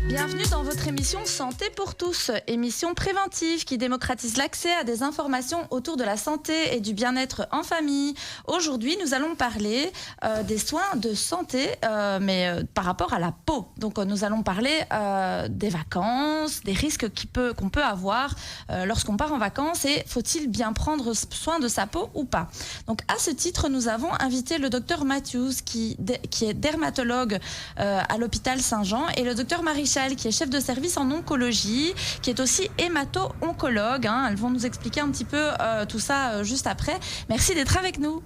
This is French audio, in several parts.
Bienvenue dans votre émission Santé pour tous, émission préventive qui démocratise l'accès à des informations autour de la santé et du bien-être en famille. Aujourd'hui, nous allons parler des soins de santé, mais par rapport à la peau. Donc, nous allons parler des vacances, des risques qu'on peut avoir lorsqu'on part en vacances et faut-il bien prendre soin de sa peau ou pas. Donc, à ce titre, nous avons invité le docteur Matthews qui est dermatologue à l'hôpital Saint-Jean et le docteur Marichal qui est chef de service en oncologie, qui est aussi hémato-oncologue. Elles vont nous expliquer un petit peu tout ça juste après. Merci d'être avec nous.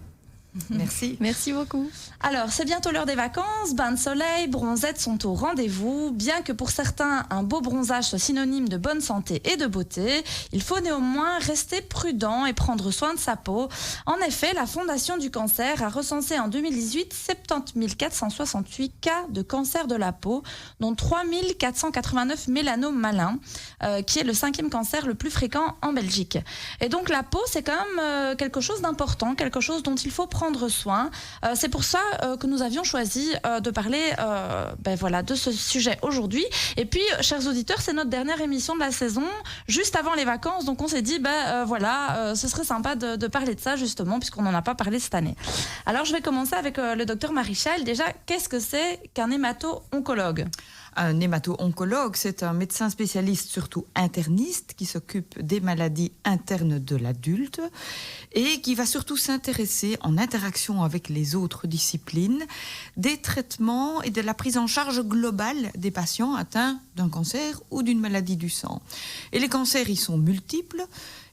Merci. Merci beaucoup. Alors, c'est bientôt l'heure des vacances, bains de soleil, bronzettes sont au rendez-vous. Bien que pour certains, un beau bronzage soit synonyme de bonne santé et de beauté, il faut néanmoins rester prudent et prendre soin de sa peau. En effet, la Fondation du cancer a recensé en 2018 70 468 cas de cancer de la peau, dont 3 489 mélanomes malins, qui est le 5e cancer le plus fréquent en Belgique. Et donc la peau, c'est quand même quelque chose d'important, quelque chose dont il faut prendre soin. C'est pour ça que nous avions choisi de parler de ce sujet aujourd'hui. Et puis, chers auditeurs, c'est notre dernière émission de la saison, juste avant les vacances. Donc, on s'est dit, ce serait sympa de parler de ça, justement, puisqu'on n'en a pas parlé cette année. Alors, je vais commencer avec le docteur Marichal. Déjà, qu'est-ce que c'est qu'un hémato-oncologue ? Un hémato-oncologue, c'est un médecin spécialiste, surtout interniste, qui s'occupe des maladies internes de l'adulte et qui va surtout s'intéresser, en interaction avec les autres disciplines, des traitements et de la prise en charge globale des patients atteints d'un cancer ou d'une maladie du sang. Et les cancers, ils sont multiples.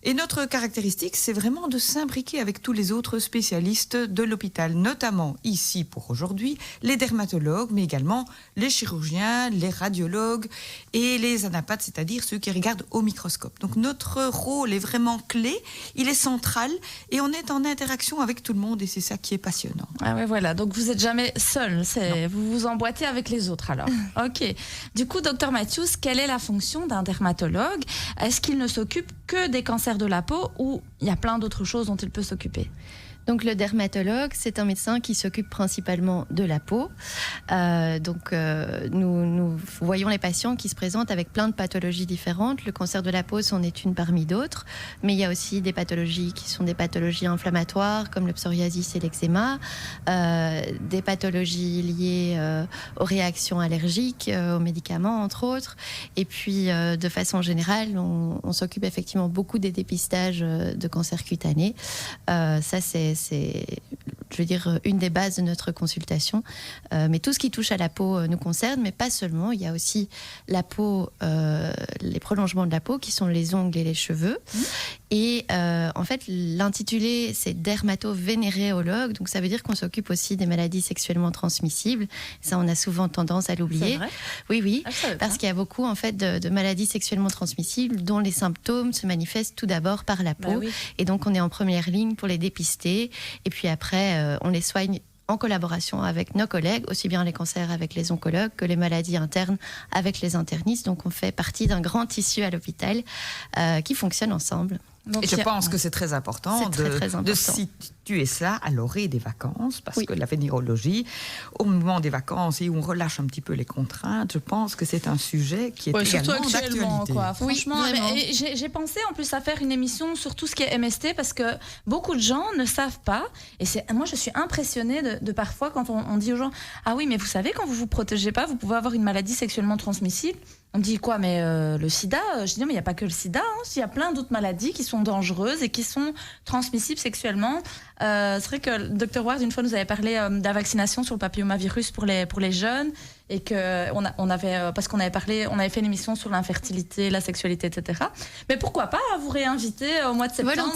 Et notre caractéristique, c'est vraiment de s'imbriquer avec tous les autres spécialistes de l'hôpital, notamment ici pour aujourd'hui, les dermatologues, mais également les chirurgiens, les radiologues et les anapathes, c'est-à-dire ceux qui regardent au microscope. Donc notre rôle est vraiment clé, il est central et on est en interaction avec tout le monde et c'est ça qui est passionnant. Ah ouais, voilà, donc vous n'êtes jamais seul, vous vous emboîtez avec les autres alors. Ok. Du coup, docteur Matthews, quelle est la fonction d'un dermatologue ? Est-ce qu'il ne s'occupe que des cancers de la peau ou il y a plein d'autres choses dont il peut s'occuper ? Donc le dermatologue, c'est un médecin qui s'occupe principalement de la peau. Nous voyons les patients qui se présentent avec plein de pathologies différentes. Le cancer de la peau, c'en est une parmi d'autres. Mais il y a aussi des pathologies qui sont des pathologies inflammatoires, comme le psoriasis et l'eczéma. Des pathologies liées aux réactions allergiques, aux médicaments, entre autres. Et puis, de façon générale, on s'occupe effectivement beaucoup des dépistages de cancer cutané. Ça, c'est une des bases de notre consultation. Mais tout ce qui touche à la peau nous concerne, mais pas seulement. Il y a aussi la peau, les prolongements de la peau, qui sont les ongles et les cheveux. Et en fait, l'intitulé, c'est dermato-vénéréologue. Donc, ça veut dire qu'on s'occupe aussi des maladies sexuellement transmissibles. Ça, on a souvent tendance à l'oublier. C'est vrai ? Oui, parce qu'il y a beaucoup, en fait, de maladies sexuellement transmissibles dont les symptômes se manifestent tout d'abord par la peau. Et donc, on est en première ligne pour les dépister. Et puis après, on les soigne en collaboration avec nos collègues, aussi bien les cancers avec les oncologues que les maladies internes avec les internistes. Donc, on fait partie d'un grand tissu à l'ôpital qui fonctionne ensemble. Donc, et je pense que c'est très important, de situer ça à l'orée des vacances, parce que la vénérologie, au moment des vacances et où on relâche un petit peu les contraintes, je pense que c'est un sujet qui est également d'actualité. Franchement, j'ai pensé en plus à faire une émission sur tout ce qui est MST, parce que beaucoup de gens ne savent pas, et moi je suis impressionnée de parfois quand on dit aux gens « Ah oui, mais vous savez, quand vous vous protégez pas, vous pouvez avoir une maladie sexuellement transmissible ». On me dit quoi, mais le sida, je dis non, mais il n'y a pas que le sida, il y a plein d'autres maladies qui sont dangereuses et qui sont transmissibles sexuellement. C'est vrai que le Dr Ward, une fois, nous avait parlé de la vaccination sur le papillomavirus pour les jeunes et on avait fait une émission sur l'infertilité, la sexualité, etc. Mais pourquoi pas vous réinviter au mois de septembre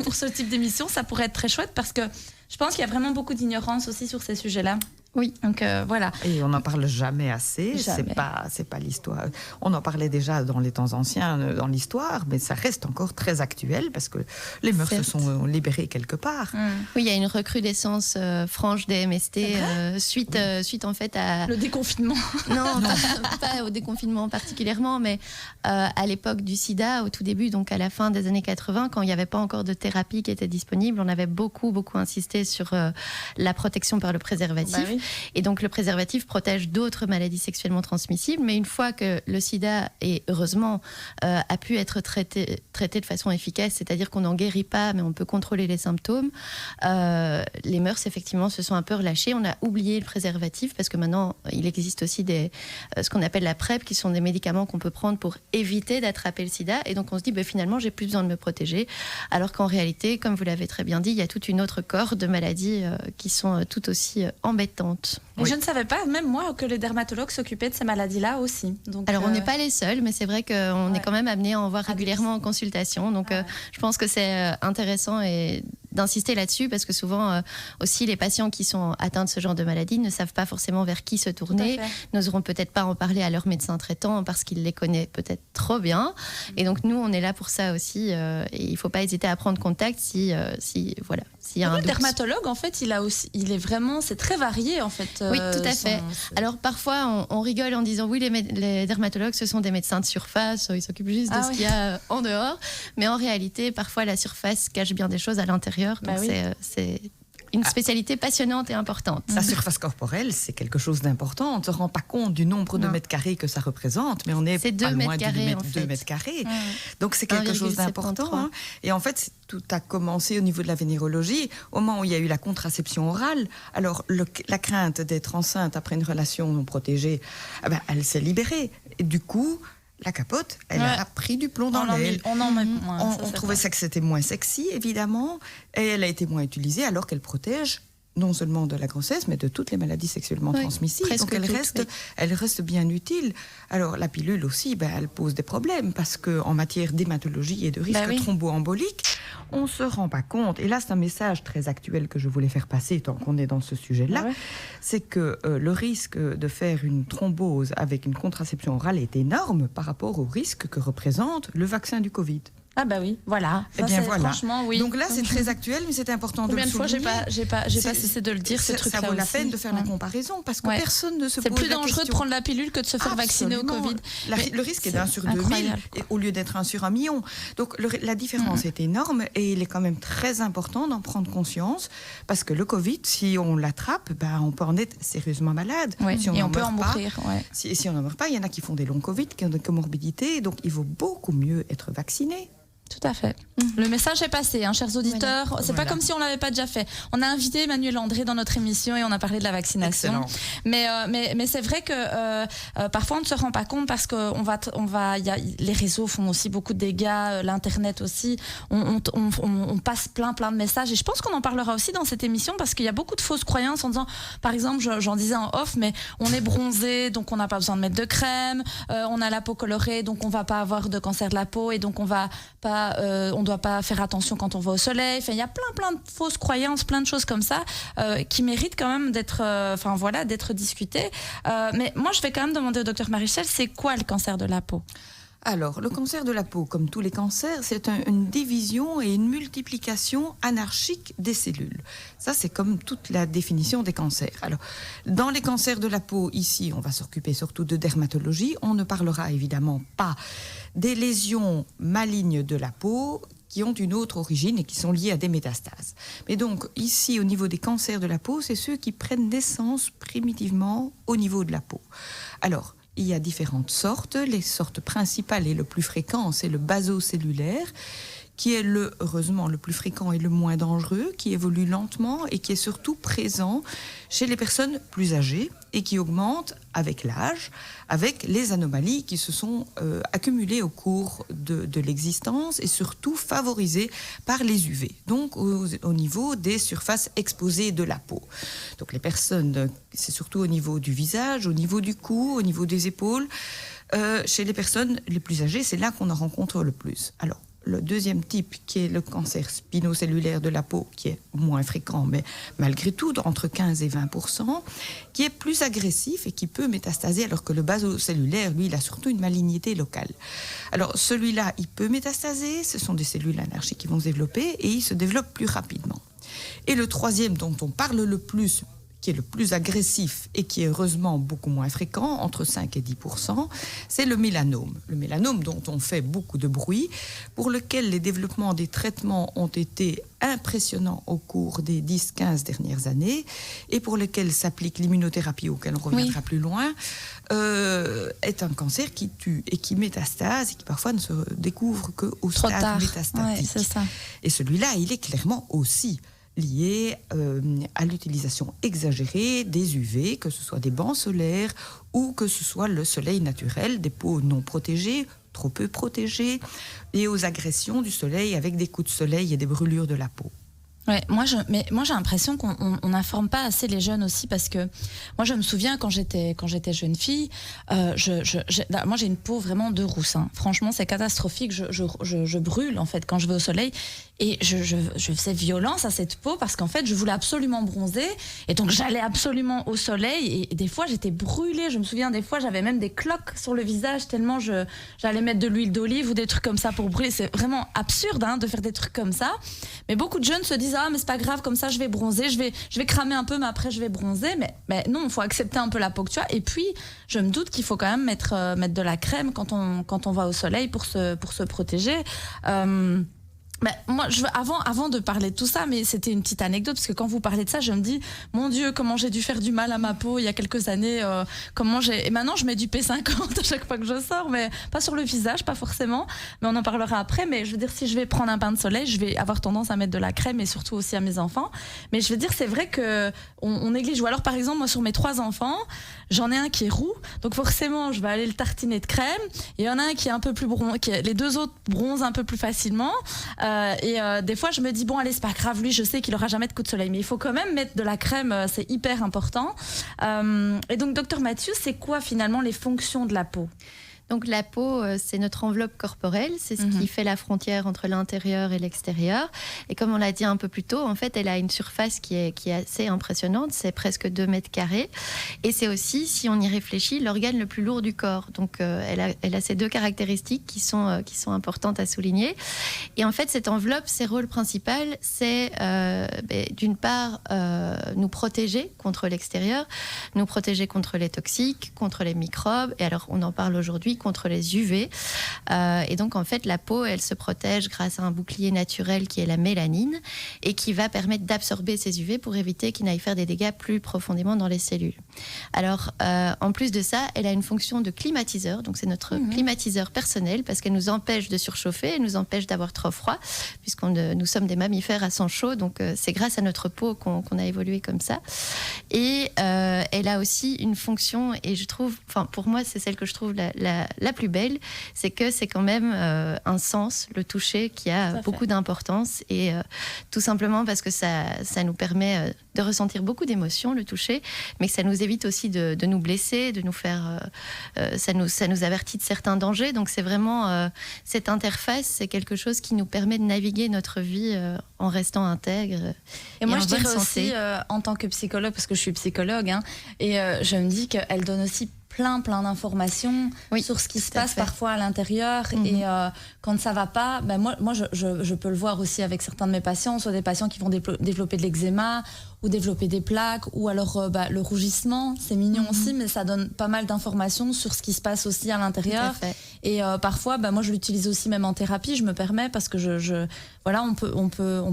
pour ce type d'émission, ça pourrait être très chouette parce que je pense qu'il y a vraiment beaucoup d'ignorance aussi sur ces sujets-là. Oui. Donc voilà. Et on n'en parle jamais assez. Jamais. C'est pas l'histoire. On en parlait déjà dans les temps anciens, dans l'histoire, mais ça reste encore très actuel parce que les mœurs se sont libérées quelque part. Oui, il y a une recrudescence franche des MST suite en fait à le déconfinement. Non. Pas au déconfinement particulièrement, mais à l'époque du SIDA, au tout début, donc à la fin des années 80, quand il n'y avait pas encore de thérapie qui était disponible, on avait beaucoup insisté sur la protection par le préservatif. Bah oui. Et donc le préservatif protège d'autres maladies sexuellement transmissibles, mais une fois que le sida est heureusement a pu être traité de façon efficace, c'est-à-dire qu'on n'en guérit pas, mais on peut contrôler les symptômes, les mœurs effectivement se sont un peu relâchées. On a oublié le préservatif parce que maintenant il existe aussi ce qu'on appelle la PrEP, qui sont des médicaments qu'on peut prendre pour éviter d'attraper le sida. Et donc on se dit finalement j'ai plus besoin de me protéger, alors qu'en réalité, comme vous l'avez très bien dit, il y a toute une autre cohorte de maladies qui sont tout aussi embêtantes. Et je ne savais pas, même moi, que les dermatologues s'occupaient de ces maladies-là aussi. Donc, alors on n'est pas les seuls, mais c'est vrai qu'on est quand même amené à en voir régulièrement en consultation. Donc je pense que c'est intéressant d'insister là-dessus, parce que souvent aussi les patients qui sont atteints de ce genre de maladie ne savent pas forcément vers qui se tourner, n'oseront peut-être pas en parler à leur médecin traitant parce qu'il les connaît peut-être trop bien. Et donc nous, on est là pour ça aussi, et il ne faut pas hésiter à prendre contact s'il y a un doute. Le dermatologue, en fait, il est vraiment, c'est très varié en fait. Oui, tout à fait. Alors parfois, on rigole en disant oui, les dermatologues, ce sont des médecins de surface, ils s'occupent juste de ce qu'il y a en dehors. Mais en réalité, parfois, la surface cache bien des choses à l'intérieur. Donc c'est une spécialité passionnante et importante. La surface corporelle, c'est quelque chose d'important. On ne se rend pas compte du nombre de mètres carrés que ça représente, mais on est pas loin de 2 mètres carrés. Donc c'est quelque chose d'important. Hein. Et en fait, tout a commencé au niveau de la vénérologie, au moment où il y a eu la contraception orale. Alors la crainte d'être enceinte après une relation non protégée, elle s'est libérée. Et du coup, la capote, elle a pris du plomb dans l'aile. On trouvait ça que c'était moins sexy, évidemment, et elle a été moins utilisée, alors qu'elle protège non seulement de la grossesse, mais de toutes les maladies sexuellement transmissibles. Donc elle reste bien utile. Alors la pilule aussi, elle pose des problèmes, parce qu'en matière d'hématologie et de risque thromboembolique, on ne se rend pas compte. Et là, c'est un message très actuel que je voulais faire passer tant qu'on est dans ce sujet-là. C'est que le risque de faire une thrombose avec une contraception orale est énorme par rapport au risque que représente le vaccin du Covid. Ah oui, voilà. Eh bien voilà. Franchement, oui. Donc là, c'est très actuel, mais c'est important de le souligner. Combien de fois j'ai pas cessé de le dire, ce truc-là. Ça vaut la peine de faire la comparaison, parce que personne ne se pose la question. C'est plus dangereux de prendre la pilule que de se faire vacciner au Covid. Le risque est d'1 sur 2000, au lieu d'être 1 sur 1 million. Donc la différence est énorme, et il est quand même très important d'en prendre conscience, parce que le Covid, si on l'attrape, on peut en être sérieusement malade. Si on peut en mourir. Si on n'en meurt pas, il y en a qui font des longs Covid, qui ont des comorbidités, donc il vaut beaucoup mieux être vacciné. Tout à fait. Le message est passé, chers auditeurs. C'est pas comme si on l'avait pas déjà fait. On a invité Emmanuel André dans notre émission et on a parlé de la vaccination. Mais c'est vrai que parfois on ne se rend pas compte, parce que les réseaux font aussi beaucoup de dégâts, l'internet aussi. On passe plein de messages, et je pense qu'on en parlera aussi dans cette émission, parce qu'il y a beaucoup de fausses croyances en disant, par exemple, j'en disais en off, mais on est bronzé, donc on n'a pas besoin de mettre de crème. On a la peau colorée, donc on va pas avoir de cancer de la peau, et donc on ne doit pas faire attention quand on va au soleil. Enfin, il y a plein de fausses croyances, plein de choses comme ça qui méritent quand même d'être discutées. Mais moi, je vais quand même demander au docteur Marichal, c'est quoi le cancer de la peau ? Alors, le cancer de la peau, comme tous les cancers, c'est une division et une multiplication anarchique des cellules. Ça, c'est comme toute la définition des cancers. Alors, dans les cancers de la peau, ici, on va s'occuper surtout de dermatologie. On ne parlera évidemment pas des lésions malignes de la peau qui ont une autre origine et qui sont liées à des métastases. Mais donc, ici, au niveau des cancers de la peau, c'est ceux qui prennent naissance primitivement au niveau de la peau. Alors, il y a différentes sortes. Les sortes principales et le plus fréquent, c'est le basocellulaire, qui est heureusement le plus fréquent et le moins dangereux, qui évolue lentement et qui est surtout présent chez les personnes plus âgées et qui augmente avec l'âge, avec les anomalies qui se sont accumulées au cours de l'existence et surtout favorisées par les UV, donc au niveau des surfaces exposées de la peau. Donc les personnes, c'est surtout au niveau du visage, au niveau du cou, au niveau des épaules. Chez les personnes les plus âgées, c'est là qu'on en rencontre le plus. Alors, le deuxième type, qui est le cancer spinocellulaire de la peau, qui est moins fréquent, mais malgré tout, entre 15 et 20%, qui est plus agressif et qui peut métastaser, alors que le basocellulaire, lui, il a surtout une malignité locale. Alors, celui-là, il peut métastaser, ce sont des cellules anarchiques qui vont se développer, et il se développe plus rapidement. Et le troisième dont on parle le plus, qui est le plus agressif et qui est heureusement beaucoup moins fréquent, entre 5 et 10%, c'est le mélanome. Le mélanome dont on fait beaucoup de bruit, pour lequel les développements des traitements ont été impressionnants au cours des 10-15 dernières années et pour lequel s'applique l'immunothérapie, auquel on reviendra plus loin, est un cancer qui tue et qui métastase et qui parfois ne se découvre qu'au stade métastatique. Ouais, c'est ça. Et celui-là, il est clairement aussi lié à l'utilisation exagérée des UV, que ce soit des bancs solaires ou que ce soit le soleil naturel, des peaux non protégées, trop peu protégées, et aux agressions du soleil avec des coups de soleil et des brûlures de la peau. Ouais, moi j'ai l'impression qu'on n'informe pas assez les jeunes aussi, parce que moi je me souviens quand j'étais jeune fille, moi j'ai une peau vraiment de rousse, hein. Franchement c'est catastrophique, je brûle en fait quand je vais au soleil, et je faisais violence à cette peau parce qu'en fait je voulais absolument bronzer, et donc j'allais absolument au soleil, et des fois j'étais brûlée. Je me souviens des fois j'avais même des cloques sur le visage tellement j'allais mettre de l'huile d'olive ou des trucs comme ça pour brûler. C'est vraiment absurde, hein, de faire des trucs comme ça, mais beaucoup de jeunes se disent mais c'est pas grave, comme ça je vais bronzer, je vais cramer un peu, mais après je vais bronzer. Mais non, il faut accepter un peu la peau que tu as. Et puis je me doute qu'il faut quand même mettre de la crème quand on va au soleil pour se protéger. Mais moi, avant de parler de tout ça, mais c'était une petite anecdote, parce que quand vous parlez de ça, je me dis, mon Dieu, comment j'ai dû faire du mal à ma peau il y a quelques années, et maintenant je mets du P50 à chaque fois que je sors, mais pas sur le visage, pas forcément, mais on en parlera après. Mais je veux dire, si je vais prendre un bain de soleil, je vais avoir tendance à mettre de la crème, et surtout aussi à mes enfants. Mais je veux dire, c'est vrai que on néglige. Ou alors, par exemple, moi, sur mes 3 enfants, j'en ai un qui est roux, donc forcément, je vais aller le tartiner de crème. Et il y en a un qui est un peu plus les 2 autres bronzent un peu plus facilement. Des fois, je me dis, bon, allez, c'est pas grave, lui, je sais qu'il aura jamais de coup de soleil, mais il faut quand même mettre de la crème, c'est hyper important. Et donc, docteur Mathieu, c'est quoi finalement les fonctions de la peau ? Donc la peau, c'est notre enveloppe corporelle, c'est ce qui fait la frontière entre l'intérieur et l'extérieur. Et comme on l'a dit un peu plus tôt, en fait, elle a une surface qui est assez impressionnante, c'est presque 2 mètres carrés. Et c'est aussi, si on y réfléchit, l'organe le plus lourd du corps. Donc elle a ces 2 caractéristiques qui sont importantes à souligner. Et en fait, cette enveloppe, ses rôles principaux, c'est d'une part nous protéger contre l'extérieur, nous protéger contre les toxiques, contre les microbes. Et alors, on en parle aujourd'hui, contre les UV. Et donc, en fait, la peau, elle se protège grâce à un bouclier naturel qui est la mélanine et qui va permettre d'absorber ces UV pour éviter qu'ils n'aillent faire des dégâts plus profondément dans les cellules. Alors, en plus de ça, elle a une fonction de climatiseur. Donc, c'est notre climatiseur personnel parce qu'elle nous empêche de surchauffer, elle nous empêche d'avoir trop froid nous sommes des mammifères à sang chaud. Donc, c'est grâce à notre peau qu'on a évolué comme ça. Et elle a aussi une fonction, et je trouve, pour moi, c'est celle que je trouve la plus belle, c'est que c'est quand même un sens, le toucher, qui a beaucoup d'importance, et tout simplement parce que ça nous permet de ressentir beaucoup d'émotions, le toucher, mais que ça nous évite aussi de nous blesser, de nous faire... ça nous avertit de certains dangers. Donc c'est vraiment cette interface, c'est quelque chose qui nous permet de naviguer notre vie en restant intègre. Et moi je dirais aussi, en tant que psychologue, parce que je suis psychologue, hein, et je me dis qu'elle donne aussi plein d'informations sur ce qui se passe parfois à l'intérieur. Et quand ça va pas, moi je peux le voir aussi avec certains de mes patients, soit des patients qui vont développer de l'eczéma ou développer des plaques, ou alors le rougissement, c'est mignon aussi, mais ça donne pas mal d'informations sur ce qui se passe aussi à l'intérieur. Et parfois, moi je l'utilise aussi même en thérapie, je me permets, parce que voilà, on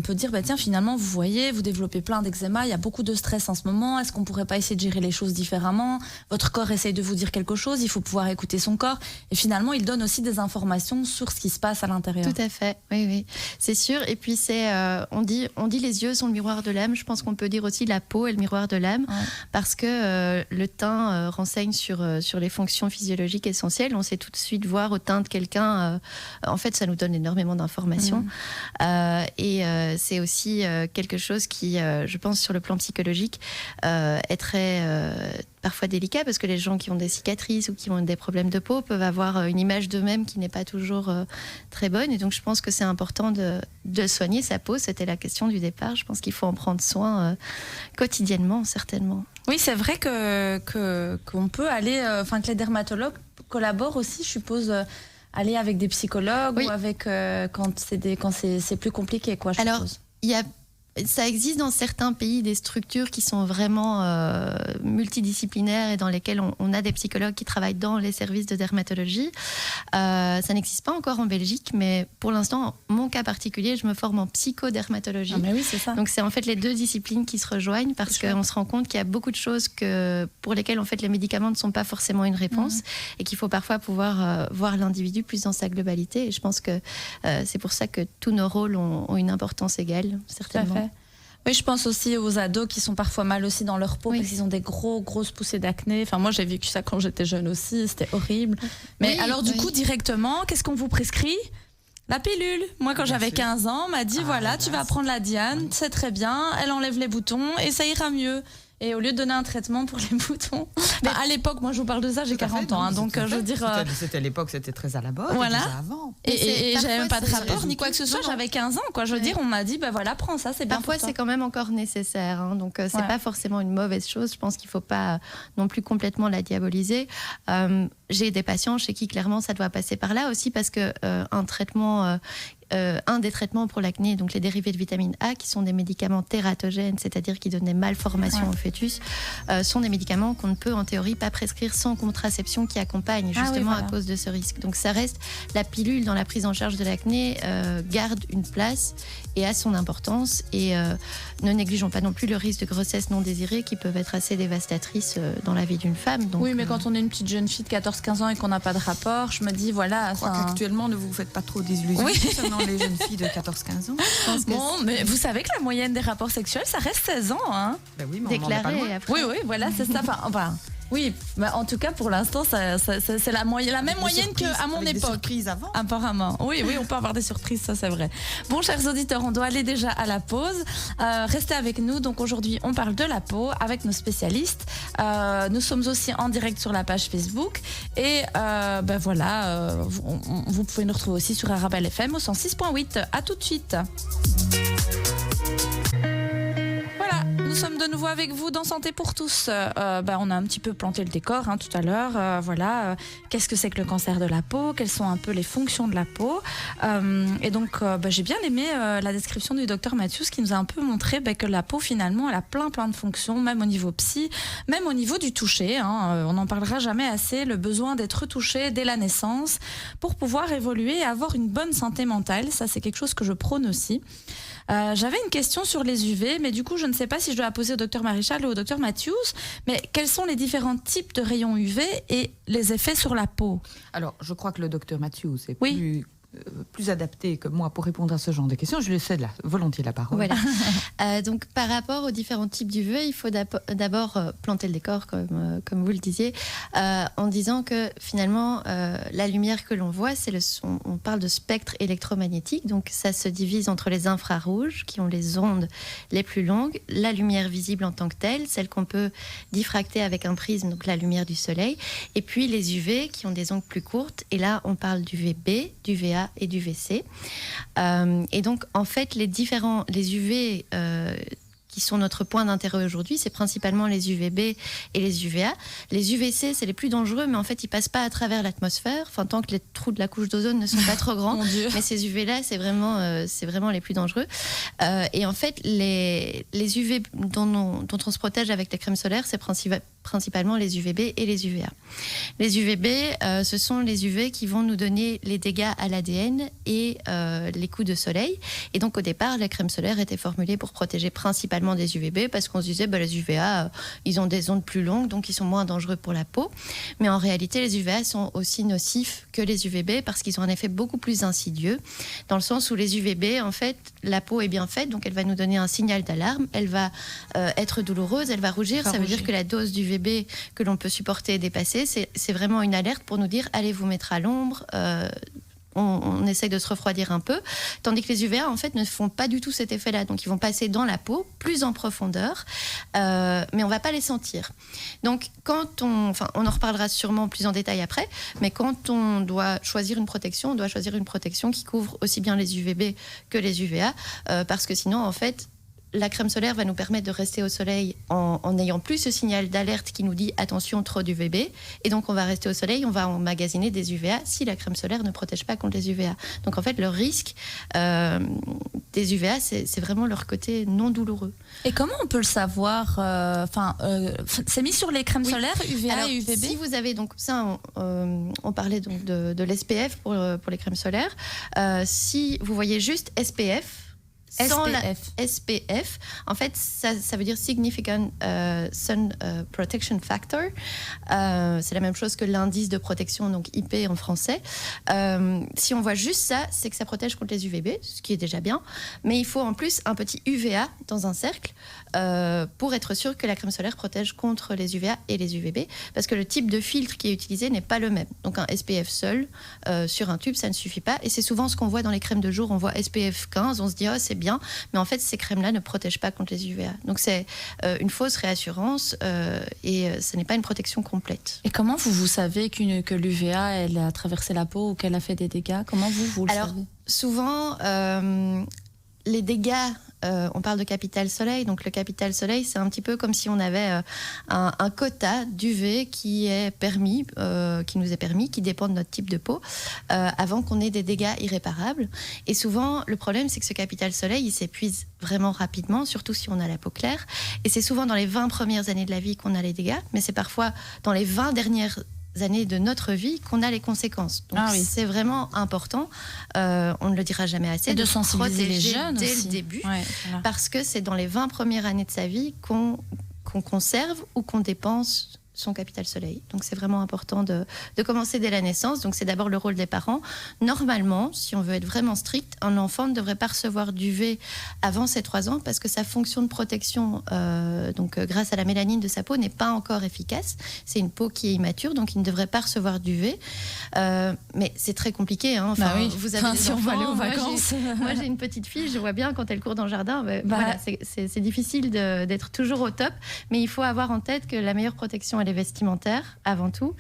peut dire, tiens, finalement, vous voyez, vous développez plein d'eczéma, il y a beaucoup de stress en ce moment, est-ce qu'on pourrait pas essayer de gérer les choses différemment ? Votre corps essaye de vous dire quelque chose, il faut pouvoir écouter son corps. Et finalement, il donne aussi des informations sur ce qui se passe à l'intérieur. Tout à fait, oui, c'est sûr. Et puis on dit les yeux sont le miroir de l'âme. Je pense qu'on peut dire aussi la peau est le miroir de l'âme, parce que le teint renseigne sur les fonctions physiologiques essentielles. On sait tout de suite voir au teint de quelqu'un, en fait, ça nous donne énormément d'informations. Et c'est aussi quelque chose qui, je pense, sur le plan psychologique, est très parfois délicat, parce que les gens qui ont des cicatrices ou qui ont des problèmes de peau peuvent avoir une image d'eux-mêmes qui n'est pas toujours très bonne. Et donc, je pense que c'est important de soigner sa peau. C'était la question du départ. Je pense qu'il faut en prendre soin quotidiennement, certainement. Oui, c'est vrai qu'on peut aller... que les dermatologues collaborent aussi, je suppose... aller avec des psychologues ou avec quand c'est plus compliqué, quoi, je suppose. Il y a Ça existe dans certains pays des structures qui sont vraiment multidisciplinaires et dans lesquelles on a des psychologues qui travaillent dans les services de dermatologie. Ça n'existe pas encore en Belgique, mais pour l'instant, mon cas particulier, je me forme en psychodermatologie. Ah mais oui, c'est ça. Donc c'est en fait les deux disciplines qui se rejoignent parce qu'on se rend compte qu'il y a beaucoup de choses pour lesquelles en fait les médicaments ne sont pas forcément une réponse et qu'il faut parfois pouvoir voir l'individu plus dans sa globalité. Et je pense que c'est pour ça que tous nos rôles ont une importance égale, certainement. Tout à fait. Oui, je pense aussi aux ados qui sont parfois mal aussi dans leur peau parce qu'ils ont des grosses poussées d'acné. Enfin, moi, j'ai vécu ça quand j'étais jeune aussi. C'était horrible. Mais alors, du coup, directement, qu'est-ce qu'on vous prescrit ? La pilule. Moi, quand j'avais 15 ans, on m'a dit, tu vas prendre la Diane, c'est très bien, elle enlève les boutons et ça ira mieux. Et au lieu de donner un traitement pour les boutons, à l'époque, moi je vous parle de ça, j'ai 40 ans, donc je veux dire... C'était à l'époque, c'était très à la mode, voilà. déjà avant. Et j'avais même pas de rapport ni quoi que ce soit, j'avais 15 ans, quoi. Je veux dire, on m'a dit, prends ça, c'est bien pour toi. Parfois, c'est quand même encore nécessaire, hein, donc c'est pas forcément une mauvaise chose. Je pense qu'il faut pas non plus complètement la diaboliser. J'ai des patients chez qui, clairement, ça doit passer par là aussi, parce que un traitement... un des traitements pour l'acné, donc les dérivés de vitamine A, qui sont des médicaments tératogènes, c'est-à-dire qui donnent des malformations au fœtus, sont des médicaments qu'on ne peut en théorie pas prescrire sans contraception qui accompagne justement à cause de ce risque. Donc ça reste, la pilule dans la prise en charge de l'acné garde une place et a son importance, et ne négligeons pas non plus le risque de grossesse non désirée qui peuvent être assez dévastatrices dans la vie d'une femme. Donc, oui, mais quand on est une petite jeune fille de 14-15 ans et qu'on n'a pas de rapport, je me dis Je crois qu'actuellement, ne vous faites pas trop d'illusions concernant les jeunes filles de 14-15 ans. Mais vous savez que la moyenne des rapports sexuels, ça reste 16 ans. Hein. Ben oui, mais déclaré après. Oui, voilà, c'est ça. Oui, mais en tout cas, pour l'instant, c'est la même moyenne qu'à mon époque. Des surprises avant. Apparemment. Oui, on peut avoir des surprises, ça c'est vrai. Bon, chers auditeurs, on doit aller déjà à la pause. Restez avec nous. Donc aujourd'hui, on parle de la peau avec nos spécialistes. Nous sommes aussi en direct sur la page Facebook. Et vous pouvez nous retrouver aussi sur Arabelle FM au 106.8. À tout de suite. Nous sommes de nouveau avec vous dans Santé pour tous. On a un petit peu planté le décor tout à l'heure. Qu'est-ce que c'est que le cancer de la peau ? Quelles sont un peu les fonctions de la peau ? Et donc, j'ai bien aimé la description du docteur Matthews qui nous a un peu montré que la peau, finalement, elle a plein de fonctions, même au niveau psy, même au niveau du toucher. On n'en parlera jamais assez. Le besoin d'être touché dès la naissance pour pouvoir évoluer et avoir une bonne santé mentale. Ça, c'est quelque chose que je prône aussi. J'avais une question sur les UV, mais du coup, je ne sais pas si je dois la poser au docteur Maréchal ou au docteur Matthews. Mais quels sont les différents types de rayons UV et les effets sur la peau ? Alors, je crois que le docteur Matthews est plus adapté que moi pour répondre à ce genre de questions. Je lui cède volontiers la parole. Voilà. Donc, par rapport aux différents types d'UV, il faut d'abord planter le décor, comme vous le disiez, en disant que finalement, la lumière que l'on voit, on parle de spectre électromagnétique. Donc, ça se divise entre les infrarouges, qui ont les ondes les plus longues, la lumière visible en tant que telle, celle qu'on peut diffracter avec un prisme, donc la lumière du soleil, et puis les UV, qui ont des ondes plus courtes. Et là, on parle d'UVB, d'UVA et du VC. Et donc, en fait, les UV qui sont notre point d'intérêt aujourd'hui, c'est principalement les UVB et les UVA. Les UVC, c'est les plus dangereux, mais en fait, ils passent pas à travers l'atmosphère, tant que les trous de la couche d'ozone ne sont pas trop grands. Mais ces UV-là, c'est vraiment les plus dangereux. Et en fait, les UV dont on se protège avec les crèmes solaires, c'est principalement les UVB et les UVA. Les UVB, ce sont les UV qui vont nous donner les dégâts à l'ADN et les coups de soleil. Et donc, au départ, la crème solaire était formulée pour protéger principalement des UVB parce qu'on se disait les UVA, ils ont des ondes plus longues, donc ils sont moins dangereux pour la peau. Mais en réalité, les UVA sont aussi nocifs que les UVB parce qu'ils ont un effet beaucoup plus insidieux, dans le sens où les UVB, en fait, la peau est bien faite, donc elle va nous donner un signal d'alarme, elle va être douloureuse, elle va rougir, ça veut dire que la dose d'UVB que l'on peut supporter et dépasser, c'est vraiment une alerte pour nous dire allez vous mettre à l'ombre, on essaye de se refroidir un peu, tandis que les UVA en fait ne font pas du tout cet effet-là, donc ils vont passer dans la peau plus en profondeur, mais on va pas les sentir. Donc on en reparlera sûrement plus en détail après, mais quand on doit choisir une protection, on doit choisir une protection qui couvre aussi bien les UVB que les UVA, parce que sinon en fait la crème solaire va nous permettre de rester au soleil en n'ayant plus ce signal d'alerte qui nous dit attention, trop d'UVB. Et donc, on va rester au soleil, on va emmagasiner des UVA si la crème solaire ne protège pas contre les UVA. Donc, en fait, le risque des UVA, c'est vraiment leur côté non douloureux. Et comment on peut le savoir c'est mis sur les crèmes solaires UVA Alors, et UVB. si vous avez donc ça, on parlait donc de l'SPF pour les crèmes solaires. Si vous voyez juste SPF. Sans SPF, en fait, ça veut dire Significant Sun Protection Factor. C'est la même chose que l'indice de protection, donc IP en français. Si on voit juste ça, c'est que ça protège contre les UVB, ce qui est déjà bien. Mais il faut en plus un petit UVA dans un cercle pour être sûr que la crème solaire protège contre les UVA et les UVB, parce que le type de filtre qui est utilisé n'est pas le même. Donc un SPF seul sur un tube, ça ne suffit pas. Et c'est souvent ce qu'on voit dans les crèmes de jour. On voit SPF 15, on se dit « oh, c'est bien », mais en fait, ces crèmes-là ne protègent pas contre les UVA. Donc c'est une fausse réassurance et ce n'est pas une protection complète. Et comment vous savez que l'UVA, elle a traversé la peau ou qu'elle a fait des dégâts? Comment vous le savez? Souvent, les dégâts, on parle de capital soleil, donc le capital soleil, c'est un petit peu comme si on avait un quota d'UV qui nous est permis, qui dépend de notre type de peau, avant qu'on ait des dégâts irréparables. Et souvent, le problème, c'est que ce capital soleil, il s'épuise vraiment rapidement, surtout si on a la peau claire. Et c'est souvent dans les 20 premières années de la vie qu'on a les dégâts, mais c'est parfois dans les 20 dernières années de notre vie qu'on a les conséquences. Donc c'est vraiment important, on ne le dira jamais assez, de sensibiliser les jeunes dès aussi. Le début, voilà. Parce que c'est dans les 20 premières années de sa vie qu'on conserve ou qu'on dépense son capital soleil. Donc c'est vraiment important de commencer dès la naissance. Donc c'est d'abord le rôle des parents. Normalement, si on veut être vraiment strict, un enfant ne devrait pas recevoir d'UV avant ses 3 ans parce que sa fonction de protection, grâce à la mélanine de sa peau, n'est pas encore efficace. C'est une peau qui est immature, donc il ne devrait pas recevoir d'UV. Mais c'est très compliqué. Hein. Vous avez des si enfants, on va aller aux vacances. Moi, j'ai une petite fille, je vois bien quand elle court dans le jardin. Voilà, c'est difficile d'être toujours au top, mais il faut avoir en tête que la meilleure protection, elle est vestimentaire avant tout,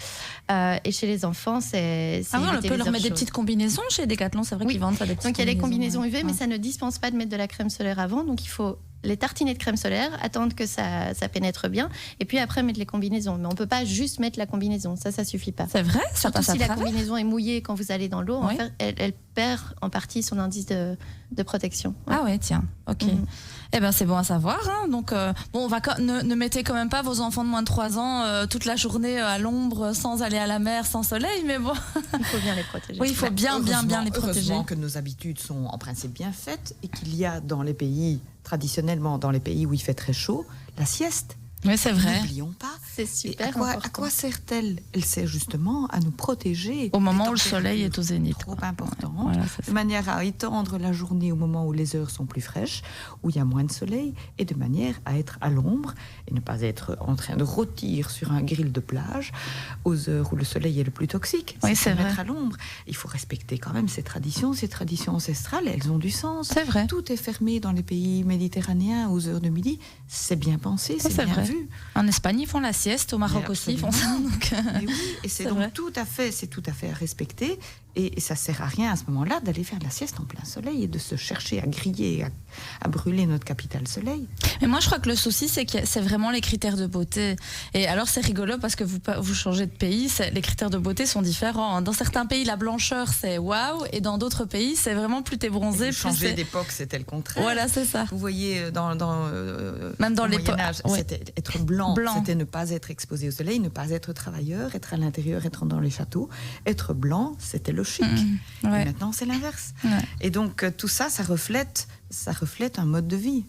et chez les enfants c'est on peut leur mettre des petites combinaisons chez Decathlon, c'est vrai qu'ils vendent ça, des petites donc il y a les combinaisons UV, mais ouais. ça ne dispense pas de mettre de la crème solaire avant, donc il faut les tartiner de crème solaire, attendre que ça pénètre bien, et puis après mettre les combinaisons. Mais on ne peut pas juste mettre la combinaison, ça suffit pas. C'est vrai, ça surtout passe à si la travers. combinaison est mouillée quand vous allez dans l'eau, Oui. en fait, elle perd en partie son indice de protection. Ouais. Ah ouais, tiens, ok. Eh ben c'est bon à savoir. Hein. Donc ne mettez quand même pas vos enfants de moins de 3 ans toute la journée à l'ombre, sans aller à la mer, sans soleil, mais bon. Il faut bien les protéger. Oui, il faut bien les protéger. Heureusement que nos habitudes sont en principe bien faites et qu'il y a dans les pays, traditionnellement dans les pays où il fait très chaud, la sieste. Oui, c'est vrai. N'oublions pas. C'est super à important. quoi sert-elle? Elle sert justement à nous protéger. Au moment des où le soleil est au zénith. trop importantes, Voilà, de manière à étendre la journée au moment où les heures sont plus fraîches, où il y a moins de soleil, et de manière à être à l'ombre et ne pas être en train de rôtir sur un grill de plage aux heures où le soleil est le plus toxique. Oui, c'est c'est vrai. mettre à l'ombre. Il faut respecter quand même ces traditions ancestrales, elles ont du sens. C'est vrai. Tout est fermé dans les pays méditerranéens aux heures de midi. C'est bien pensé, c'est bien vrai. vu. En Espagne, ils font la sieste. Au Maroc Mais aussi, ils font ça. Donc, Mais oui, et c'est vrai. donc tout à fait à respecter. Et ça sert à rien à ce moment-là d'aller faire de la sieste en plein soleil et de se chercher à griller, à brûler notre capital soleil. Mais moi, je crois que le souci, c'est que c'est vraiment les critères de beauté. Et alors, c'est rigolo parce que vous changez de pays, les critères de beauté sont différents. Dans certains pays, la blancheur, c'est waouh, et dans d'autres pays, c'est vraiment plus t'es bronzé, plus Changer c'est... d'époque, c'était le contraire. Voilà, c'est ça. Vous voyez, Même dans au l'époque, Moyen-Âge, ouais. c'était être blanc, Blanc. c'était ne pas être exposé au soleil, ne pas être travailleur, être à l'intérieur, être dans les châteaux. Être blanc, c'était le chic. Ouais. Et maintenant, c'est l'inverse. Ouais. Et donc, tout ça, ça reflète un mode de vie.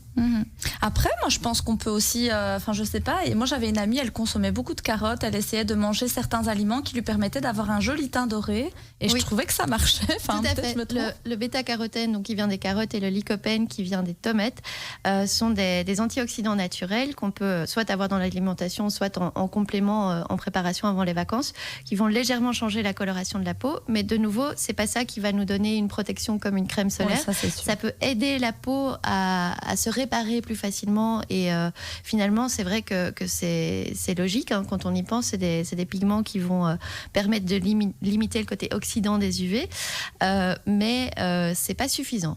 Après, moi, je pense qu'on peut aussi, je sais pas. Et moi, j'avais une amie, elle consommait beaucoup de carottes. Elle essayait de manger certains aliments qui lui permettaient d'avoir un joli teint doré. Et je trouvais que ça marchait. Tout à fait. Le bêta-carotène, donc qui vient des carottes, et le lycopène, qui vient des tomates, sont des antioxydants naturels qu'on peut soit avoir dans l'alimentation, soit en complément en préparation avant les vacances, qui vont légèrement changer la coloration de la peau. Mais de nouveau, c'est pas ça qui va nous donner une protection comme une crème solaire. Ouais, ça, c'est sûr. Ça peut aider la peau à se réparer plus facilement, et finalement c'est vrai que c'est logique, hein, quand on y pense. C'est des pigments qui vont permettre de limiter le côté oxydant des UV, mais c'est pas suffisant.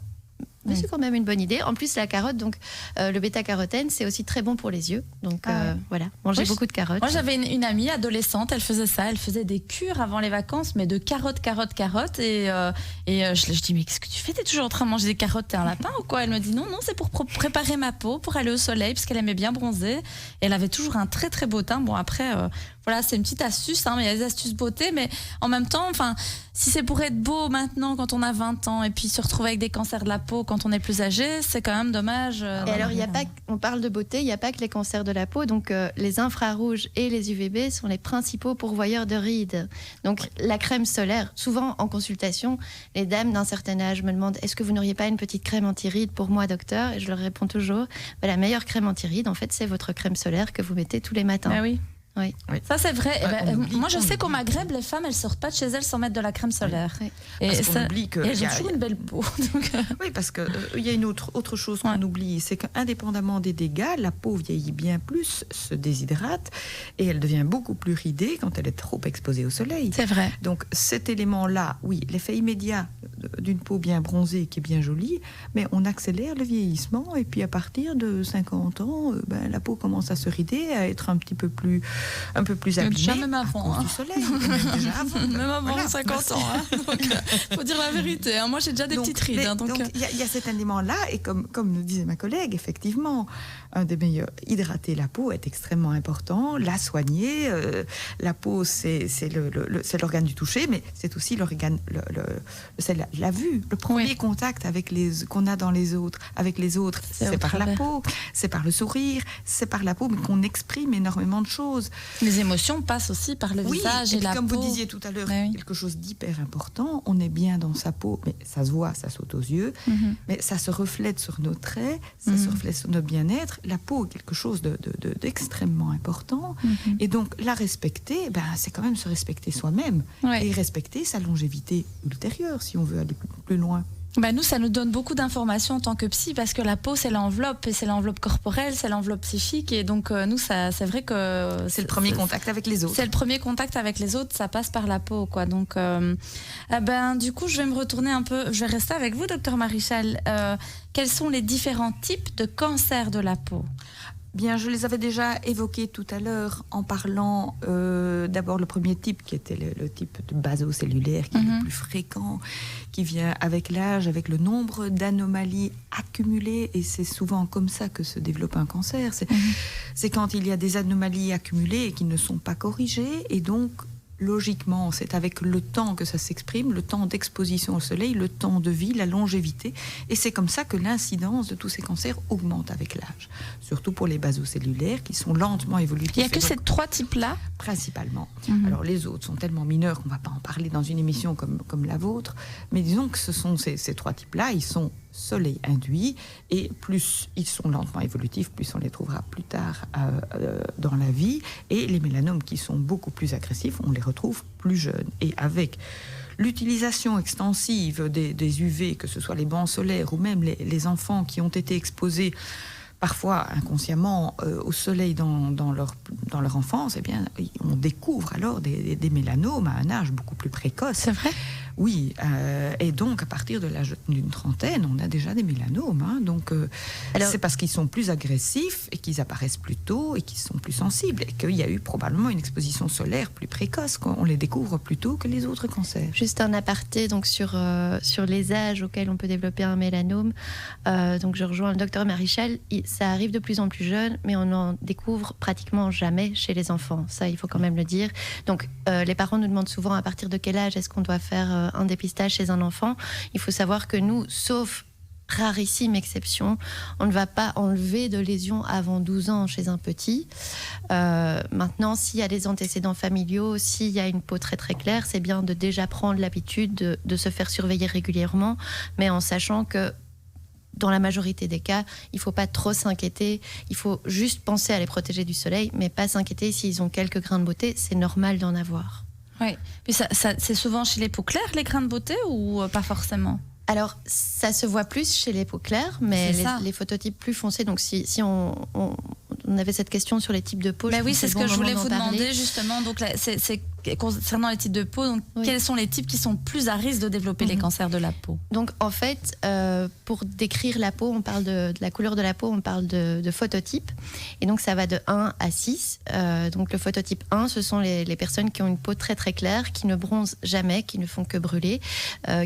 Mais c'est quand même une bonne idée. En plus, la carotte, donc le bêta-carotène, c'est aussi très bon pour les yeux. Donc voilà, mangez beaucoup de carottes. Moi, j'avais une amie adolescente, elle faisait ça. Elle faisait des cures avant les vacances, mais de carottes. Et je dis, mais qu'est-ce que tu fais? T'es toujours en train de manger des carottes, t'es un lapin ou quoi? Elle me dit, non, c'est pour préparer ma peau, pour aller au soleil, parce qu'elle aimait bien bronzer. Et elle avait toujours un très, très beau teint. Bon, après, voilà, c'est une petite astuce, mais il y a des astuces beauté, mais en même temps, si c'est pour être beau maintenant, quand on a 20 ans, et puis se retrouver avec des cancers de la peau quand on est plus âgé, c'est quand même dommage. Et alors, on parle de beauté, il n'y a pas que les cancers de la peau. Donc, les infrarouges et les UVB sont les principaux pourvoyeurs de rides. Donc, la crème solaire, souvent en consultation, les dames d'un certain âge me demandent, est-ce que vous n'auriez pas une petite crème anti-rides pour moi, docteur? Et je leur réponds toujours, la meilleure crème anti-rides, en fait, c'est votre crème solaire que vous mettez tous les matins. Ah oui. Oui. Ça c'est vrai. Moi je sais qu'au Maghreb les femmes elles sortent pas de chez elles sans mettre de la crème solaire. Oui. Et elles ont toujours une belle peau. Oui, parce que il y a une autre chose qu'on oublie, c'est qu'indépendamment des dégâts, la peau vieillit bien plus, se déshydrate et elle devient beaucoup plus ridée quand elle est trop exposée au soleil. C'est vrai. Donc cet élément-là, oui, l'effet immédiat d'une peau bien bronzée qui est bien jolie, mais on accélère le vieillissement et puis à partir de 50 ans, la peau commence à se rider, à être un peu plus abîmée. Même avant, du soleil. Même avant 50 ans. Donc, faut dire la vérité. Moi, j'ai déjà des petites rides. Donc, il y a cet élément-là, et comme le disait ma collègue, effectivement, un des meilleurs, hydrater la peau est extrêmement important, la soigner. La peau, c'est l'organe du toucher, mais c'est aussi l'organe, c'est la vue. Le premier contact qu'on a avec les autres, c'est par la peau, c'est par le sourire, c'est par la peau, mais qu'on exprime énormément de choses. Les émotions passent aussi par le visage et la peau. Comme vous disiez tout à l'heure, quelque chose d'hyper important, on est bien dans sa peau, mais ça se voit, ça saute aux yeux, mais ça se reflète sur nos traits, ça se reflète sur notre bien-être. La peau est quelque chose d'extrêmement important, et donc la respecter, c'est quand même se respecter soi-même, et respecter sa longévité ultérieure, si on veut aller plus loin. Nous, ça nous donne beaucoup d'informations en tant que psy, parce que la peau, c'est l'enveloppe, et c'est l'enveloppe corporelle, c'est l'enveloppe psychique, et donc nous, c'est vrai que... C'est le premier contact avec les autres. C'est le premier contact avec les autres, ça passe par la peau, quoi. Donc, du coup, je vais me retourner un peu, je vais rester avec vous, docteur Marichal. Quels sont les différents types de cancers de la peau ? Bien, je les avais déjà évoqués tout à l'heure en parlant d'abord le premier type qui était le type de basocellulaire qui est le plus fréquent, qui vient avec l'âge, avec le nombre d'anomalies accumulées, et c'est souvent comme ça que se développe un cancer. C'est quand il y a des anomalies accumulées et qui ne sont pas corrigées, et donc logiquement, c'est avec le temps que ça s'exprime, le temps d'exposition au soleil, le temps de vie, la longévité. Et c'est comme ça que l'incidence de tous ces cancers augmente avec l'âge. Surtout pour les basocellulaires qui sont lentement évolutifs. Il n'y a que ces trois types-là ? Principalement. Alors les autres sont tellement mineurs qu'on ne va pas en parler dans une émission comme la vôtre. Mais disons que ce sont ces trois types-là, ils sont soleil induits, et plus ils sont lentement évolutifs, plus on les trouvera plus tard dans la vie. Et les mélanomes qui sont beaucoup plus agressifs, on les retrouve plus jeunes. Et avec l'utilisation extensive des UV, que ce soit les bancs solaires ou même les enfants qui ont été exposés parfois inconsciemment au soleil dans leur enfance, on découvre alors des mélanomes à un âge beaucoup plus précoce. C'est vrai ? Oui, et donc à partir de l'âge d'une trentaine, on a déjà des mélanomes. Alors, c'est parce qu'ils sont plus agressifs et qu'ils apparaissent plus tôt et qu'ils sont plus sensibles, et qu'il y a eu probablement une exposition solaire plus précoce, qu'on les découvre plus tôt que les autres cancers. Juste un aparté donc sur les âges auxquels on peut développer un mélanome. Donc je rejoins le docteur Marichal. Ça arrive de plus en plus jeune, mais on n'en découvre pratiquement jamais chez les enfants. Ça, il faut quand même le dire. Donc les parents nous demandent souvent à partir de quel âge est-ce qu'on doit faire un dépistage chez un enfant. Il faut savoir que nous, sauf rarissime exception, on ne va pas enlever de lésions avant 12 ans chez un petit. Maintenant, s'il y a des antécédents familiaux, s'il y a une peau très très claire, c'est bien de déjà prendre l'habitude de se faire surveiller régulièrement, mais en sachant que dans la majorité des cas, il ne faut pas trop s'inquiéter. Il faut juste penser à les protéger du soleil, mais pas s'inquiéter s'ils ont quelques grains de beauté. C'est normal d'en avoir. Oui. Puis ça, c'est souvent chez les peaux claires, les grains de beauté, ou pas forcément ? Alors, ça se voit plus chez les peaux claires, mais les phototypes plus foncés, donc si on on avait cette question sur les types de peau. Oui, c'est ce que je voulais vous demander justement. Donc là, c'est concernant les types de peau, donc quels sont les types qui sont plus à risque de développer les cancers de la peau? Donc en fait, pour décrire la peau, on parle de la couleur de la peau, on parle de phototypes. Et donc ça va de 1 à 6. Donc le phototype 1, ce sont les personnes qui ont une peau très très claire, qui ne bronzent jamais, qui ne font que brûler,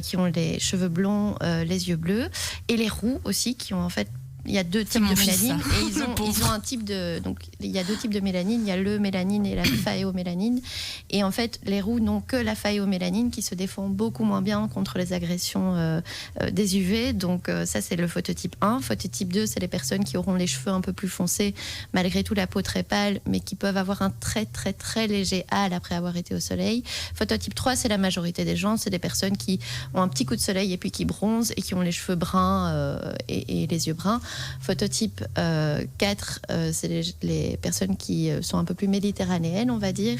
qui ont les cheveux blonds, les yeux bleus, et les roux aussi, qui ont en fait... Il y a 2 types de mélanine et ils ont un type de... Donc, il y a 2 types de mélanine. Il y a le mélanine et la phaéomélanine. Et en fait, les roux n'ont que la phaéomélanine qui se défend beaucoup moins bien contre les agressions des UV. Donc, ça, c'est le phototype 1. Phototype 2, c'est les personnes qui auront les cheveux un peu plus foncés, malgré tout la peau très pâle, mais qui peuvent avoir un très, très, très léger hâle après avoir été au soleil. Phototype 3, c'est la majorité des gens. C'est des personnes qui ont un petit coup de soleil et puis qui bronzent et qui ont les cheveux bruns et les yeux bruns. Phototype 4, c'est les personnes qui sont un peu plus méditerranéennes, on va dire,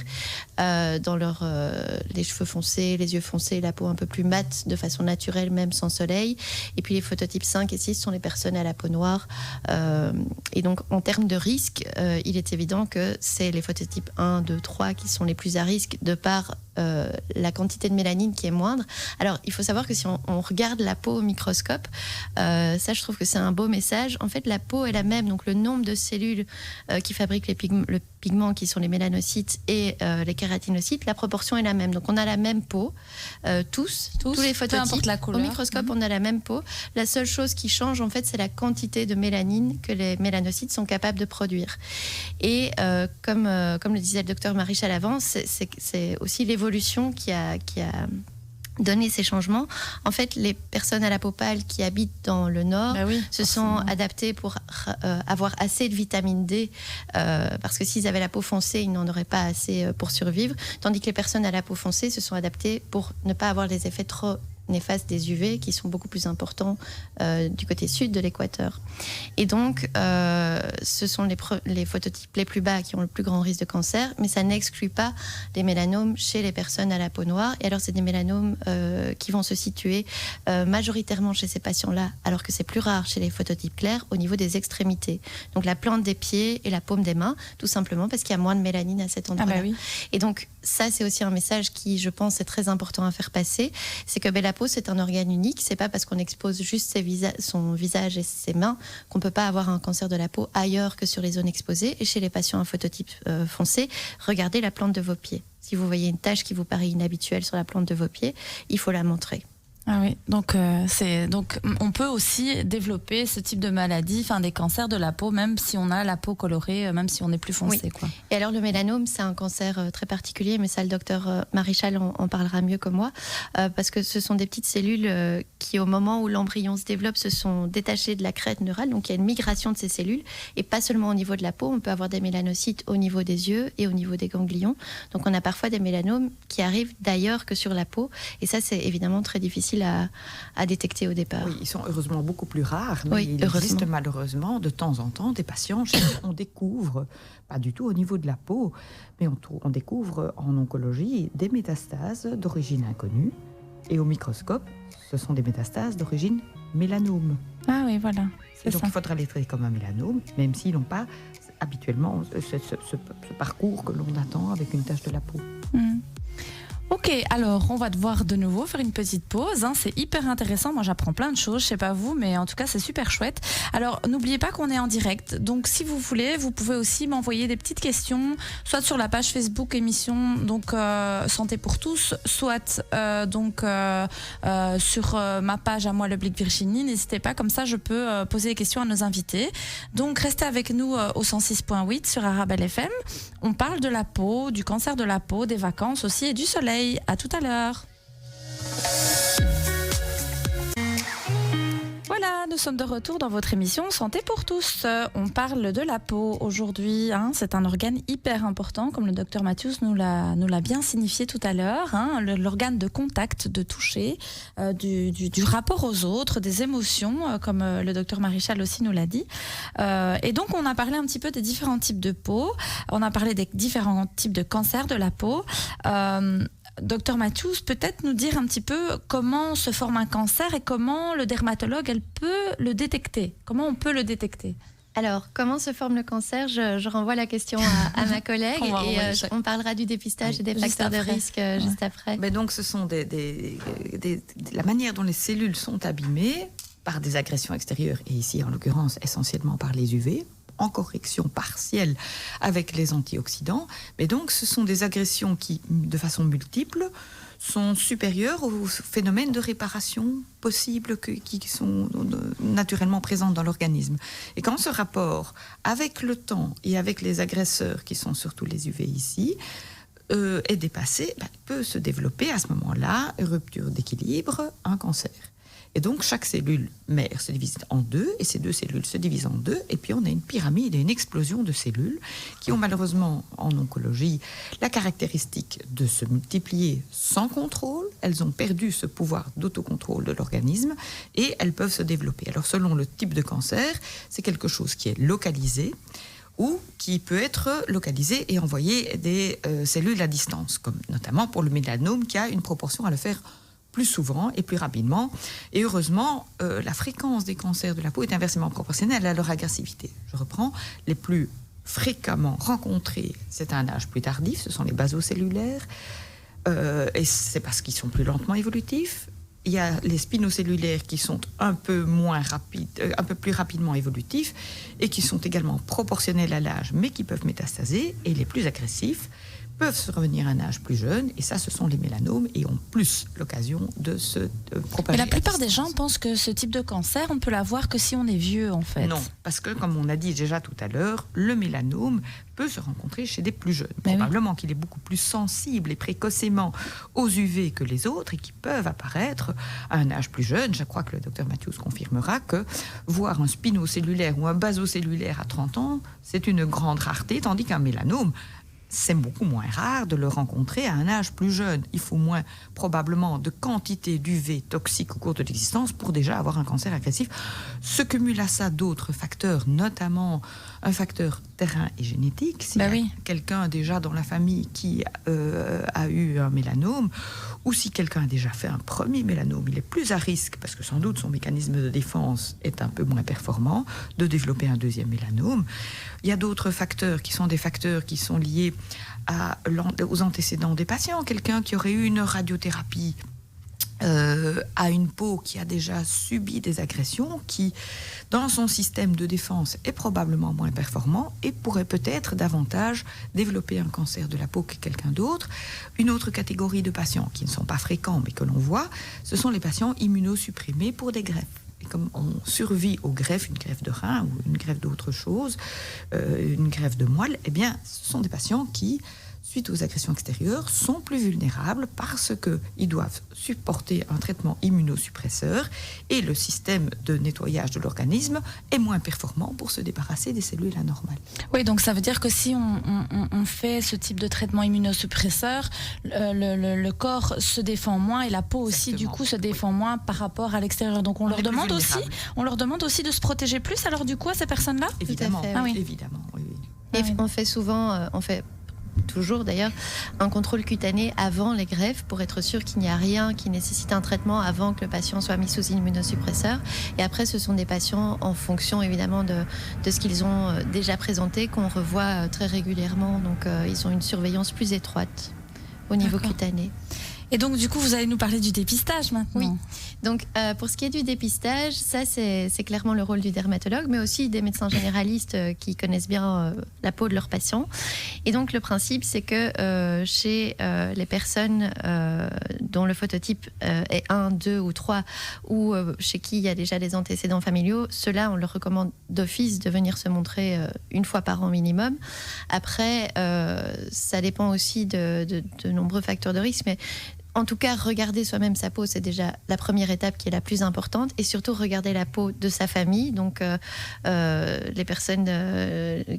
dans les cheveux foncés, les yeux foncés, la peau un peu plus mate de façon naturelle, même sans soleil. Et puis les phototypes 5 et 6 sont les personnes à la peau noire. Et donc, en termes de risque, il est évident que c'est les phototypes 1, 2, 3 qui sont les plus à risque de par la quantité de mélanine qui est moindre. Alors, il faut savoir que si on regarde la peau au microscope, ça, je trouve que c'est un beau message. En fait, la peau est la même, donc le nombre de cellules qui fabriquent le pigment, qui sont les mélanocytes et les kératinocytes, la proportion est la même. Donc, on a la même peau, tous les phototypes. La couleur. Au microscope, on a la même peau. La seule chose qui change, en fait, c'est la quantité de mélanine que les mélanocytes sont capables de produire. Et comme le disait le docteur Marichal avant, c'est aussi l'évolution qui a donné ces changements. En fait, les personnes à la peau pâle qui habitent dans le nord se sont adaptées pour avoir assez de vitamine D, parce que s'ils avaient la peau foncée, ils n'en auraient pas assez pour survivre, tandis que les personnes à la peau foncée se sont adaptées pour ne pas avoir les effets trop néfastes des UV qui sont beaucoup plus importants du côté sud de l'équateur. Et donc, ce sont les phototypes les plus bas qui ont le plus grand risque de cancer, mais ça n'exclut pas les mélanomes chez les personnes à la peau noire. Et alors, c'est des mélanomes qui vont se situer majoritairement chez ces patients-là, alors que c'est plus rare chez les phototypes clairs, au niveau des extrémités. Donc, la plante des pieds et la paume des mains, tout simplement parce qu'il y a moins de mélanine à cet endroit-là. Et donc, ça, c'est aussi un message qui, je pense, est très important à faire passer. C'est que la peau, c'est un organe unique. C'est pas parce qu'on expose juste son visage et ses mains qu'on peut pas avoir un cancer de la peau ailleurs que sur les zones exposées. Et chez les patients à phototype foncé, regardez la plante de vos pieds. Si vous voyez une tache qui vous paraît inhabituelle sur la plante de vos pieds, il faut la montrer. Ah oui, donc on peut aussi développer ce type de maladie, enfin des cancers de la peau, même si on a la peau colorée, même si on est plus foncé. Oui. Quoi. Et alors le mélanome, c'est un cancer très particulier, mais ça le docteur Marichal en parlera mieux que moi, parce que ce sont des petites cellules qui, au moment où l'embryon se développe, se sont détachées de la crête neurale, donc il y a une migration de ces cellules, et pas seulement au niveau de la peau, on peut avoir des mélanocytes au niveau des yeux et au niveau des ganglions, donc on a parfois des mélanomes qui arrivent d'ailleurs que sur la peau, et ça c'est évidemment très difficile à détecter au départ. Oui, ils sont heureusement beaucoup plus rares, mais il existe malheureusement de temps en temps des patients chez qui on découvre, pas du tout au niveau de la peau, mais on découvre en oncologie des métastases d'origine inconnue, et au microscope, ce sont des métastases d'origine mélanome. Ah oui, voilà. Et donc il faudra les traiter comme un mélanome, même s'ils n'ont pas habituellement ce parcours que l'on attend avec une tache de la peau. Ok, alors on va devoir de nouveau faire une petite pause. C'est hyper intéressant. Moi, j'apprends plein de choses. Je sais pas vous, mais en tout cas, c'est super chouette. Alors, n'oubliez pas qu'on est en direct. Donc, si vous voulez, vous pouvez aussi m'envoyer des petites questions, soit sur la page Facebook émission donc Santé pour tous, soit sur ma page à moi, le Blic Virginie. N'hésitez pas, comme ça, je peux poser des questions à nos invités. Donc, restez avec nous au 106.8 sur Arabelle FM. On parle de la peau, du cancer de la peau, des vacances aussi et du soleil. À tout à l'heure. Voilà, nous sommes de retour dans votre émission Santé pour tous. On parle de la peau aujourd'hui. C'est un organe hyper important, comme le docteur Mathius nous l'a bien signifié tout à l'heure. L'organe de contact, de toucher, du rapport aux autres, des émotions, comme le docteur Marichal aussi nous l'a dit. Et donc, on a parlé un petit peu des différents types de peau. On a parlé des différents types de cancers de la peau. Docteur Mathius, peut-être nous dire un petit peu comment se forme un cancer et comment le dermatologue, elle peut le détecter. Comment on peut le détecter ? Alors, comment se forme le cancer ? Je renvoie la question à ma collègue on parlera du dépistage et des facteurs de risque juste après. Mais donc, ce sont la manière dont les cellules sont abîmées par des agressions extérieures, et ici, en l'occurrence, essentiellement par les UV, en correction partielle avec les antioxydants. Mais donc, ce sont des agressions qui, de façon multiple, sont supérieures aux phénomènes de réparation possibles qui sont naturellement présents dans l'organisme. Et quand ce rapport, avec le temps et avec les agresseurs, qui sont surtout les UV ici, est dépassé, peut se développer à ce moment-là, rupture d'équilibre, un cancer. Et donc, chaque cellule mère se divise en deux, et ces deux cellules se divisent en deux, et puis on a une pyramide et une explosion de cellules qui ont malheureusement, en oncologie, la caractéristique de se multiplier sans contrôle. Elles ont perdu ce pouvoir d'autocontrôle de l'organisme, et elles peuvent se développer. Alors, selon le type de cancer, c'est quelque chose qui est localisé, ou qui peut être localisé et envoyer des cellules à distance, comme notamment pour le mélanome, qui a une proportion à le faire plus souvent et plus rapidement. Et heureusement, la fréquence des cancers de la peau est inversement proportionnelle à leur agressivité. Je reprends, les plus fréquemment rencontrés, c'est à un âge plus tardif, ce sont les basocellulaires, et c'est parce qu'ils sont plus lentement évolutifs. Il y a les spinocellulaires qui sont un peu plus rapidement évolutifs et qui sont également proportionnels à l'âge, mais qui peuvent métastaser, et les plus agressifs peuvent se revenir à un âge plus jeune, et ça, ce sont les mélanomes, et ont plus l'occasion de se propager. Et la plupart des gens pensent que ce type de cancer, on ne peut l'avoir que si on est vieux, en fait. Non, parce que, comme on a dit déjà tout à l'heure, le mélanome peut se rencontrer chez des plus jeunes. Probablement qu'il est beaucoup plus sensible et précocement aux UV que les autres, et qui peuvent apparaître à un âge plus jeune. Je crois que le docteur Matthews confirmera que voir un spinocellulaire ou un basocellulaire à 30 ans, c'est une grande rareté, tandis qu'un mélanome, c'est beaucoup moins rare de le rencontrer à un âge plus jeune. Il faut moins probablement de quantité d'UV toxique au cours de l'existence pour déjà avoir un cancer agressif. Se cumule à ça d'autres facteurs, notamment un facteur terrain et génétique. S'il y a quelqu'un déjà dans la famille qui a eu un mélanome, ou si quelqu'un a déjà fait un premier mélanome, il est plus à risque, parce que sans doute son mécanisme de défense est un peu moins performant, de développer un deuxième mélanome. Il y a d'autres facteurs qui sont des facteurs qui sont liés aux antécédents des patients. Quelqu'un qui aurait eu une radiothérapie a une peau qui a déjà subi des agressions, qui, dans son système de défense, est probablement moins performant et pourrait peut-être davantage développer un cancer de la peau que quelqu'un d'autre. Une autre catégorie de patients qui ne sont pas fréquents mais que l'on voit, ce sont les patients immunosupprimés pour des greffes. Et comme on survit aux greffes, une greffe de rein ou une greffe d'autre chose, une greffe de moelle, eh bien, ce sont des patients qui, suite aux agressions extérieures, sont plus vulnérables parce qu'ils doivent supporter un traitement immunosuppresseur, et le système de nettoyage de l'organisme est moins performant pour se débarrasser des cellules anormales. Oui, donc ça veut dire que si on fait ce type de traitement immunosuppresseur, le corps se défend moins, et la peau aussi, du coup, se défend moins par rapport à l'extérieur. Donc on leur demande aussi de se protéger plus, alors du coup, à ces personnes-là ? Évidemment, tout à fait, évidemment. Oui. Et on fait souvent, toujours d'ailleurs, un contrôle cutané avant les greffes pour être sûr qu'il n'y a rien qui nécessite un traitement avant que le patient soit mis sous immunosuppresseur. Et après, ce sont des patients en fonction évidemment de ce qu'ils ont déjà présenté qu'on revoit très régulièrement. Donc ils ont une surveillance plus étroite au niveau cutané. Et donc, du coup, vous allez nous parler du dépistage maintenant. Oui. Donc, pour ce qui est du dépistage, ça, c'est clairement le rôle du dermatologue, mais aussi des médecins généralistes qui connaissent bien la peau de leurs patients. Et donc, le principe, c'est que chez les personnes dont le phototype est 1, 2 ou 3, ou chez qui il y a déjà des antécédents familiaux, ceux-là, on leur recommande d'office de venir se montrer une fois par an minimum. Après, ça dépend aussi de nombreux facteurs de risque, mais en tout cas, regarder soi-même sa peau, c'est déjà la première étape qui est la plus importante. Et surtout, regarder la peau de sa famille. Donc, les personnes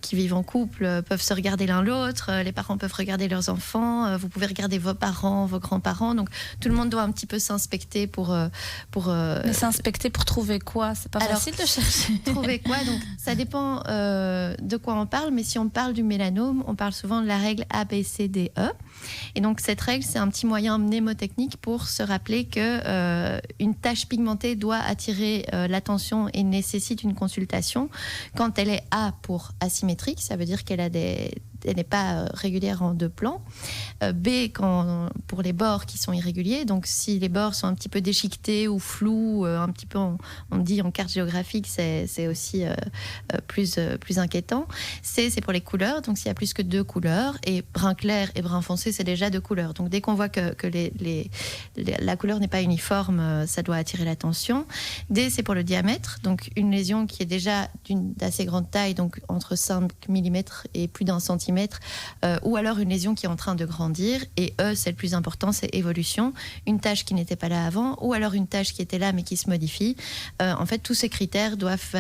qui vivent en couple peuvent se regarder l'un l'autre. Les parents peuvent regarder leurs enfants. Vous pouvez regarder vos parents, vos grands-parents. Donc, tout le monde doit un petit peu s'inspecter pour Mais s'inspecter pour trouver quoi ? C'est pas facile de chercher. Trouver quoi ? Donc, ça dépend de quoi on parle. Mais si on parle du mélanome, on parle souvent de la règle ABCDE. Et donc, cette règle, c'est un petit moyen mnémotechnique mnémotechnique pour se rappeler que une tache pigmentée doit attirer l'attention et nécessite une consultation. Quand elle est A pour asymétrique, ça veut dire qu'elle n'est pas régulière en 2 plans. B, pour les bords qui sont irréguliers, donc si les bords sont un petit peu déchiquetés ou flous, un petit peu, on dit en carte géographique, c'est aussi plus inquiétant. C, c'est pour les couleurs, donc s'il y a plus que 2 couleurs, et brun clair et brun foncé, c'est déjà 2 couleurs. Donc dès qu'on voit que la couleur n'est pas uniforme, ça doit attirer l'attention. D, c'est pour le diamètre, donc une lésion qui est déjà d'assez grande taille, donc entre 5 mm et plus d'1 cm, ou alors une lésion qui est en train de grandir. Et E, c'est le plus important, c'est évolution. Une tache qui n'était pas là avant, ou alors une tache qui était là mais qui se modifie. En fait, tous ces critères doivent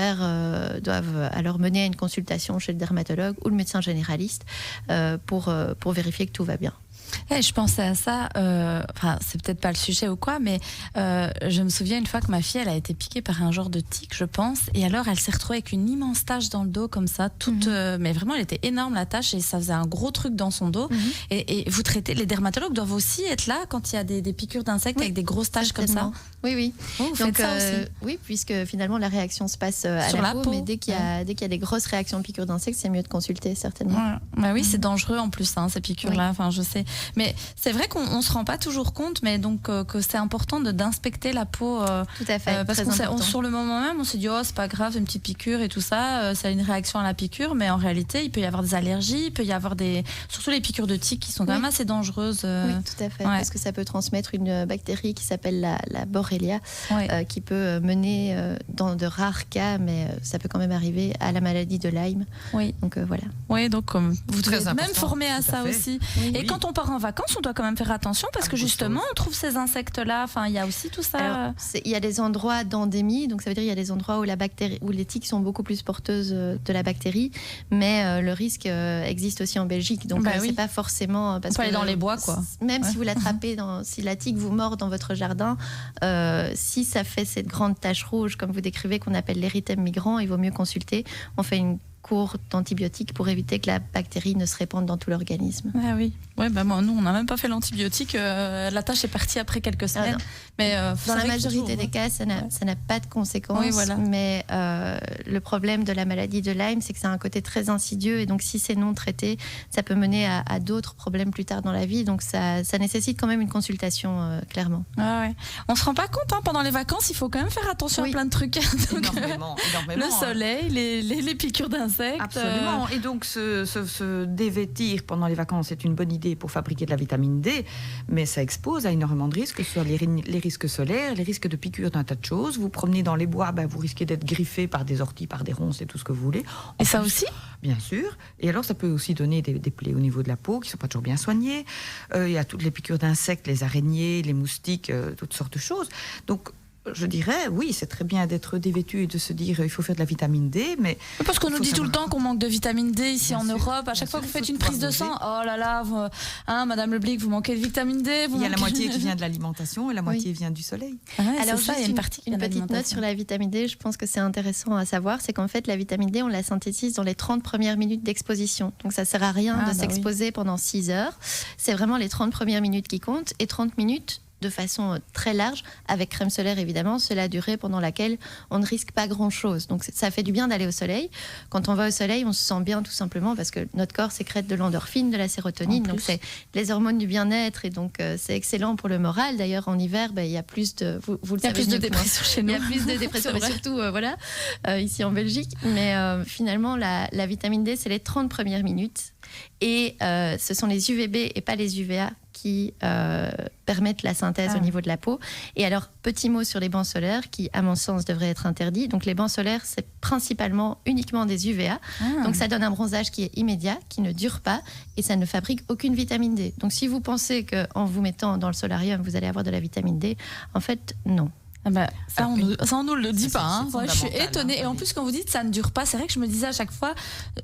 alors mener à une consultation chez le dermatologue ou le médecin généraliste pour vérifier que tout va bien. Je pensais à ça, c'est peut-être pas le sujet ou quoi, mais je me souviens une fois que ma fille, elle a été piquée par un genre de tique, je pense, et alors elle s'est retrouvée avec une immense tache dans le dos comme ça, mais vraiment elle était énorme la tache et ça faisait un gros truc dans son dos. Et vous traitez, les dermatologues doivent aussi être là quand il y a des piqûres d'insectes avec des grosses taches comme ça. Oui. Vous faites ça aussi. Oui, puisque finalement la réaction se passe à sur la peau, mais dès qu'il y a des grosses réactions de piqûres d'insectes, c'est mieux de consulter certainement. Bah oui, c'est dangereux en plus ces piqûres-là. Enfin, je sais. Mais c'est vrai qu'on se rend pas toujours compte, mais donc que c'est important d'inspecter la peau. Tout à fait. Parce qu'on sur le moment même, on se dit c'est pas grave, c'est une petite piqûre et tout ça, c'est une réaction à la piqûre, mais en réalité, il peut y avoir des allergies, il peut y avoir surtout les piqûres de tiques qui sont quand même assez dangereuses. Oui, tout à fait, parce que ça peut transmettre une bactérie qui s'appelle la Borrelia, qui peut mener dans de rares cas, mais ça peut quand même arriver à la maladie de Lyme. Oui. Donc voilà. Oui, donc vous devez être même formé à ça fait. aussi. Et quand on part en vacances, on doit quand même faire attention parce que justement, on trouve ces insectes-là. Enfin, il y a aussi tout ça. Alors, il y a des endroits d'endémie, donc ça veut dire il y a des endroits où les tiques sont beaucoup plus porteuses de la bactérie, mais le risque existe aussi en Belgique. Donc c'est pas forcément parce on peut aller dans les bois, quoi. Même si vous l'attrapez, si la tique vous mord dans votre jardin, si ça fait cette grande tache rouge, comme vous décrivez, qu'on appelle l'érythème migrant, il vaut mieux consulter. On fait une cours d'antibiotiques pour éviter que la bactérie ne se répande dans tout l'organisme. Ah oui. Ouais, nous, on n'a même pas fait l'antibiotique. La tâche est partie après quelques semaines. Mais, dans la majorité des cas, ça n'a pas de conséquences. Oui, voilà. Mais le problème de la maladie de Lyme, c'est que ça a un côté très insidieux. Et donc, si c'est non traité, ça peut mener à d'autres problèmes plus tard dans la vie. Donc, ça nécessite quand même une consultation, clairement. Ah ouais. On ne se rend pas compte, dans les vacances, il faut quand même faire attention à plein de trucs. Donc, énormément. Le soleil, les piqûres d'insectes. Absolument. Et donc, se dévêtir pendant les vacances, c'est une bonne idée pour fabriquer de la vitamine D, mais ça expose à énormément de risques, que ce soit les risques solaires, les risques de piqûres d'un tas de choses. Vous promenez dans les bois, vous risquez d'être griffé par des orties, par des ronces et tout ce que vous voulez. Et ça aussi ? Bien sûr. Et alors, ça peut aussi donner des plaies au niveau de la peau qui ne sont pas toujours bien soignées. Il y a toutes les piqûres d'insectes, les araignées, les moustiques, toutes sortes de choses. Donc, je dirais, oui, c'est très bien d'être dévêtu et de se dire il faut faire de la vitamine D, mais... Parce qu'on nous dit tout le temps qu'on manque de vitamine D ici en Europe. À chaque fois que vous faites une prise de sang, oh là là, Madame Leblic, vous manquez de vitamine D. Il y a la moitié qui vient de l'alimentation et la moitié vient du soleil. Alors, juste une petite note sur la vitamine D, je pense que c'est intéressant à savoir, c'est qu'en fait, la vitamine D, on la synthétise dans les 30 premières minutes d'exposition. Donc, ça ne sert à rien de s'exposer pendant 6 heures. C'est vraiment les 30 premières minutes qui comptent, et 30 minutes de façon très large, avec crème solaire évidemment, c'est la durée pendant laquelle on ne risque pas grand-chose. Donc ça fait du bien d'aller au soleil. Quand on va au soleil, on se sent bien tout simplement parce que notre corps sécrète de l'endorphine, de la sérotonine, donc c'est les hormones du bien-être et donc c'est excellent pour le moral. D'ailleurs en hiver, il y a plus de... Vous le savez, plus de dépression chez nous. Il y a plus de dépression, mais surtout ici en Belgique. Mais finalement, la vitamine D, c'est les 30 premières minutes. Et ce sont les UVB et pas les UVA qui permettent la synthèse au niveau de la peau. Et alors, petit mot sur les bancs solaires qui, à mon sens, devraient être interdits. Donc, les bancs solaires, c'est principalement uniquement des UVA. Donc, ça donne un bronzage qui est immédiat, qui ne dure pas, et ça ne fabrique aucune vitamine D. Donc, si vous pensez qu'en vous mettant dans le solarium, vous allez avoir de la vitamine D, en fait, non. Ah bah, ça, on nous le dit ça, pas. Hein. c'est Ouais, je suis fondamental, étonnée. Et en plus, quand vous dites ça ne dure pas, c'est vrai que je me disais à chaque fois,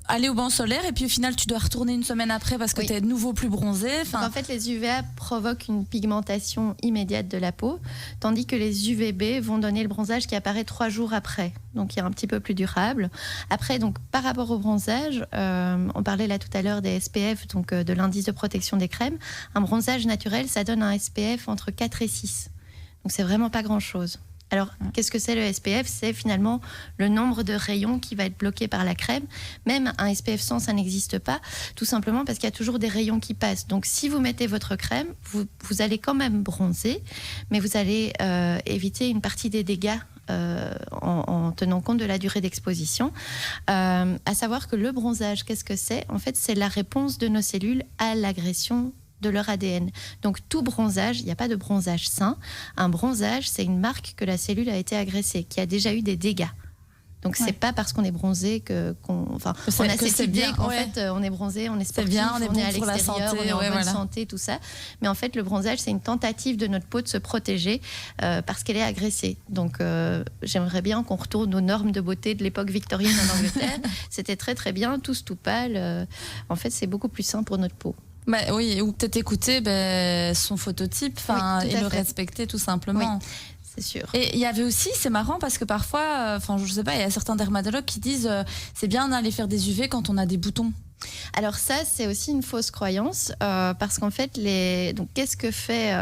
aller au banc solaire et puis au final, tu dois retourner une semaine après parce que tu es de nouveau plus bronzé. Donc, en fait, les UVA provoquent une pigmentation immédiate de la peau, tandis que les UVB vont donner le bronzage qui apparaît 3 jours après. Donc, il est un petit peu plus durable. Après, donc, par rapport au bronzage, on parlait là tout à l'heure des SPF, donc de l'indice de protection des crèmes. Un bronzage naturel, ça donne un SPF entre 4 et 6. Donc, c'est vraiment pas grand-chose. Alors, qu'est-ce que c'est le SPF ? C'est finalement le nombre de rayons qui va être bloqué par la crème. Même un SPF 100, ça n'existe pas, tout simplement parce qu'il y a toujours des rayons qui passent. Donc, si vous mettez votre crème, vous allez quand même bronzer, mais vous allez éviter une partie des dégâts en tenant compte de la durée d'exposition. À savoir que le bronzage, qu'est-ce que c'est ? En fait, c'est la réponse de nos cellules à l'agression de leur ADN. Donc tout bronzage, il n'y a pas de bronzage sain. Un bronzage, c'est une marque que la cellule a été agressée, qui a déjà eu des dégâts. Donc c'est pas parce qu'on est bronzé qu'on a cette idée qu'en fait on est bronzé, on est sportif, bien, on est à pour la l'extérieur, santé, on est en bonne santé, tout ça. Mais en fait le bronzage, c'est une tentative de notre peau de se protéger parce qu'elle est agressée. Donc j'aimerais bien qu'on retourne aux normes de beauté de l'époque victorienne en Angleterre. C'était très très bien, tous tout pâles. En fait c'est beaucoup plus sain pour notre peau. Bah, oui, ou peut-être écouter son phototype et le respecter tout simplement. Oui. C'est sûr. Et il y avait aussi, c'est marrant parce que parfois, je sais pas, il y a certains dermatologues qui disent c'est bien d'aller faire des UV quand on a des boutons. Alors ça, c'est aussi une fausse croyance parce qu'en fait, donc, qu'est-ce que fait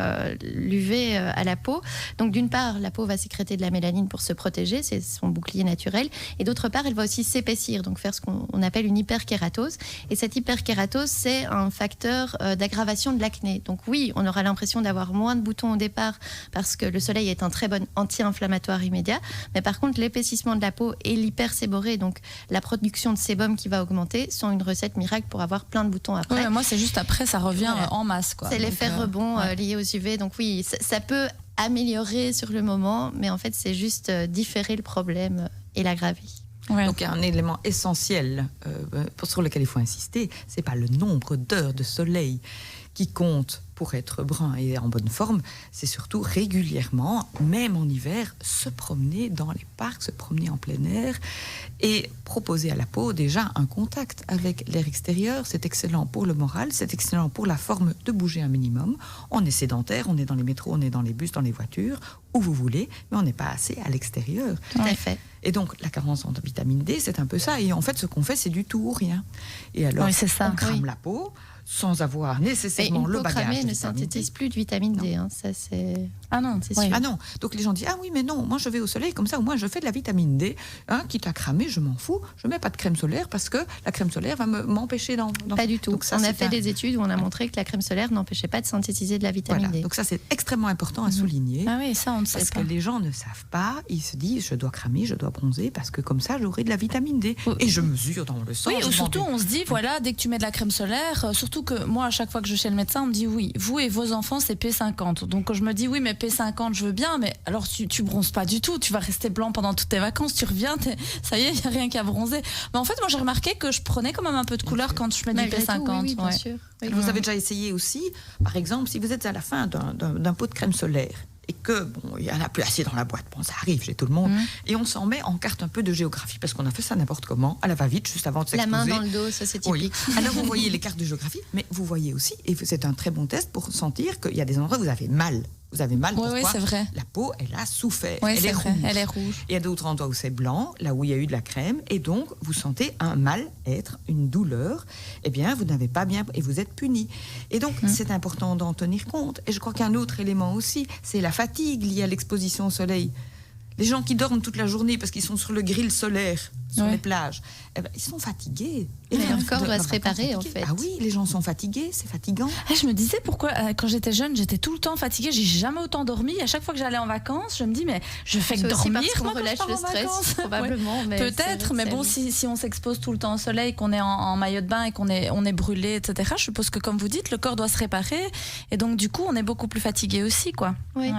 l'UV à la peau ? Donc d'une part, la peau va sécréter de la mélanine pour se protéger, c'est son bouclier naturel, et d'autre part, elle va aussi s'épaissir, donc faire ce qu'on appelle une hyperkératose. Et cette hyperkératose, c'est un facteur d'aggravation de l'acné. Donc oui, on aura l'impression d'avoir moins de boutons au départ parce que le soleil est un très bon anti-inflammatoire immédiat, mais par contre, l'épaississement de la peau et l'hyperséborrhée, donc la production de sébum qui va augmenter, sont une recette miracle pour avoir plein de boutons après. Ouais, moi, c'est juste après, ça revient en masse. C'est l'effet rebond lié aux UV. Donc oui, ça peut améliorer sur le moment, mais en fait, c'est juste différer le problème et l'aggraver. Ouais. Donc, il y a un élément essentiel sur lequel il faut insister, c'est pas le nombre d'heures de soleil qui compte pour être brun et en bonne forme, c'est surtout régulièrement, même en hiver, se promener dans les parcs, se promener en plein air et proposer à la peau déjà un contact avec l'air extérieur. C'est excellent pour le moral, c'est excellent pour la forme de bouger un minimum. On est sédentaire, on est dans les métros, on est dans les bus, dans les voitures, où vous voulez, mais on n'est pas assez à l'extérieur. Tout à fait. Et donc, la carence en vitamine D, c'est un peu ça. Et en fait, ce qu'on fait, c'est du tout ou rien. Et alors, on crame la peau sans avoir nécessairement le bagage. Une peau cramée ne synthétise plus de vitamine D. Hein. Ça, c'est... Ah non, c'est sûr. Ah non. Donc les gens disent, ah oui, mais non, moi je vais au soleil comme ça, au moins je fais de la vitamine D. Quitte à cramer, je m'en fous. Je mets pas de crème solaire parce que la crème solaire va m'empêcher d'en... Pas du tout. Donc, ça, on a fait des études où on a montré que la crème solaire n'empêchait pas de synthétiser de la vitamine D. Donc ça, c'est extrêmement important à souligner. Ah oui, ça on ne sait pas. Parce que les gens ne savent pas, ils se disent, je dois cramer, je dois bronzer parce que comme ça, j'aurai de la vitamine D. Et je mesure dans le sang. Oui, ou surtout, on se dit, voilà, dès que tu mets de la crème solaire, surtout que moi, à chaque fois que je vais chez le médecin, on me dit, oui, vous et vos enfants, c'est P50. Donc je me dis, oui, mais P50, je veux bien, mais alors tu bronzes pas du tout, tu vas rester blanc pendant toutes tes vacances, tu reviens, ça y est, il n'y a rien qu'à bronzer. Mais en fait, moi, j'ai remarqué que je prenais quand même un peu de couleur quand je mets du P50. Oui, bien sûr. Oui. Vous avez déjà essayé aussi, par exemple, si vous êtes à la fin d'un pot de crème solaire, et que, il n'y en a plus assez dans la boîte. Bon, ça arrive chez tout le monde. Et on s'en met en carte un peu de géographie, parce qu'on a fait ça n'importe comment, à la va-vite, juste avant de s'exposer. La main dans le dos, ça c'est typique. Oui. Alors vous voyez les cartes de géographie, mais vous voyez aussi, et c'est un très bon test pour sentir qu'il y a des endroits où vous avez mal. Vous avez mal, pourquoi ? Oui, c'est vrai. La peau, elle a souffert. Oui, elle est rouge. Elle est rouge. Et il y a d'autres endroits où c'est blanc, là où il y a eu de la crème, et donc vous sentez un mal-être, une douleur. Eh bien, vous n'avez pas bien, et vous êtes puni. Et donc, c'est important d'en tenir compte. Et je crois qu'un autre élément aussi, c'est la fatigue liée à l'exposition au soleil. Les gens qui dorment toute la journée parce qu'ils sont sur le grill solaire, sur les plages, ils sont fatigués. Et leur corps doit se réparer, en fait. Ah oui, les gens sont fatigués, c'est fatigant. Je me disais pourquoi, quand j'étais jeune, j'étais tout le temps fatiguée, j'ai jamais autant dormi. À chaque fois que j'allais en vacances, je me dis, mais je fais que dormir. Parce qu'on relâche le stress, probablement. Mais peut-être, mais bon, si on s'expose tout le temps au soleil, qu'on est en maillot de bain et qu'on est brûlé, etc., je suppose que, comme vous dites, le corps doit se réparer. Et donc, du coup, on est beaucoup plus fatigué aussi, quoi. Oui.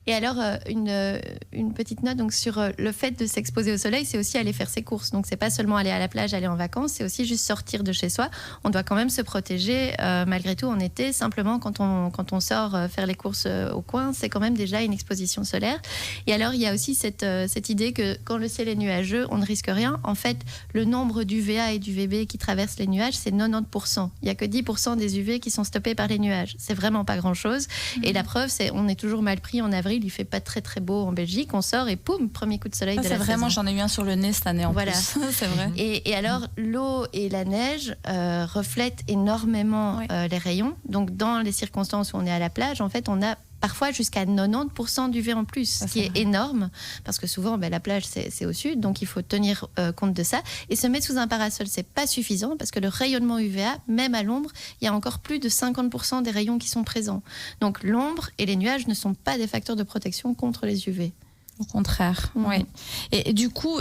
Et alors, une petite note donc, sur le fait de s'exposer au soleil, c'est aussi aller faire ses courses. Donc, c'est pas seulement aller à la plage, aller en vacances, c'est aussi juste sortir de chez soi. On doit quand même se protéger, malgré tout, en été. Simplement, quand on sort faire les courses au coin, c'est quand même déjà une exposition solaire. Et alors, il y a aussi cette idée que quand le ciel est nuageux, on ne risque rien. En fait, le nombre d'UVA et d'UVB qui traversent les nuages, c'est 90%. Il n'y a que 10% des UV qui sont stoppés par les nuages. C'est vraiment pas grand-chose. Et la preuve, c'est on est toujours mal pris en avril. Il fait pas très très beau en Belgique. On sort et poum, premier coup de soleil de la vraiment, saison. j'en ai eu un sur le nez cette année en plus. C'est vrai. Et alors, l'eau et la neige reflètent énormément les rayons. Donc, dans les circonstances où on est à la plage, en fait, on a parfois jusqu'à 90% d'UV en plus, ce qui est énorme, parce que souvent, la plage, c'est au sud, donc il faut tenir compte de ça. Et se mettre sous un parasol, c'est pas suffisant, parce que le rayonnement UVA, même à l'ombre, il y a encore plus de 50% des rayons qui sont présents. Donc l'ombre et les nuages ne sont pas des facteurs de protection contre les UV. Au contraire, oui. Et du coup,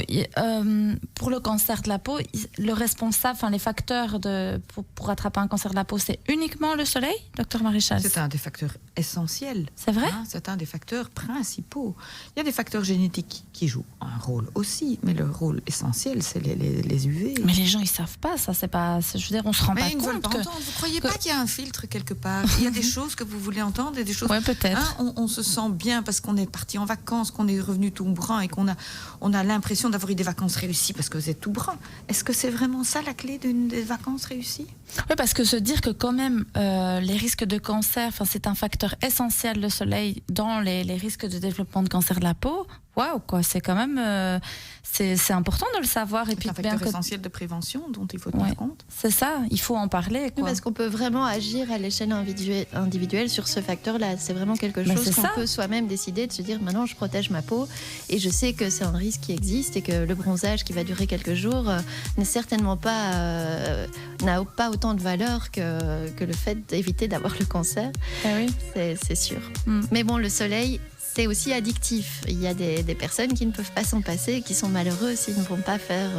pour le cancer de la peau, le responsable, les facteurs pour attraper un cancer de la peau, c'est uniquement le soleil, docteur Maréchal? C'est un des facteurs essentiels. C'est vrai? C'est un des facteurs principaux. Il y a des facteurs génétiques qui jouent un rôle aussi, mais le rôle essentiel, c'est les UV. Mais les gens, ils savent pas ça. C'est pas, je veux dire, on se rend pas compte que... Vous croyez pas qu'il y a un filtre quelque part? Il y a des choses que vous voulez entendre et des choses... Oui, peut-être. On se sent bien parce qu'on est parti en vacances, qu'on est revenu tout brun et qu'on a l'impression d'avoir eu des vacances réussies parce que vous êtes tout brun. Est-ce que c'est vraiment ça la clé des vacances réussies? Oui, parce que se dire que quand même les risques de cancer, c'est un facteur essentiel, le soleil, dans les risques de développement de cancer de la peau. Waouh, quoi, c'est quand même c'est important de le savoir. Et puis c'est un facteur essentiel de prévention dont il faut tenir compte. C'est ça, il faut en parler. Oui, parce qu'on peut vraiment agir à l'échelle individuelle sur ce facteur-là. C'est vraiment quelque chose qu'on peut soi-même décider de se dire maintenant je protège ma peau et je sais que c'est un risque qui existe et que le bronzage qui va durer quelques jours n'est certainement pas n'a pas autant de valeur que le fait d'éviter d'avoir le cancer. Oui. C'est sûr. Mais bon, le soleil, c'est aussi addictif. Il y a des personnes qui ne peuvent pas s'en passer, qui sont malheureuses s'ils ne vont pas faire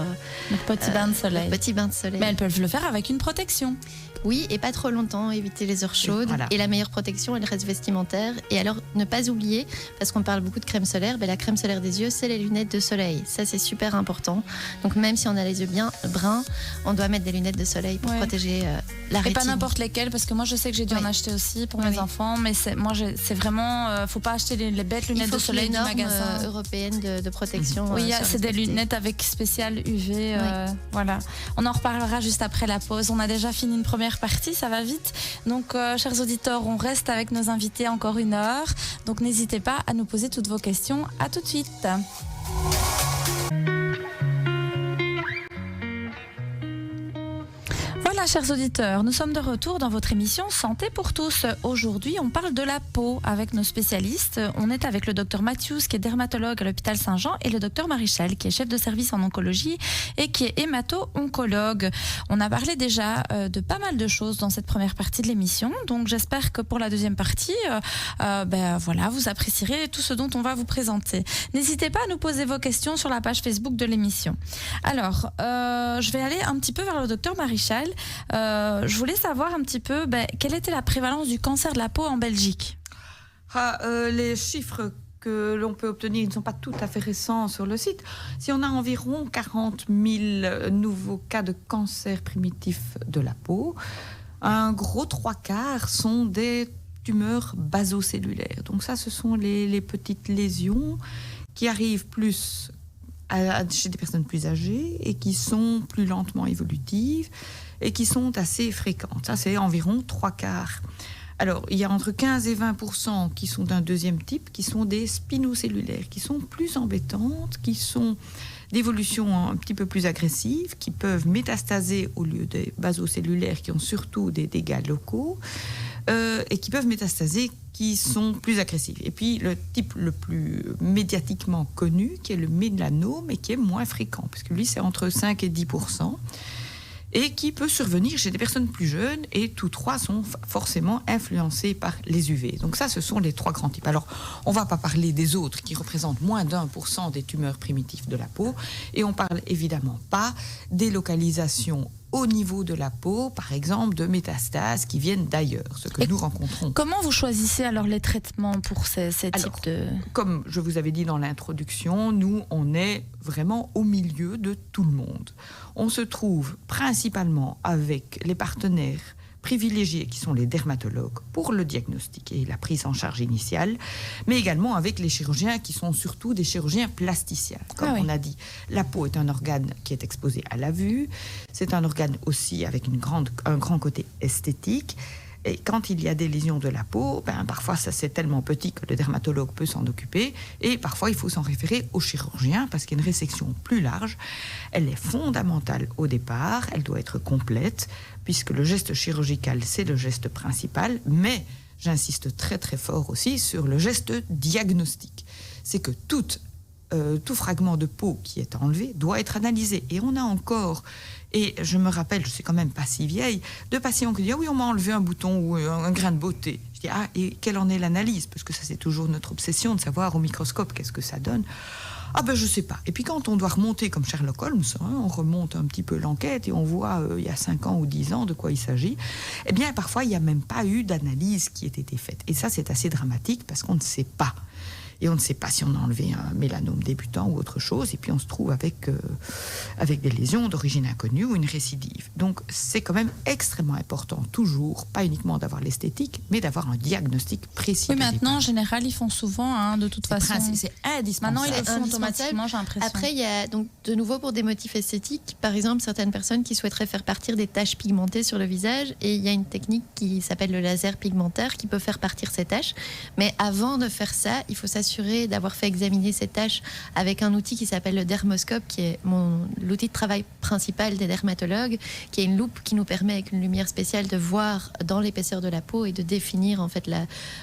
le petit bain de soleil. Le petit bain de soleil. Mais elles peuvent le faire avec une protection. Oui, et pas trop longtemps, éviter les heures chaudes. Et la meilleure protection, elle reste vestimentaire. Et alors, ne pas oublier, parce qu'on parle beaucoup de crème solaire, la crème solaire des yeux, c'est les lunettes de soleil. Ça, c'est super important. Donc, même si on a les yeux bien bruns, on doit mettre des lunettes de soleil pour protéger la rétine. Et pas n'importe lesquelles, parce que moi, je sais que j'ai dû en acheter aussi pour mes enfants. Mais c'est vraiment... faut pas acheter les bêtes lunettes de soleil du magasin. Européenne de protection. Oui, c'est des lunettes avec spécial UV. Voilà. On en reparlera juste après la pause. On a déjà fini une première partie, ça va vite. Donc, chers auditeurs, on reste avec nos invités encore 1 heure. Donc, n'hésitez pas à nous poser toutes vos questions. À tout de suite. Voilà, chers auditeurs, nous sommes de retour dans votre émission Santé pour tous. Aujourd'hui, on parle de la peau avec nos spécialistes. On est avec le docteur Matthews, qui est dermatologue à l'hôpital Saint-Jean, et le docteur Maréchal, qui est chef de service en oncologie et qui est hémato-oncologue. On a parlé déjà de pas mal de choses dans cette première partie de l'émission. Donc, j'espère que pour la deuxième partie, voilà, vous apprécierez tout ce dont on va vous présenter. N'hésitez pas à nous poser vos questions sur la page Facebook de l'émission. Alors, je vais aller un petit peu vers le docteur Maréchal. Je voulais savoir un petit peu quelle était la prévalence du cancer de la peau en Belgique. Les chiffres que l'on peut obtenir ne sont pas tout à fait récents sur le site. Si on a environ 40 000 nouveaux cas de cancer primitif de la peau, un gros 3/4 sont des tumeurs basocellulaires. Donc ça, ce sont les petites lésions qui arrivent plus chez des personnes plus âgées et qui sont plus lentement évolutives et qui sont assez fréquentes. Ça, c'est environ 3/4. Alors, il y a entre 15 et 20% qui sont d'un deuxième type, qui sont des spinocellulaires, qui sont plus embêtantes, qui sont d'évolution un petit peu plus agressive, qui peuvent métastaser au lieu des basocellulaires qui ont surtout des dégâts locaux, et qui peuvent métastaser, qui sont plus agressives. Et puis, le type le plus médiatiquement connu, qui est le mélanome, et qui est moins fréquent, parce que lui, c'est entre 5 et 10%. Et qui peut survenir chez des personnes plus jeunes, et tous trois sont forcément influencés par les UV. Donc ça, ce sont les 3 grands types. Alors, on ne va pas parler des autres, qui représentent moins d'1% des tumeurs primitives de la peau, et on ne parle évidemment pas des localisations au niveau de la peau, par exemple, de métastases qui viennent d'ailleurs, ce que nous rencontrons. Comment vous choisissez alors les traitements pour ces types de... Comme je vous avais dit dans l'introduction, nous, on est vraiment au milieu de tout le monde. On se trouve principalement avec les partenaires privilégiés qui sont les dermatologues pour le diagnostic et la prise en charge initiale, mais également avec les chirurgiens qui sont surtout des chirurgiens plasticiens. Comme on a dit, la peau est un organe qui est exposé à la vue, c'est un organe aussi avec un grand côté esthétique. Et quand il y a des lésions de la peau, parfois ça c'est tellement petit que le dermatologue peut s'en occuper, et parfois il faut s'en référer au chirurgien parce qu'il y a une résection plus large. Elle est fondamentale au départ, elle doit être complète, puisque le geste chirurgical c'est le geste principal, mais j'insiste très très fort aussi sur le geste diagnostique. C'est que tout fragment de peau qui est enlevé doit être analysé. Et on a encore, et je me rappelle, je suis quand même pas si vieille, de patients qui disent « Ah oui, on m'a enlevé un bouton ou un grain de beauté ». Je dis « Ah, et quelle en est l'analyse ?» Parce que ça, c'est toujours notre obsession de savoir au microscope qu'est-ce que ça donne. Ah ben je sais pas. Et puis quand on doit remonter comme Sherlock Holmes, on remonte un petit peu l'enquête et on voit il y a 5 ans ou 10 ans de quoi il s'agit, eh bien parfois il n'y a même pas eu d'analyse qui ait été faite. Et ça c'est assez dramatique parce qu'on ne sait pas. Et on ne sait pas si on a enlevé un mélanome débutant ou autre chose, et puis on se trouve avec des lésions d'origine inconnue ou une récidive. Donc c'est quand même extrêmement important, toujours, pas uniquement d'avoir l'esthétique, mais d'avoir un diagnostic précis. Oui, maintenant, en général, ils font souvent, de toute façon. C'est indispensable. Maintenant, ils le font automatiquement, j'ai l'impression. Après, il y a donc de nouveau pour des motifs esthétiques, par exemple, certaines personnes qui souhaiteraient faire partir des taches pigmentées sur le visage, et il y a une technique qui s'appelle le laser pigmentaire qui peut faire partir ces taches. Mais avant de faire ça, il faut s'assurer d'avoir fait examiner ces taches avec un outil qui s'appelle le dermoscope, qui est l'outil de travail principal des dermatologues, qui est une loupe qui nous permet avec une lumière spéciale de voir dans l'épaisseur de la peau et de définir en fait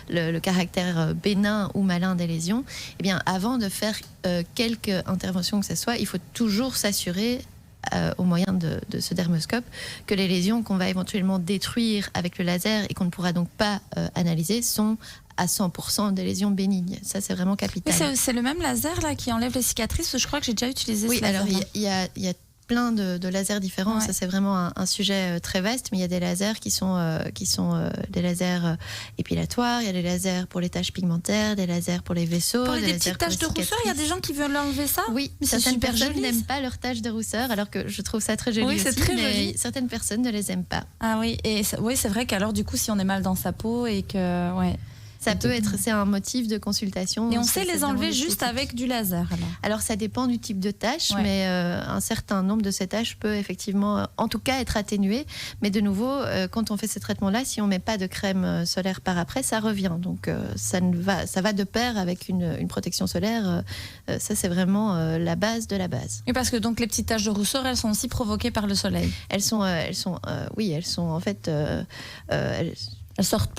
le caractère bénin ou malin des lésions. Eh bien, avant de faire quelque intervention que ce soit, il faut toujours s'assurer au moyen de ce dermoscope que les lésions qu'on va éventuellement détruire avec le laser et qu'on ne pourra donc pas analyser sont à 100% des lésions bénignes. Ça, c'est vraiment capital. Mais c'est le même laser là qui enlève les cicatrices. Je crois que j'ai déjà utilisé ce laser. Oui, alors il y a plein de lasers différents. Ouais. Ça, c'est vraiment un sujet très vaste, mais il y a des lasers qui sont des lasers épilatoires, il y a des lasers pour les taches pigmentaires, des lasers pour les vaisseaux. Pour les petites taches de rousseur, il y a des gens qui veulent enlever ça. Oui, mais certaines personnes n'aiment pas leurs taches de rousseur, alors que je trouve ça très joli oui, aussi, c'est très mais joli. Certaines personnes ne les aiment pas. Ah oui, et oui, c'est vrai qu'alors du coup, si on est mal dans sa peau et que... Ouais. Ça peut être, c'est un motif de consultation. Et on sait les enlever juste avec du laser alors ça dépend du type de tâche, mais un certain nombre de ces tâches peut effectivement, en tout cas, être atténué. Mais de nouveau, quand on fait ces traitements-là, si on ne met pas de crème solaire par après, ça revient. Donc ça va de pair avec une protection solaire. Ça, c'est vraiment la base de la base. Et parce que donc les petites taches de rousseur, elles sont aussi provoquées par le soleil. Elles sont en fait... Elles sortent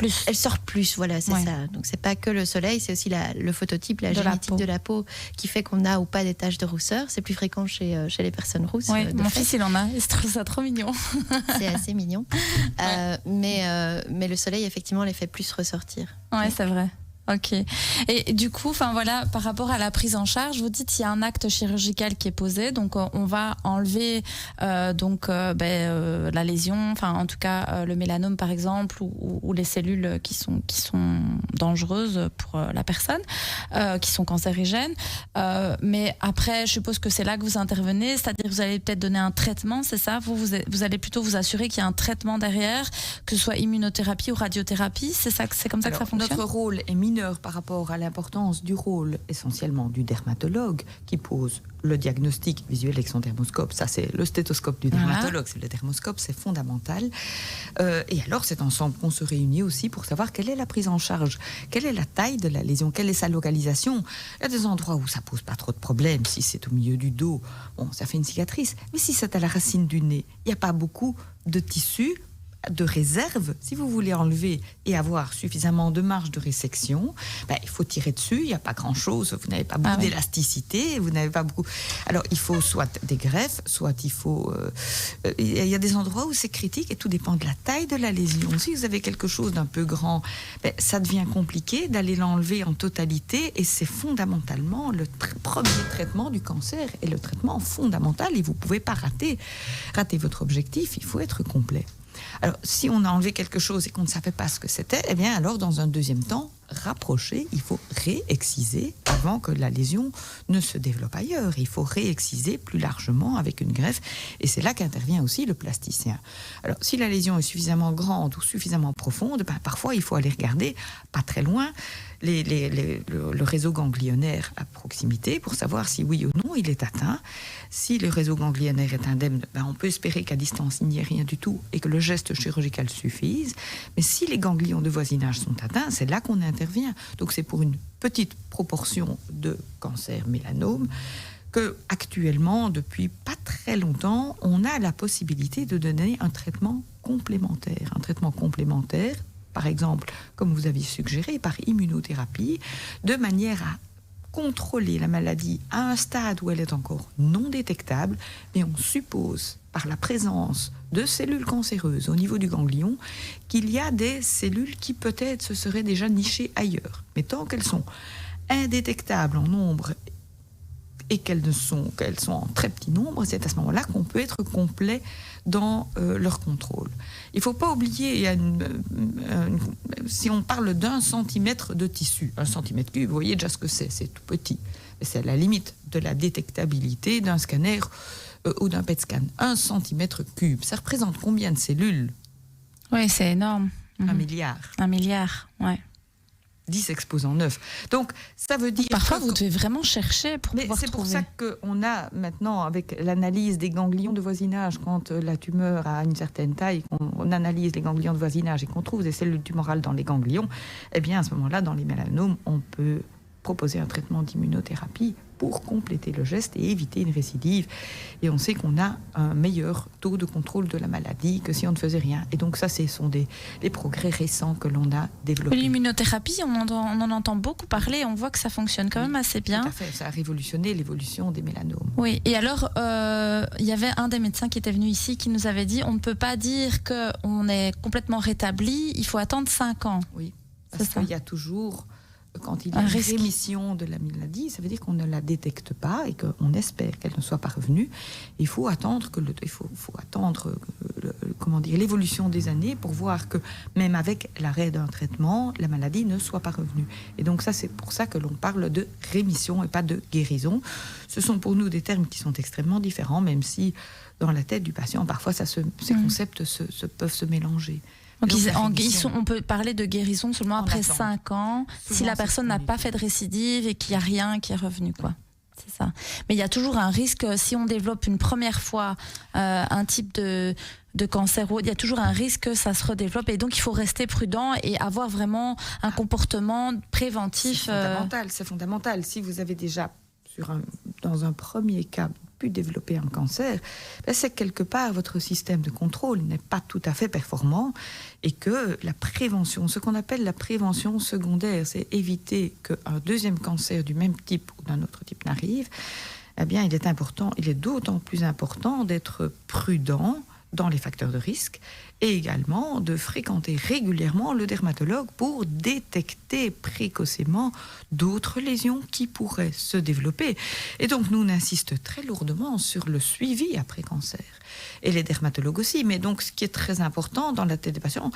plus. Voilà, c'est ça. Donc c'est pas que le soleil, c'est aussi le phototype, la génétique de la peau qui fait qu'on a ou pas des taches de rousseur. C'est plus fréquent chez les personnes rousses. Oui, mon fils, il en a. Je trouve ça trop mignon. C'est assez mignon. Mais le soleil, effectivement, les fait plus ressortir. Ouais, c'est vrai. Ok. Et du coup, par rapport à la prise en charge, vous dites qu'il y a un acte chirurgical qui est posé, donc on va enlever la lésion, en tout cas le mélanome par exemple, ou les cellules qui sont dangereuses pour la personne, qui sont cancérigènes. Mais après, je suppose que c'est là que vous intervenez, c'est-à-dire que vous allez peut-être donner un traitement, c'est ça ? Vous allez plutôt vous assurer qu'il y a un traitement derrière, que ce soit immunothérapie ou radiothérapie, c'est comme ça que ça fonctionne ? Notre rôle est mineur par rapport à l'importance du rôle essentiellement du dermatologue qui pose le diagnostic visuel avec son dermoscope. Ça, c'est le stéthoscope du dermatologue, c'est le dermoscope, c'est fondamental. Et alors, c'est ensemble qu'on se réunit aussi pour savoir quelle est la prise en charge, quelle est la taille de la lésion, quelle est sa localisation. Il y a des endroits où ça pose pas trop de problèmes. Si c'est au milieu du dos, bon, ça fait une cicatrice. Mais si c'est à la racine du nez, il n'y a pas beaucoup de tissu de réserve, si vous voulez enlever et avoir suffisamment de marge de résection, il faut tirer dessus, il n'y a pas grand-chose, vous n'avez pas beaucoup d'élasticité, vous n'avez pas beaucoup... Alors, il faut soit des greffes, soit il faut... Il y a des endroits où c'est critique et tout dépend de la taille de la lésion. Si vous avez quelque chose d'un peu grand, ça devient compliqué d'aller l'enlever en totalité et c'est fondamentalement le premier traitement du cancer et le traitement fondamental et vous ne pouvez pas rater votre objectif, il faut être complet. Alors, si on a enlevé quelque chose et qu'on ne savait pas ce que c'était, eh bien, alors, dans un deuxième temps, rapprocher, il faut réexciser avant que la lésion ne se développe ailleurs. Il faut réexciser plus largement avec une greffe et c'est là qu'intervient aussi le plasticien. Alors, si la lésion est suffisamment grande ou suffisamment profonde, parfois, il faut aller regarder pas très loin le réseau ganglionnaire à proximité pour savoir si oui ou non il est atteint. Si le réseau ganglionnaire est indemne, on peut espérer qu'à distance il n'y ait rien du tout et que le geste chirurgical suffise. Mais si les ganglions de voisinage sont atteints, c'est là qu'on intervient. Donc c'est pour une petite proportion de cancer mélanome que actuellement, depuis pas très longtemps, on a la possibilité de donner un traitement complémentaire. Un traitement complémentaire, par exemple, comme vous aviez suggéré, par immunothérapie, de manière à contrôler la maladie à un stade où elle est encore non détectable, mais on suppose, par la présence de cellules cancéreuses au niveau du ganglion, qu'il y a des cellules qui peut-être se seraient déjà nichées ailleurs. Mais tant qu'elles sont indétectables en nombre et qu'elles sont en très petit nombre, c'est à ce moment-là qu'on peut être complet dans leur contrôle. Il ne faut pas oublier, si on parle d'1 centimètre de tissu, 1 centimètre cube, vous voyez déjà ce que c'est tout petit. C'est à la limite de la détectabilité d'un scanner ou d'un PET scan. 1 centimètre cube, ça représente combien de cellules? Oui, c'est énorme. 1 milliard. 1 milliard, ouais. 10 exposant 9. Donc, ça veut dire... Parfois, vous devez vraiment chercher pour pouvoir trouver. C'est pour ça qu'on a maintenant, avec l'analyse des ganglions de voisinage, quand la tumeur a une certaine taille, qu'on analyse les ganglions de voisinage et qu'on trouve des cellules tumorales dans les ganglions, eh bien, à ce moment-là, dans les mélanomes, on peut proposer un traitement d'immunothérapie pour compléter le geste et éviter une récidive. Et on sait qu'on a un meilleur taux de contrôle de la maladie que si on ne faisait rien. Et donc ça, ce sont les progrès récents que l'on a développés. L'immunothérapie, on en entend beaucoup parler. On voit que ça fonctionne quand même assez bien. Tout à fait. Ça a révolutionné l'évolution des mélanomes. Oui. Et alors, il y avait un des médecins qui était venu ici qui nous avait dit on ne peut pas dire qu'on est complètement rétabli. Il faut attendre 5 ans. Oui. Parce qu'il y a toujours... Quand il y a une rémission de la maladie, ça veut dire qu'on ne la détecte pas et qu'on espère qu'elle ne soit pas revenue. Il faut attendre l'évolution des années pour voir que même avec l'arrêt d'un traitement, la maladie ne soit pas revenue. Et donc ça, c'est pour ça que l'on parle de rémission et pas de guérison. Ce sont pour nous des termes qui sont extrêmement différents, même si dans la tête du patient, parfois ces concepts peuvent se mélanger. Donc on peut parler de guérison seulement après 5 ans, si la personne n'a pas fait de récidive et qu'il n'y a rien qui est revenu, quoi. C'est ça. Mais il y a toujours un risque, si on développe une première fois un type de cancer, il y a toujours un risque que ça se redéveloppe et donc il faut rester prudent et avoir vraiment un comportement préventif. C'est fondamental. Si vous avez déjà, dans un premier cas, développer un cancer, c'est que quelque part votre système de contrôle n'est pas tout à fait performant et que la prévention, ce qu'on appelle la prévention secondaire, c'est éviter qu'un deuxième cancer du même type ou d'un autre type n'arrive, eh bien il est d'autant plus important d'être prudent dans les facteurs de risque et également de fréquenter régulièrement le dermatologue pour détecter précocement d'autres lésions qui pourraient se développer. Et donc, nous, on insiste très lourdement sur le suivi après cancer. Et les dermatologues aussi. Mais donc, ce qui est très important dans la tête des patients,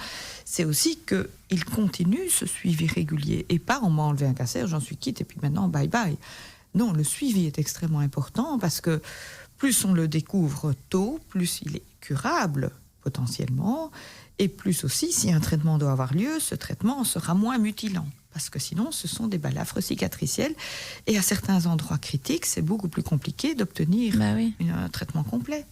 c'est aussi qu'ils continuent ce suivi régulier et pas on m'a enlevé un cancer, j'en suis quitte et puis maintenant, bye bye. Non, le suivi est extrêmement important parce que plus on le découvre tôt, plus il est curable potentiellement, et plus aussi, si un traitement doit avoir lieu, ce traitement sera moins mutilant. Parce que sinon, ce sont des balafres cicatricielles, et à certains endroits critiques, c'est beaucoup plus compliqué d'obtenir un traitement complet.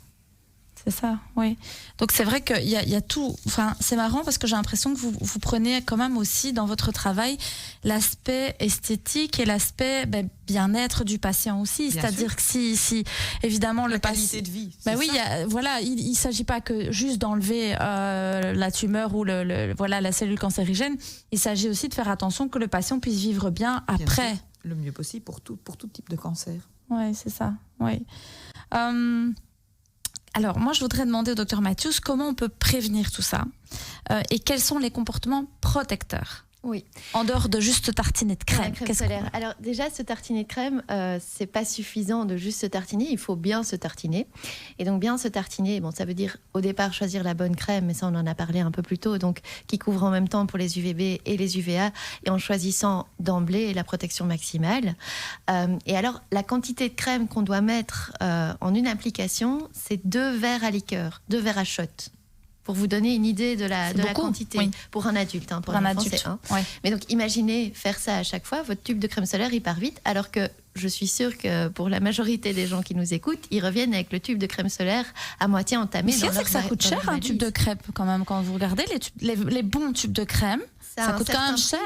c'est ça, oui. Donc c'est vrai qu'il y a tout. Enfin, c'est marrant parce que j'ai l'impression que vous prenez quand même aussi dans votre travail l'aspect esthétique et l'aspect bien-être du patient aussi. Bien C'est-à-dire sûr. que si évidemment La le qualité patient. de vie. Ben c'est oui, ça. voilà, il ne s'agit pas que juste d'enlever la tumeur ou voilà, la cellule cancérigène. Il s'agit aussi de faire attention que le patient puisse vivre bien Bien après. sûr, le mieux possible pour tout type de cancer. Oui, c'est ça. Oui. Alors, moi, je voudrais demander au docteur Matthews comment on peut prévenir tout ça et quels sont les comportements protecteurs. Oui. En dehors de juste tartiner de crème. La crème solaire. Alors déjà, se tartiner de crème, c'est pas suffisant de juste se tartiner. Il faut bien se tartiner. Et donc bien se tartiner, bon, ça veut dire au départ choisir la bonne crème, mais ça on en a parlé un peu plus tôt, donc qui couvre en même temps pour les UVB et les UVA, et en choisissant d'emblée la protection maximale. Et alors la quantité de crème qu'on doit mettre en une application, c'est 2 verres à liqueur, 2 verres à shot. Pour vous donner une idée de la quantité, oui. pour un adulte. Pour un un enfant, adulte. c'est 1. Ouais. Mais donc, imaginez faire ça à chaque fois. Votre tube de crème solaire, il part vite. Alors que je suis sûre que pour la majorité des gens qui nous écoutent, ils reviennent avec le tube de crème solaire à moitié entamé. Mais ce qu'il y a, c'est que ça coûte cher, un tube de crème, quand même. Quand vous regardez les bons tubes de crème, ça coûte quand même cher.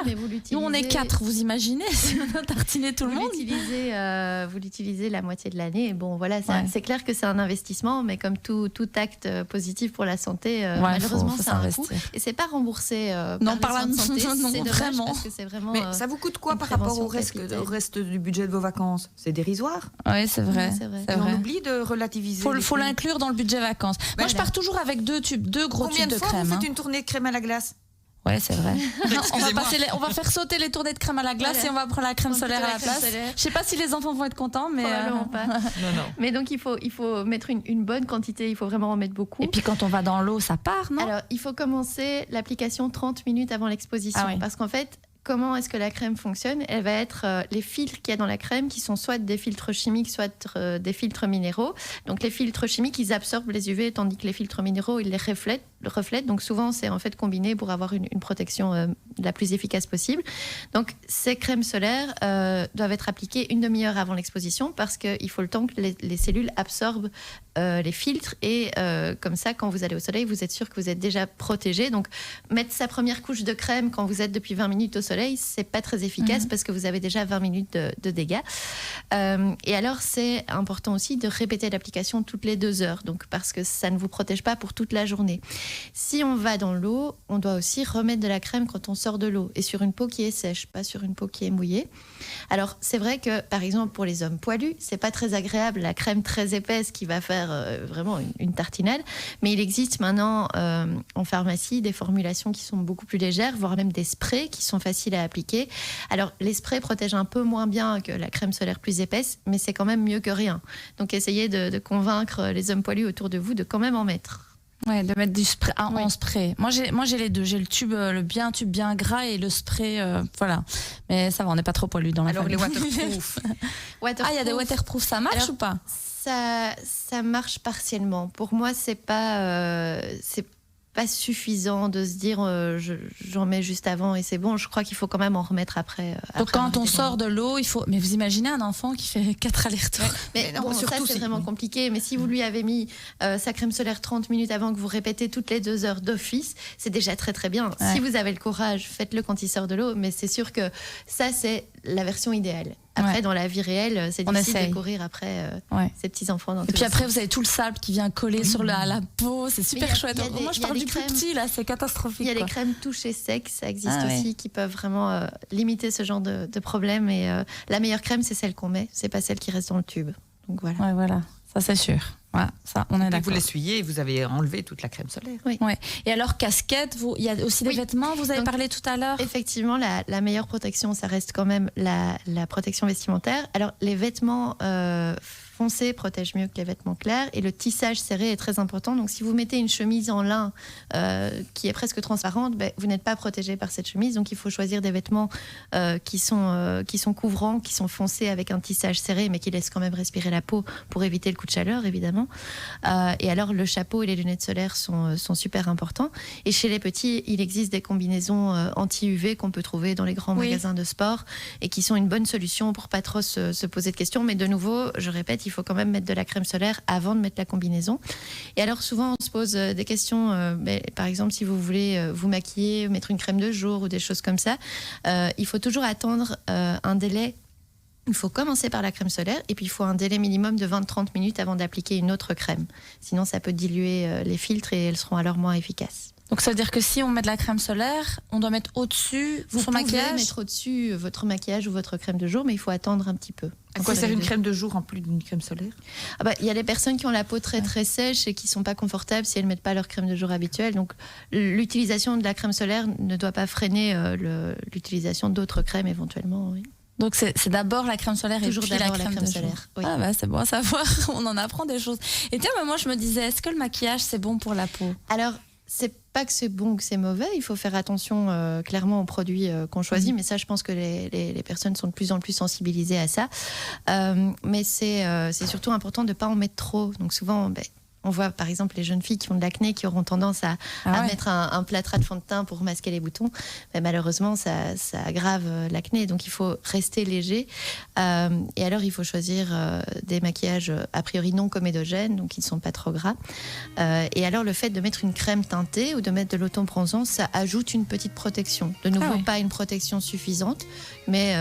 Nous, on est 4, vous imaginez, si on a tartiné tout le monde. Vous l'utilisez la moitié de l'année. Bon, voilà, Ouais. c'est clair que c'est un investissement, mais comme tout acte positif pour la santé, malheureusement, faut ça a un coût. s'investir. Et c'est pas remboursé Non, par par les la soins de santé. non, C'est dommage vraiment. parce que c'est vraiment. Mais ça vous coûte quoi une par rapport prévention au reste du budget de vos vacances? C'est dérisoire. Oui, c'est vrai. Ouais, c'est vrai. C'est Et on vrai. oublie de relativiser. Faut les prix. l'inclure dans le budget vacances. Moi, je Voilà. pars toujours avec 2 gros Combien tubes de de fois crème. vous hein. faites une tournée de crème à la glace? Ouais, c'est vrai. Excusez-moi. On va faire sauter les tournées de crème à la glace Voilà. et on va prendre la crème On solaire peut à la la crème place. solaire. Je sais pas si les enfants vont être contents, mais Probablement pas. Non. Mais donc, il faut mettre une bonne quantité. Il faut vraiment en mettre beaucoup. Et puis quand on va dans l'eau, ça part, non? Alors, il faut commencer l'application 30 minutes avant l'exposition. Ah oui. Parce qu'en fait, comment est-ce que la crème fonctionne? Elle va être les filtres qu'il y a dans la crème qui sont soit des filtres chimiques, soit des filtres minéraux. Donc, les filtres chimiques, ils absorbent les UV, tandis que les filtres minéraux, ils les reflètent. Donc, souvent, c'est en fait combiné pour avoir une protection la plus efficace possible. Donc, ces crèmes solaires doivent être appliquées 1 demi-heure avant l'exposition parce qu'il faut le temps que les cellules absorbent les filtres et comme ça, quand vous allez au soleil, vous êtes sûr que vous êtes déjà protégé. Donc, mettre sa première couche de crème quand vous êtes depuis 20 minutes au soleil, c'est pas très efficace parce que vous avez déjà 20 minutes de dégâts. Et alors, c'est important aussi de répéter l'application toutes les 2 heures, donc parce que ça ne vous protège pas pour toute la journée. Si on va dans l'eau, on doit aussi remettre de la crème quand on sort de l'eau et sur une peau qui est sèche, pas sur une peau qui est mouillée. Alors, c'est vrai que, par exemple, pour les hommes poilus, c'est pas très agréable la crème très épaisse qui va faire vraiment une tartinade, mais il existe maintenant en pharmacie des formulations qui sont beaucoup plus légères, voire même des sprays qui sont faciles à appliquer. Alors, les sprays protègent un peu moins bien que la crème solaire plus épaisse, mais c'est quand même mieux que rien. Donc, essayez de convaincre les hommes poilus autour de vous de quand même en mettre. Ouais, de mettre du spray Oui. en spray. Moi j'ai les deux, j'ai le tube tube bien gras et le spray voilà. Mais ça va, on n'est pas trop poilus dans la Alors les famille. waterproof. Ah, il y a des waterproof, ça marche Alors, ou pas? Ça marche partiellement. Pour moi, c'est pas suffisant de se dire j'en mets juste avant et c'est bon. Je crois qu'il faut quand même en remettre après. Donc quand on sort de l'eau, il faut. Mais vous imaginez un enfant qui fait 4 allers-retours. Mais non, bon, ça surtout c'est si- vraiment compliqué. Mais si vous lui avez mis sa crème solaire 30 minutes avant, que vous répétez toutes les 2 heures d'office, c'est déjà très très bien. Ouais. Si vous avez le courage, faites-le quand il sort de l'eau. Mais c'est sûr que ça c'est la version idéale. Après, Ouais. dans la vie réelle, c'est On difficile essaye. de courir après Ouais. ces petits enfants. Dans Et tous puis les après, sens. vous avez tout le sable qui vient coller sur la peau. C'est super il y a- chouette. il y a des- Moi, je il y a parle des du plus crèmes. petit, là. C'est catastrophique. Il y a quoi. les crèmes touchées secs, ça existe Ah ouais. aussi, qui peuvent vraiment limiter ce genre de problème. Et la meilleure crème, c'est celle qu'on met, c'est pas celle qui reste dans le tube. Donc voilà. Ouais, voilà. Ça, c'est sûr. Ouais, ça, on est Puis vous d'accord. l'essuyez et vous avez enlevé toute la crème solaire. Et alors, casquette, il y a aussi des Oui. vêtements, vous avez Donc, parlé tout à l'heure. Effectivement, la meilleure protection, ça reste quand même la protection vestimentaire. Alors, les vêtements foncés protègent mieux que les vêtements clairs et le tissage serré est très important. Donc, si vous mettez une chemise en lin qui est presque transparente, vous n'êtes pas protégé par cette chemise. Donc, il faut choisir des vêtements qui sont couvrants, qui sont foncés avec un tissage serré, mais qui laissent quand même respirer la peau pour éviter le coup de chaleur, évidemment. Et alors, le chapeau et les lunettes solaires sont super importants. Et chez les petits, il existe des combinaisons anti-UV qu'on peut trouver dans les grands Oui. magasins de sport et qui sont une bonne solution pour pas trop se poser de questions. Mais de nouveau, je répète, il il faut quand même mettre de la crème solaire avant de mettre la combinaison. Et alors souvent on se pose des questions, par exemple si vous voulez vous maquiller, mettre une crème de jour ou des choses comme ça, il faut toujours attendre un délai. Il faut commencer par la crème solaire et puis il faut un délai minimum de 20-30 minutes avant d'appliquer une autre crème. Sinon ça peut diluer les filtres et elles seront alors moins efficaces. Donc ça veut dire que si on met de la crème solaire, on doit mettre au-dessus son maquillage. Vous pouvez mettre au-dessus votre maquillage ou votre crème de jour, mais il faut attendre un petit peu. À quoi sert une crème de jour en plus d'une crème solaire? Il y a des personnes qui ont la peau très très sèche et qui ne sont pas confortables si elles ne mettent pas leur crème de jour habituelle. Donc l'utilisation de la crème solaire ne doit pas freiner l'utilisation d'autres crèmes éventuellement. Oui. Donc c'est d'abord la crème solaire Toujours et puis la crème solaire. Oui. Ah bah c'est bon à savoir, on en apprend des choses. Et tiens, moi je me disais, est-ce que le maquillage c'est bon pour la peau? Alors, c'est pas que c'est bon ou que c'est mauvais, il faut faire attention clairement aux produits qu'on choisit, mais ça je pense que les personnes sont de plus en plus sensibilisées à ça. Mais c'est surtout important de ne pas en mettre trop. Donc souvent, on voit par exemple les jeunes filles qui ont de l'acné qui auront tendance à mettre un plâtras de fond de teint pour masquer les boutons. Mais malheureusement, ça aggrave l'acné. Donc il faut rester léger. Et alors il faut choisir des maquillages a priori non comédogènes, donc qui ne sont pas trop gras. Et alors le fait de mettre une crème teintée ou de mettre de l'auto-bronzant, ça ajoute une petite protection. De nouveau, pas une protection suffisante, mais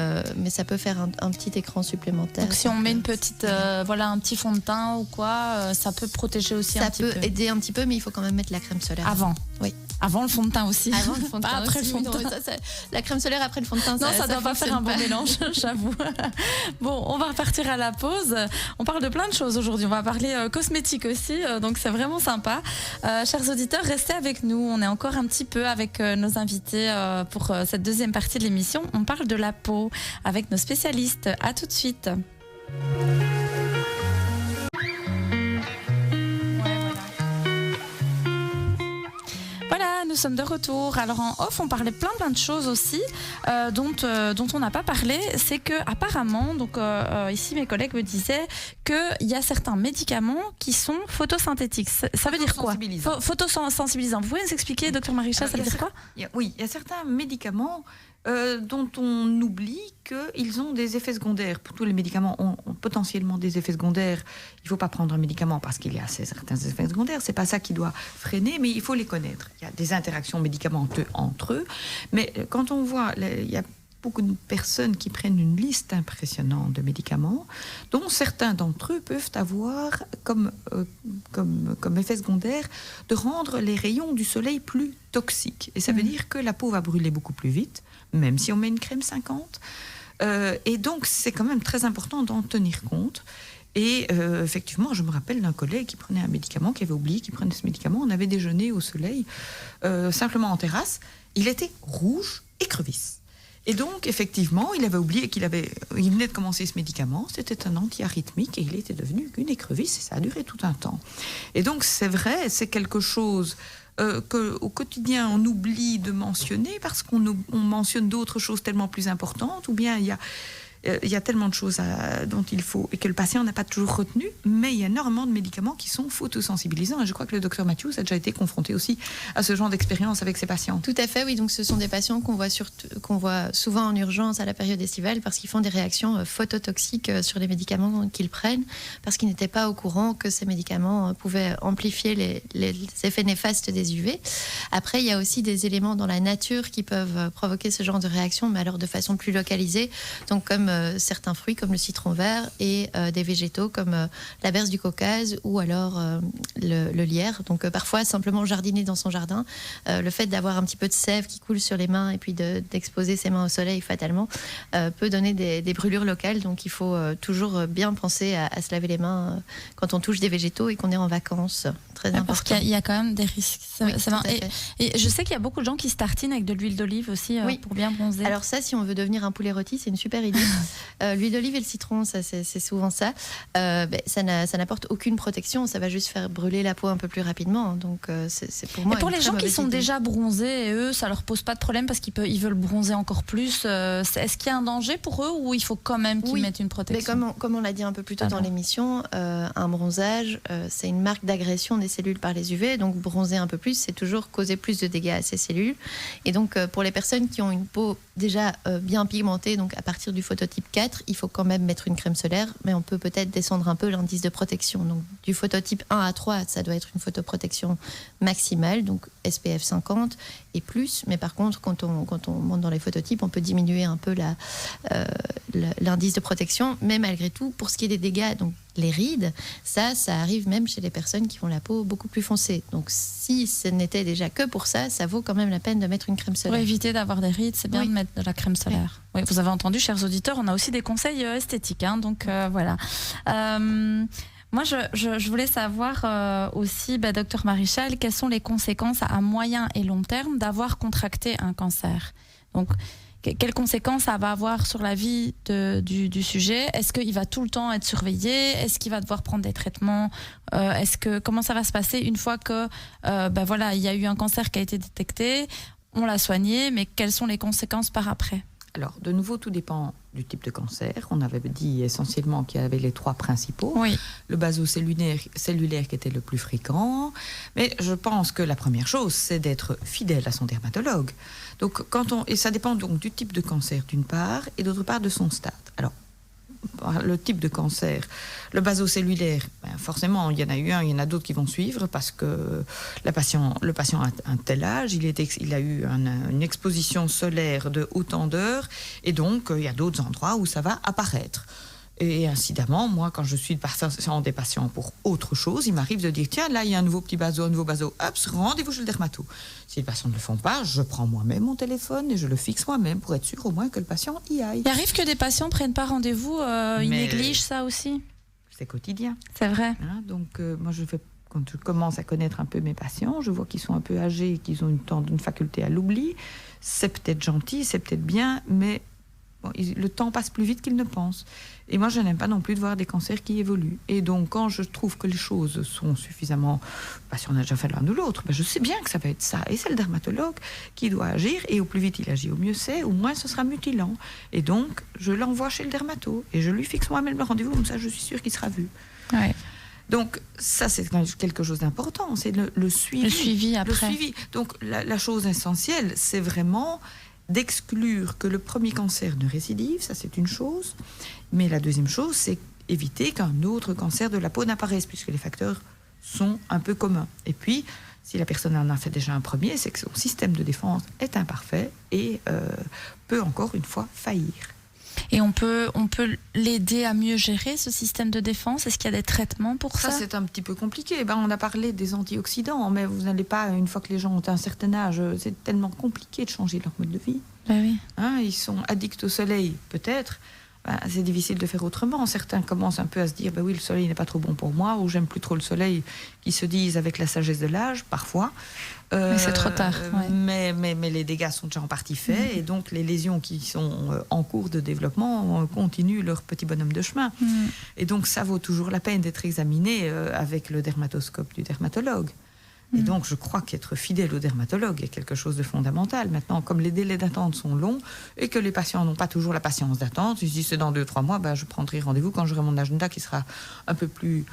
ça peut faire un petit écran supplémentaire. Donc si on met une petite, un petit fond de teint ou quoi, ça peut protéger aussi un petit peu. Ça peut aider un petit peu, mais il faut quand même mettre la crème solaire. Avant. Oui. Avant le fond de teint aussi. Avant le fond de teint. Pas après aussi, le fond de teint. La crème solaire après le fond de teint, non, ça doit pas faire un bon mélange, j'avoue. Bon, on va repartir à la pause. On parle de plein de choses aujourd'hui. On va parler cosmétique aussi, donc c'est vraiment sympa. Chers auditeurs, restez avec nous. On est encore un petit peu avec nos invités pour cette deuxième partie de l'émission. On parle de la peau avec nos spécialistes. À tout de suite. Nous sommes de retour. Alors en off, on parlait plein de choses aussi dont on n'a pas parlé. C'est que apparemment, donc ici mes collègues me disaient qu'il y a certains médicaments qui sont photosynthétiques. Ça veut dire quoi? Photosensibilisants. Vous pouvez nous expliquer, docteur Maricha, ça veut dire quoi? Oui, il y a certains médicaments dont on oublie qu'ils ont des effets secondaires. Pour tous les médicaments ont potentiellement des effets secondaires. Il ne faut pas prendre un médicament parce qu'il y a certains effets secondaires. Ce n'est pas ça qui doit freiner, mais il faut les connaître. Il y a des interactions médicamenteuses entre eux. Mais quand on voit, il y a beaucoup de personnes qui prennent une liste impressionnante de médicaments, dont certains d'entre eux peuvent avoir comme effet secondaire de rendre les rayons du soleil plus toxiques. Et ça veut dire que la peau va brûler beaucoup plus vite, même si on met une crème 50. Et donc, c'est quand même très important d'en tenir compte. Et effectivement, je me rappelle d'un collègue qui prenait un médicament, qui avait oublié qu'il prenait ce médicament. On avait déjeuné au soleil, simplement en terrasse. Il était rouge, écrevisse. Et donc, effectivement, il avait oublié il venait de commencer ce médicament. C'était un anti-arythmique et il était devenu une écrevisse et ça a duré tout un temps. Et donc, c'est vrai, c'est quelque chose qu'au quotidien, on oublie de mentionner parce qu'on mentionne d'autres choses tellement plus importantes, ou bien il y a tellement de choses dont il faut, et que le patient n'a pas toujours retenu, mais il y a énormément de médicaments qui sont photosensibilisants. Et je crois que le docteur Matthews a déjà été confronté aussi à ce genre d'expérience avec ses patients. Tout à fait, oui. Donc ce sont des patients qu'on voit souvent en urgence à la période estivale parce qu'ils font des réactions phototoxiques sur les médicaments qu'ils prennent, parce qu'ils n'étaient pas au courant que ces médicaments pouvaient amplifier les effets néfastes des UV. Après, il y a aussi des éléments dans la nature qui peuvent provoquer ce genre de réaction, mais alors de façon plus localisée. Donc comme certains fruits comme le citron vert et des végétaux comme la berce du Caucase ou alors le lierre. Donc parfois simplement jardiner dans son jardin, le fait d'avoir un petit peu de sève qui coule sur les mains et puis d'exposer ses mains au soleil fatalement peut donner des brûlures locales. Donc il faut toujours bien penser à se laver les mains quand on touche des végétaux et qu'on est en vacances. Très important. Parce qu'il y a quand même des risques. Oui, et je sais qu'il y a beaucoup de gens qui se tartinent avec de l'huile d'olive aussi pour bien bronzer. Alors ça, si on veut devenir un poulet rôti, c'est une super idée. L'huile d'olive et le citron, ça, c'est souvent ça. Ça n'apporte aucune protection, ça va juste faire brûler la peau un peu plus rapidement. Donc c'est pour moi. Et pour les gens qui sont déjà bronzés, et eux, ça leur pose pas de problème parce qu'ils veulent bronzer encore plus. Est-ce qu'il y a un danger pour eux ou il faut quand même qu'ils mettent une protection? Mais comme on l'a dit un peu plus tôt dans l'émission, un bronzage, c'est une marque d'agression des les cellules par les UV, donc bronzer un peu plus, c'est toujours causer plus de dégâts à ces cellules. Et donc, pour les personnes qui ont une peau déjà bien pigmentée, donc à partir du phototype 4, il faut quand même mettre une crème solaire, mais on peut peut-être descendre un peu l'indice de protection. Donc, du phototype 1 à 3, ça doit être une photoprotection maximale, donc SPF 50 et plus. Mais par contre, quand on monte dans les phototypes, on peut diminuer un peu l'indice de protection. Mais malgré tout, pour ce qui est des dégâts, donc les rides, ça arrive même chez les personnes qui ont la peau beaucoup plus foncée. Donc si ce n'était déjà que pour ça, ça vaut quand même la peine de mettre une crème solaire. Pour éviter d'avoir des rides, c'est bien de mettre de la crème solaire. Oui, vous avez entendu, chers auditeurs, on a aussi des conseils esthétiques. Donc voilà. Moi, je voulais savoir aussi, Dr Maréchal, quelles sont les conséquences à moyen et long terme d'avoir contracté un cancer. Donc, quelles conséquences ça va avoir sur la vie du sujet? Est-ce qu'il va tout le temps être surveillé? Est-ce qu'il va devoir prendre des traitements? Comment ça va se passer une fois que voilà, il y a eu un cancer qui a été détecté, on l'a soigné, mais quelles sont les conséquences par après? Alors, de nouveau, tout dépend du type de cancer. On avait dit essentiellement qu'il y avait les 3 principaux. Oui. Le basocellulaire qui était le plus fréquent. Mais je pense que la première chose, c'est d'être fidèle à son dermatologue. Donc, et ça dépend donc du type de cancer d'une part, et d'autre part de son stade. Alors, le type de cancer, le basocellulaire, forcément, il y en a eu un, il y en a d'autres qui vont suivre parce que le patient a un tel âge, il a eu une exposition solaire de autant d'heures, et donc il y a d'autres endroits où ça va apparaître. Et incidemment, moi, quand je suis des patients pour autre chose, il m'arrive de dire, tiens, là, il y a un nouveau baso, hop, rendez-vous chez le dermato. Si les patients ne le font pas, je prends moi-même mon téléphone et je le fixe moi-même pour être sûr au moins que le patient y aille. Il arrive que des patients ne prennent pas rendez-vous, ils négligent ça aussi? C'est quotidien. C'est vrai. Donc, moi, quand je commence à connaître un peu mes patients, je vois qu'ils sont un peu âgés, qu'ils ont une faculté à l'oubli. C'est peut-être gentil, c'est peut-être bien, mais le temps passe plus vite qu'ils ne pensent. Et moi, je n'aime pas non plus de voir des cancers qui évoluent. Et donc, quand je trouve que les choses sont suffisamment... si on a déjà fait l'un ou l'autre, je sais bien que ça va être ça. Et c'est le dermatologue qui doit agir. Et au plus vite il agit, au mieux c'est. Au moins, ce sera mutilant. Et donc, je l'envoie chez le dermato. Et je lui fixe moi-même le rendez-vous. Comme ça, je suis sûre qu'il sera vu. Ouais. Donc, ça, c'est quelque chose d'important. C'est le suivi. Le suivi après. Le suivi. Donc, la chose essentielle, c'est vraiment... d'exclure que le premier cancer ne récidive, ça c'est une chose. Mais la deuxième chose, c'est éviter qu'un autre cancer de la peau n'apparaisse, puisque les facteurs sont un peu communs. Et puis, si la personne en a fait déjà un premier, c'est que son système de défense est imparfait et peut encore une fois faillir. Et on peut l'aider à mieux gérer ce système de défense? Est-ce qu'il y a des traitements pour ça? Ça, c'est un petit peu compliqué. On a parlé des antioxydants, mais vous n'allez pas, une fois que les gens ont un certain âge, c'est tellement compliqué de changer leur mode de vie. Oui. Ils sont addicts au soleil, peut-être. C'est difficile de faire autrement. Certains commencent un peu à se dire, oui, le soleil n'est pas trop bon pour moi, ou j'aime plus trop le soleil, qui se disent avec la sagesse de l'âge, parfois. Mais c'est trop tard. Ouais. Mais les dégâts sont déjà en partie faits, et donc les lésions qui sont en cours de développement continuent leur petit bonhomme de chemin. Et donc ça vaut toujours la peine d'être examiné avec le dermatoscope du dermatologue. Et donc, je crois qu'être fidèle au dermatologue est quelque chose de fondamental. Maintenant, comme les délais d'attente sont longs et que les patients n'ont pas toujours la patience d'attente, ils se disent c'est dans 2-3 mois, je prendrai rendez-vous quand j'aurai mon agenda qui sera un peu plus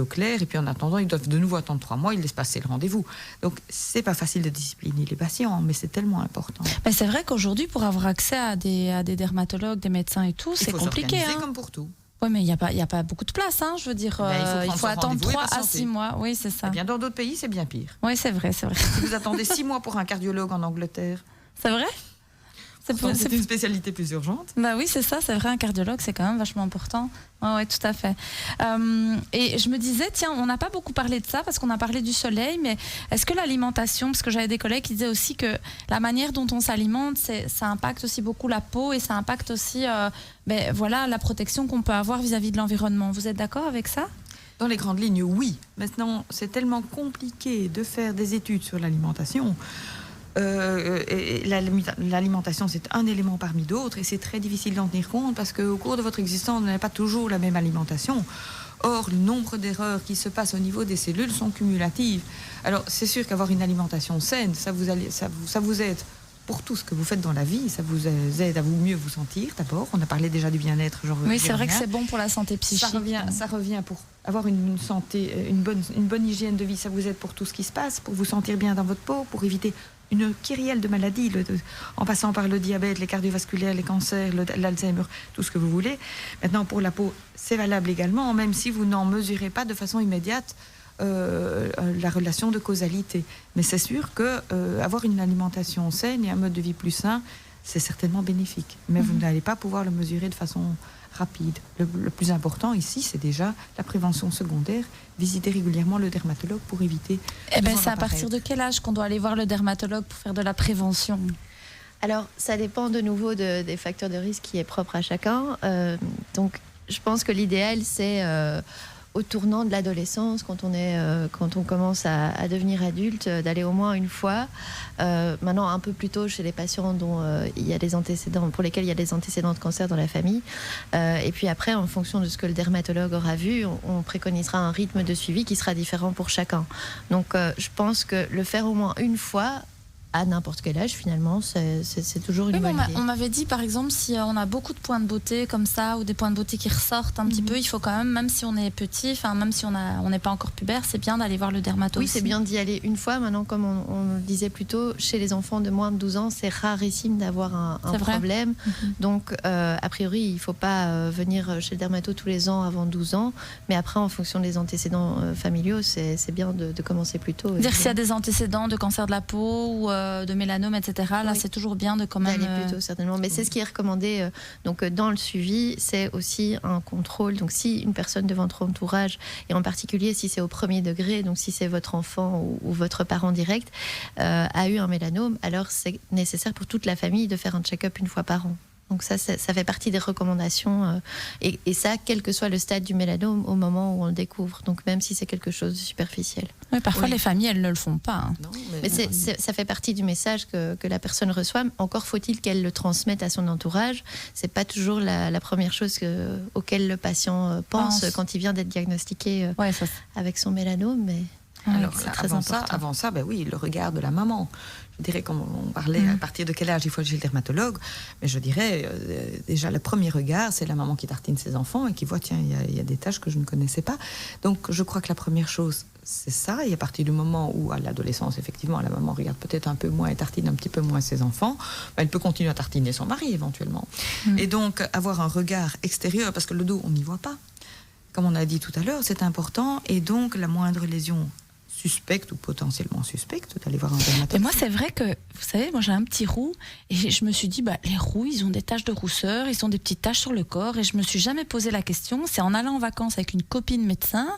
au clair. Et puis en attendant, ils doivent de nouveau attendre 3 mois, ils laissent passer le rendez-vous. Donc, c'est pas facile de discipliner les patients, mais c'est tellement important. Mais c'est vrai qu'aujourd'hui, pour avoir accès à des dermatologues, des médecins et tout, c'est compliqué. Il faut s'organiser comme pour tout. Oui, mais il n'y a pas beaucoup de place, je veux dire. Il faut attendre 3 à 6 mois. Oui, c'est ça. Eh bien, dans d'autres pays, c'est bien pire. Oui, c'est vrai. Si vous attendez 6 mois pour un cardiologue en Angleterre. C'est vrai? C'est une spécialité plus urgente. Oui, c'est ça, c'est vrai, un cardiologue, c'est quand même vachement important. Oui, tout à fait. Et je me disais, tiens, on n'a pas beaucoup parlé de ça parce qu'on a parlé du soleil, mais est-ce que l'alimentation, parce que j'avais des collègues qui disaient aussi que la manière dont on s'alimente, ça impacte aussi beaucoup la peau et ça impacte aussi la protection qu'on peut avoir vis-à-vis de l'environnement. Vous êtes d'accord avec ça? Dans les grandes lignes, oui. Maintenant, c'est tellement compliqué de faire des études sur l'alimentation. L'alimentation, c'est un élément parmi d'autres et c'est très difficile d'en tenir compte parce qu'au cours de votre existence, vous n'avez pas toujours la même alimentation. Or, le nombre d'erreurs qui se passent au niveau des cellules sont cumulatives. Alors, c'est sûr qu'avoir une alimentation saine, ça vous aide pour tout ce que vous faites dans la vie. Ça vous aide à vous mieux vous sentir, d'abord. On a parlé déjà du bien-être. Oui, c'est vrai que c'est bon pour la santé psychique. Ça revient pour avoir une santé, une bonne hygiène de vie. Ça vous aide pour tout ce qui se passe, pour vous sentir bien dans votre peau, pour éviter une kyrielle de maladies, en passant par le diabète, les cardiovasculaires, les cancers, l'Alzheimer, tout ce que vous voulez. Maintenant, pour la peau, c'est valable également, même si vous n'en mesurez pas de façon immédiate la relation de causalité. Mais c'est sûr que avoir une alimentation saine et un mode de vie plus sain, c'est certainement bénéfique. Mais vous n'allez pas pouvoir le mesurer de façon rapide. Le plus important ici, c'est déjà la prévention secondaire. Visiter régulièrement le dermatologue pour éviter... c'est à partir de quel âge qu'on doit aller voir le dermatologue pour faire de la prévention ? Alors, ça dépend de nouveau des facteurs de risque qui est propre à chacun. Donc, je pense que l'idéal, c'est au tournant de l'adolescence, quand on commence à devenir adulte, d'aller au moins une fois. Maintenant, un peu plus tôt chez les patients dont il y a des antécédents, pour lesquels il y a des antécédents de cancer dans la famille. Et puis après, en fonction de ce que le dermatologue aura vu, on préconisera un rythme de suivi qui sera différent pour chacun. Donc, je pense que le faire au moins une fois, à n'importe quel âge, finalement, c'est toujours une bonne idée. On m'avait dit, par exemple, si on a beaucoup de points de beauté comme ça, ou des points de beauté qui ressortent un petit peu, il faut quand même si on est petit, même si on n'est pas encore pubère, c'est bien d'aller voir le dermatologue. Oui, c'est bien d'y aller une fois. Maintenant, comme on le disait plus tôt, chez les enfants de moins de 12 ans, c'est rarissime d'avoir un problème. Donc, a priori, il ne faut pas venir chez le dermatologue tous les ans avant 12 ans. Mais après, en fonction des antécédents familiaux, c'est bien de commencer plus tôt. Dire s'il y a des antécédents de cancer de la peau ou de mélanome, etc. Là, c'est toujours bien de quand même... D'aller plus tôt, certainement. Mais c'est ce qui est recommandé donc, dans le suivi, c'est aussi un contrôle. Donc, si une personne de votre entourage, et en particulier si c'est au premier degré, donc si c'est votre enfant ou votre parent direct, a eu un mélanome, alors c'est nécessaire pour toute la famille de faire un check-up une fois par an. Donc ça fait partie des recommandations et ça, quel que soit le stade du mélanome au moment où on le découvre. Donc même si c'est quelque chose de superficiel. Oui, parfois les familles, elles ne le font pas. Non, mais ça fait partie du message que la personne reçoit. Encore faut-il qu'elle le transmette à son entourage. C'est pas toujours la première chose auquel le patient pense quand il vient d'être diagnostiqué avec son mélanome. Mais alors, c'est très important. Avant ça, oui, le regard de la maman. Je dirais, comme on parlait, à partir de quel âge il faut aller chez le dermatologue, mais je dirais, déjà, le premier regard, c'est la maman qui tartine ses enfants et qui voit, tiens, il y a des taches que je ne connaissais pas. Donc, je crois que la première chose, c'est ça. Et à partir du moment où, à l'adolescence, effectivement, la maman regarde peut-être un peu moins et tartine un petit peu moins ses enfants, elle peut continuer à tartiner son mari, éventuellement. Et donc, avoir un regard extérieur, parce que le dos, on n'y voit pas. Comme on a dit tout à l'heure, c'est important. Et donc, la moindre lésion suspecte ou potentiellement suspecte, d'aller voir un dermatologue. Et moi, c'est vrai que, vous savez, moi j'ai un petit roux et je me suis dit, les roux, ils ont des taches de rousseur, ils ont des petites taches sur le corps et je me suis jamais posé la question. C'est en allant en vacances avec une copine médecin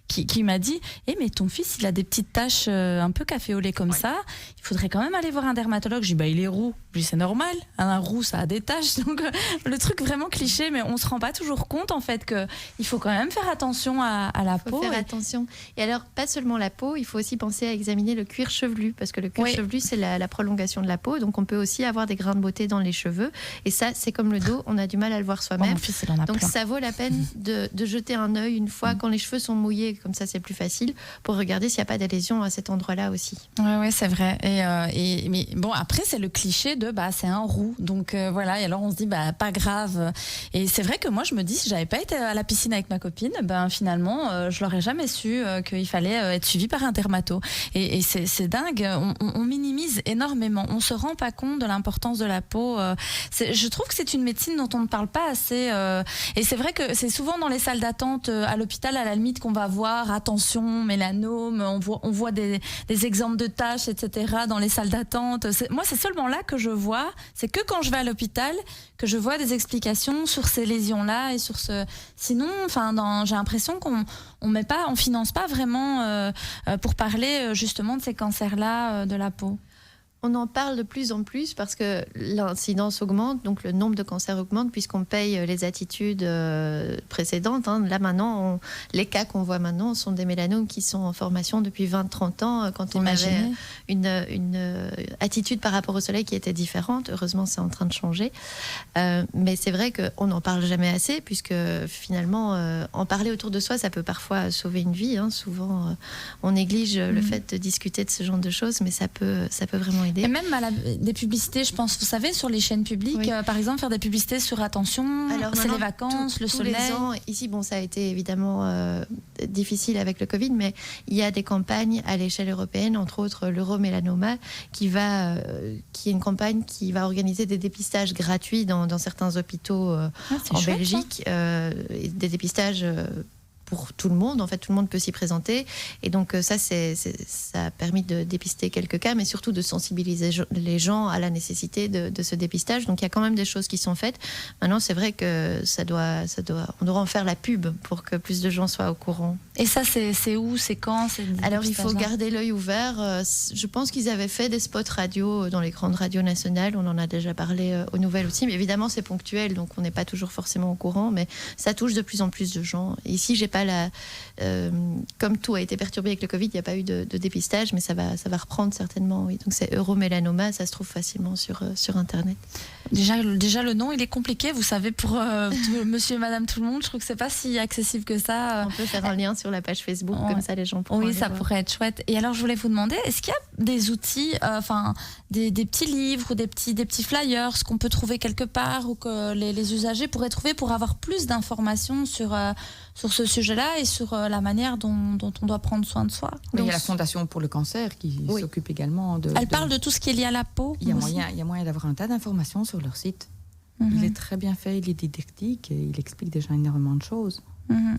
qui m'a dit, mais ton fils, il a des petites taches un peu café au lait comme ça, il faudrait quand même aller voir un dermatologue. Je dis, il est roux. Je dis, c'est normal, un roux, ça a des taches. Donc, le truc vraiment cliché, mais on se rend pas toujours compte, en fait, qu'il faut quand même faire attention à la peau. Faire attention. Et alors, pas seulement la peau, il faut aussi penser à examiner le cuir chevelu, parce que le cuir chevelu, c'est la prolongation de la peau, donc on peut aussi avoir des grains de beauté dans les cheveux. Et ça, c'est comme le dos, on a du mal à le voir soi-même. Mon fils, il en a donc, plein. ça vaut la peine de jeter un œil une fois quand les cheveux sont mouillés, comme ça, c'est plus facile, pour regarder s'il n'y a pas d'adhésion à cet endroit-là aussi. Oui, c'est vrai. Mais bon, après, c'est le cliché de c'est un roux. Donc voilà, et alors on se dit pas grave. Et c'est vrai que moi, je me dis, si j'avais pas été à la piscine avec ma copine, finalement, je l'aurais jamais su qu'il fallait être suivi par un dermato. Et c'est dingue, on minimise énormément. On se rend pas compte de l'importance de la peau. Je trouve que c'est une médecine dont on ne parle pas assez. Et c'est vrai que c'est souvent dans les salles d'attente à l'hôpital, à la limite, qu'on va voir attention, mélanome, on voit des exemples de taches, etc. dans les salles d'attente. Moi, c'est seulement là que je vois, c'est que quand je vais à l'hôpital que je vois des explications sur ces lésions-là et sur ce... Sinon, j'ai l'impression qu'on finance pas vraiment pour parler justement de ces cancers-là de la peau. On en parle de plus en plus parce que l'incidence augmente, donc le nombre de cancers augmente puisqu'on paye les attitudes précédentes. Là maintenant, les cas qu'on voit maintenant sont des mélanomes qui sont en formation depuis 20-30 ans quand on avait une attitude par rapport au soleil qui était différente. Heureusement, c'est en train de changer. Mais c'est vrai qu'on n'en parle jamais assez puisque finalement, en parler autour de soi, ça peut parfois sauver une vie. Souvent, on néglige le fait de discuter de ce genre de choses, mais ça peut vraiment aider. aider. Et même des publicités, je pense, vous savez, sur les chaînes publiques, par exemple, faire des publicités sur attention, c'est les vacances, le soleil. Tous les ans, ici, ça a été évidemment difficile avec le Covid, mais il y a des campagnes à l'échelle européenne, entre autres l'Euromélanoma, qui est une campagne qui va organiser des dépistages gratuits dans certains hôpitaux en Belgique, des dépistages pour tout le monde. En fait, tout le monde peut s'y présenter. Et donc, ça a permis de dépister quelques cas, mais surtout de sensibiliser les gens à la nécessité de ce dépistage. Donc, il y a quand même des choses qui sont faites. Maintenant, c'est vrai que on doit en faire la pub pour que plus de gens soient au courant. Et ça, c'est où, c'est quand? Alors, il faut garder l'œil ouvert. Je pense qu'ils avaient fait des spots radio dans les grandes radios nationales. On en a déjà parlé aux nouvelles aussi. Mais évidemment, c'est ponctuel, donc on n'est pas toujours forcément au courant. Mais ça touche de plus en plus de gens. Et ici, j'ai pas comme tout a été perturbé avec le Covid, il n'y a pas eu de dépistage, mais ça va reprendre certainement. Oui. Donc c'est Euromélanoma, ça se trouve facilement sur Internet. Déjà, le nom, il est compliqué, vous savez, pour monsieur et madame tout le monde. Je trouve que c'est pas si accessible que ça. On peut faire un lien sur la page Facebook, comme ça les gens pourront Oui, ça pourrait être chouette. Et alors, je voulais vous demander, est-ce qu'il y a des outils, des petits livres ou des petits flyers qu'on peut trouver quelque part ou que les usagers pourraient trouver pour avoir plus d'informations sur ce sujet-là et sur la manière dont on doit prendre soin de soi? Il y a la Fondation pour le cancer qui s'occupe également de... Elle parle de tout ce qui est lié à la peau. Il y a moyen d'avoir un tas d'informations sur leur site. Mm-hmm. Il est très bien fait, il est didactique et il explique déjà énormément de choses. Mm-hmm.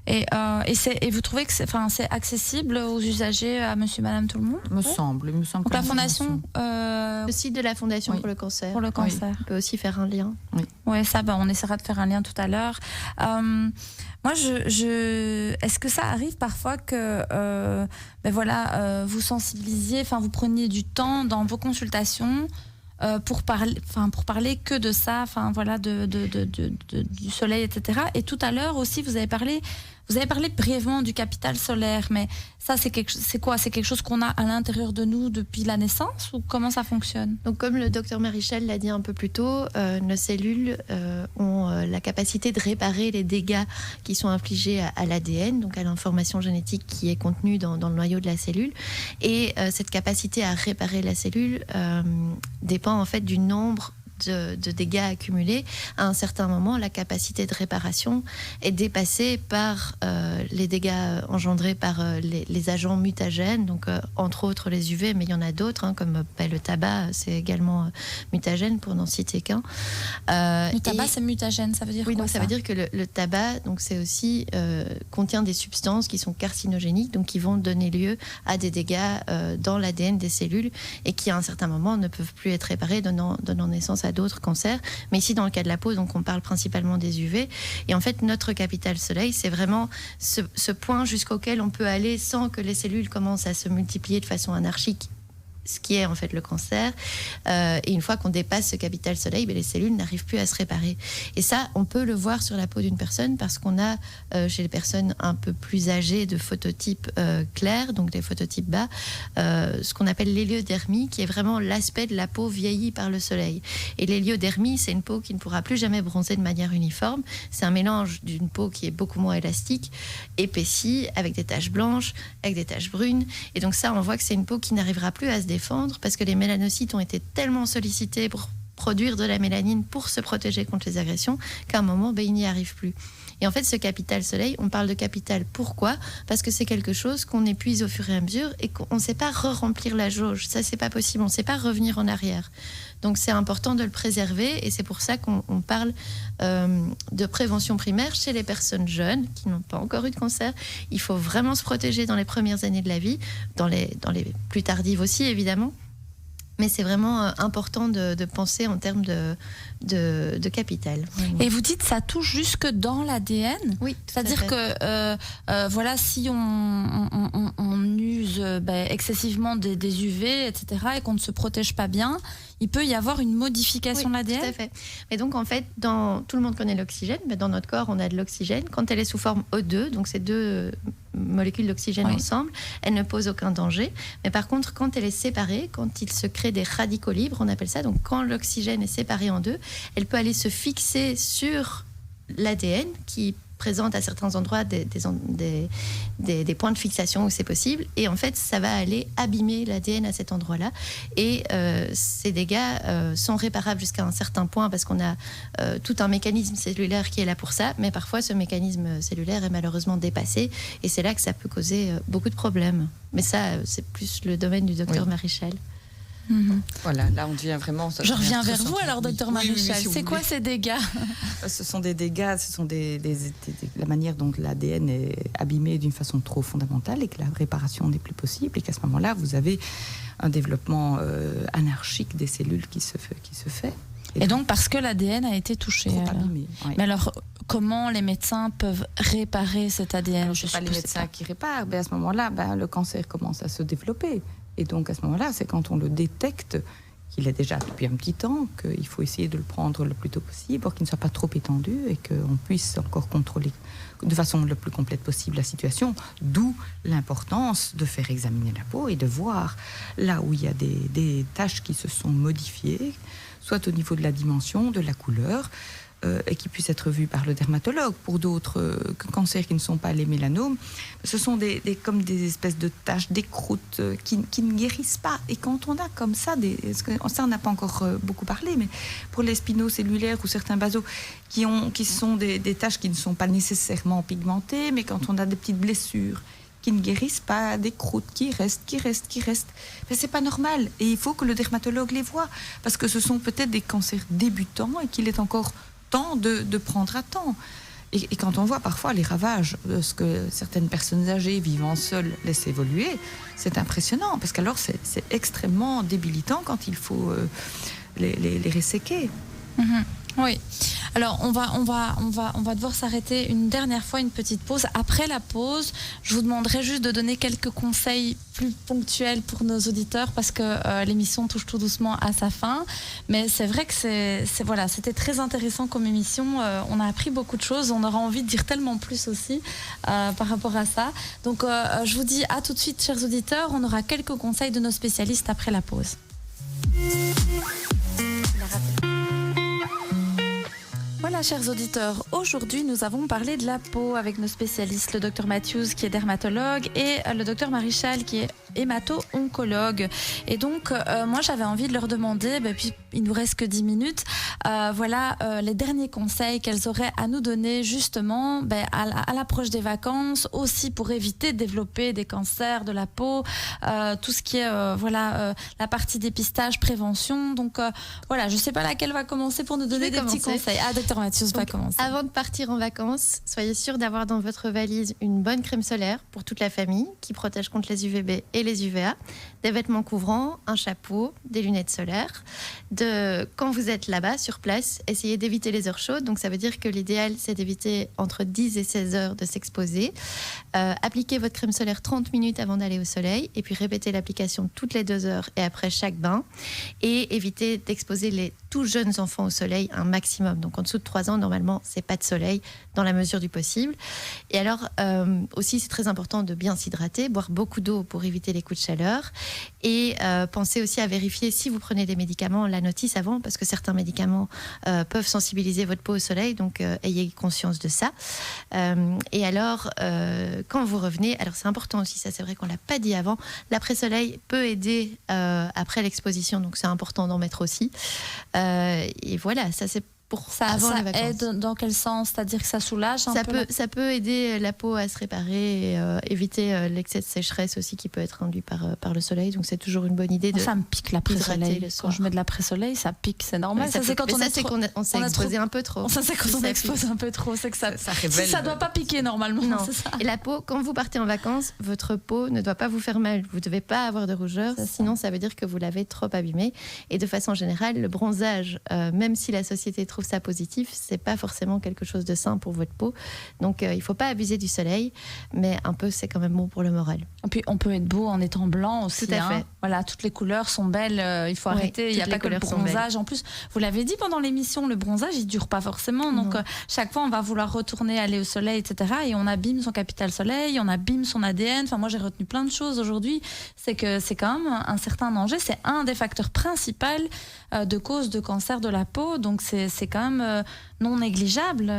Et vous trouvez que c'est accessible aux usagers, à monsieur, madame, tout le monde? Il me semble. Donc la fondation... Le site de la Fondation pour le cancer. Pour le cancer. On peut aussi faire un lien. Oui, ça, on essaiera de faire un lien tout à l'heure. Moi, est-ce que ça arrive parfois que vous sensibilisiez, vous preniez du temps dans vos consultations pour parler que de ça, du soleil, etc. Et tout à l'heure aussi, vous avez parlé brièvement du capital solaire, mais ça, c'est quoi? C'est quelque chose qu'on a à l'intérieur de nous depuis la naissance, ou comment ça fonctionne? Donc, comme le docteur Marichal l'a dit un peu plus tôt, nos cellules ont la capacité de réparer les dégâts qui sont infligés à l'ADN, donc à l'information génétique qui est contenue dans le noyau de la cellule. Et cette capacité à réparer la cellule dépend en fait du nombre de dégâts accumulés. À un certain moment, la capacité de réparation est dépassée par les dégâts engendrés par les agents mutagènes, donc entre autres les UV, mais il y en a d'autres, comme le tabac, c'est également mutagène, pour n'en citer qu'un. Le tabac, c'est mutagène, ça veut dire quoi? Donc ça veut dire que le tabac, donc c'est aussi contient des substances qui sont carcinogéniques, donc qui vont donner lieu à des dégâts dans l'ADN des cellules et qui, à un certain moment, ne peuvent plus être réparés, donnant naissance à d'autres cancers. Mais ici, dans le cas de la peau, donc on parle principalement des UV. Et en fait, notre capital soleil, c'est vraiment ce point jusqu'auquel on peut aller sans que les cellules commencent à se multiplier de façon anarchique, ce qui est en fait le cancer. Et une fois qu'on dépasse ce capital soleil, les cellules n'arrivent plus à se réparer. Et ça, on peut le voir sur la peau d'une personne parce qu'on a, chez les personnes un peu plus âgées, de phototypes clairs, donc des phototypes bas, ce qu'on appelle l'héliodermie, qui est vraiment l'aspect de la peau vieillie par le soleil. Et l'héliodermie, c'est une peau qui ne pourra plus jamais bronzer de manière uniforme. C'est un mélange d'une peau qui est beaucoup moins élastique, épaissie, avec des taches blanches, avec des taches brunes. Et donc ça, on voit que c'est une peau qui n'arrivera plus à se défendre parce que les mélanocytes ont été tellement sollicités pour produire de la mélanine pour se protéger contre les agressions qu'à un moment, ils n'y arrivent plus. Et en fait, ce capital soleil, on parle de capital. Pourquoi? Parce que c'est quelque chose qu'on épuise au fur et à mesure et qu'on ne sait pas re-remplir la jauge. Ça, c'est pas possible. On ne sait pas revenir en arrière. Donc, c'est important de le préserver et c'est pour ça qu'on parle de prévention primaire chez les personnes jeunes qui n'ont pas encore eu de cancer. Il faut vraiment se protéger dans les premières années de la vie, dans les plus tardives aussi, évidemment. Mais c'est vraiment important de penser en termes de capital. Vraiment. Et vous dites ça touche jusque dans l'ADN? Oui. C'est-à-dire que si on use excessivement des UV, etc., et qu'on ne se protège pas bien, il peut y avoir une modification de l'ADN? Tout à fait. Et donc, en fait, tout le monde connaît l'oxygène, mais dans notre corps, on a de l'oxygène. Quand elle est sous forme O2, donc c'est deux molécules d'oxygène ensemble, elle ne pose aucun danger. Mais par contre, quand elle est séparée, quand il se crée des radicaux libres, on appelle ça, donc quand l'oxygène est séparé en deux, elle peut aller se fixer sur l'ADN qui présente à certains endroits des points de fixation où c'est possible. Et en fait, ça va aller abîmer l'ADN à cet endroit-là. Et ces dégâts sont réparables jusqu'à un certain point parce qu'on a tout un mécanisme cellulaire qui est là pour ça. Mais parfois, ce mécanisme cellulaire est malheureusement dépassé. Et c'est là que ça peut causer beaucoup de problèmes. Mais ça, c'est plus le domaine du docteur Maréchal. Voilà, là on devient vraiment... Je reviens vers vous alors, docteur Maréchal. C'est quoi ces dégâts? Ce sont des dégâts, ce sont la manière dont l'ADN est abîmé d'une façon trop fondamentale et que la réparation n'est plus possible et qu'à ce moment-là, vous avez un développement anarchique des cellules qui se fait. Et donc parce que l'ADN a été touché. Trop abîmé. Oui. Mais alors, comment les médecins peuvent réparer cet ADN? Ce ne sont pas les médecins qui réparent, mais à ce moment-là, le cancer commence à se développer. Et donc à ce moment-là, c'est quand on le détecte, qu'il est déjà depuis un petit temps, qu'il faut essayer de le prendre le plus tôt possible pour qu'il ne soit pas trop étendu et qu'on puisse encore contrôler de façon le plus complète possible la situation. D'où l'importance de faire examiner la peau et de voir là où il y a des taches qui se sont modifiées, soit au niveau de la dimension, de la couleur, et qui puissent être vues par le dermatologue. Pour d'autres cancers qui ne sont pas les mélanomes, ce sont comme des espèces de taches, des croûtes qui ne guérissent pas. Et quand on a comme ça, ça on n'a pas encore beaucoup parlé, mais pour les spinocellulaires ou certains basaux qui sont des taches qui ne sont pas nécessairement pigmentées, mais quand on a des petites blessures qui ne guérissent pas, des croûtes qui restent. Mais c'est pas normal. Et il faut que le dermatologue les voie, parce que ce sont peut-être des cancers débutants et qu'il est encore temps de prendre à temps. Et quand on voit parfois les ravages de ce que certaines personnes âgées vivant seules laissent évoluer, c'est impressionnant, parce qu'alors c'est extrêmement débilitant quand il faut les resséquer. Oui. Alors on va devoir s'arrêter une dernière fois, une petite pause. Après la pause, je vous demanderai juste de donner quelques conseils plus ponctuels pour nos auditeurs parce que l'émission touche tout doucement à sa fin. Mais c'est vrai que c'était très intéressant comme émission. On a appris beaucoup de choses. On aura envie de dire tellement plus aussi par rapport à ça. Donc je vous dis à tout de suite, chers auditeurs. On aura quelques conseils de nos spécialistes après la pause. Voilà, chers auditeurs, aujourd'hui nous avons parlé de la peau avec nos spécialistes, le docteur Matthews qui est dermatologue et le docteur Maréchal qui est hémato-oncologue. Et donc, moi j'avais envie de leur demander, puis il nous reste que 10 minutes, les derniers conseils qu'elles auraient à nous donner justement à l'approche des vacances, aussi pour éviter de développer des cancers de la peau, tout ce qui est la partie dépistage, prévention. Donc je ne sais pas laquelle va commencer pour nous donner des petits conseils. Ah, docteur Matthews va commencer. Avant de partir en vacances, soyez sûr d'avoir dans votre valise une bonne crème solaire pour toute la famille qui protège contre les UVB et les UVA, des vêtements couvrants, un chapeau, des lunettes solaires. Quand vous êtes là-bas, sur place, essayez d'éviter les heures chaudes. Donc ça veut dire que l'idéal, c'est d'éviter entre 10 et 16 heures de s'exposer. Appliquez votre crème solaire 30 minutes avant d'aller au soleil et puis répétez l'application toutes les 2 heures et après chaque bain. Et évitez d'exposer les tout jeunes enfants au soleil un maximum. Donc en dessous de 3 ans, normalement, c'est pas de soleil dans la mesure du possible. Et alors, aussi, c'est très important de bien s'hydrater, boire beaucoup d'eau pour éviter les coups de chaleur. Et pensez aussi à vérifier si vous prenez des médicaments, la notice avant, parce que certains médicaments peuvent sensibiliser votre peau au soleil, donc ayez conscience de ça. Et alors, quand vous revenez, alors c'est important aussi, ça c'est vrai qu'on l'a pas dit avant, l'après-soleil peut aider après l'exposition, donc c'est important d'en mettre aussi. Et voilà, ça c'est pour ça avant les vacances. Aide dans quel sens? C'est-à-dire que ça soulage un peu? Ça peut aider la peau à se réparer et éviter l'excès de sécheresse aussi qui peut être induit par le soleil. Donc c'est toujours une bonne idée de... Ça me pique l'après-soleil. Quand je mets de l'après-soleil, ça pique, c'est normal. Ça c'est quand on s'est exposé un peu trop. Ça c'est quand on expose un peu trop. C'est que ça révèle. Ça doit pas piquer normalement. Non. C'est ça. Et la peau, quand vous partez en vacances, votre peau ne doit pas vous faire mal. Vous ne devez pas avoir de rougeur, sinon ça veut dire que vous l'avez trop abîmée. Et de façon générale, le bronzage, même si la société trouve ça positif, c'est pas forcément quelque chose de sain pour votre peau. Donc il faut pas abuser du soleil, mais un peu c'est quand même bon pour le moral. Et puis on peut être beau en étant blanc aussi. Tout à fait. Voilà, toutes les couleurs sont belles. Il faut arrêter. Il n'y a pas que le bronzage. En plus, vous l'avez dit pendant l'émission, le bronzage il dure pas forcément. Donc chaque fois on va vouloir retourner aller au soleil, etc. Et on abîme son capital soleil, on abîme son ADN. Enfin moi j'ai retenu plein de choses aujourd'hui. C'est que c'est quand même un certain danger. C'est un des facteurs principaux de cause de cancer de la peau. Donc c'est c'est quand même non négligeable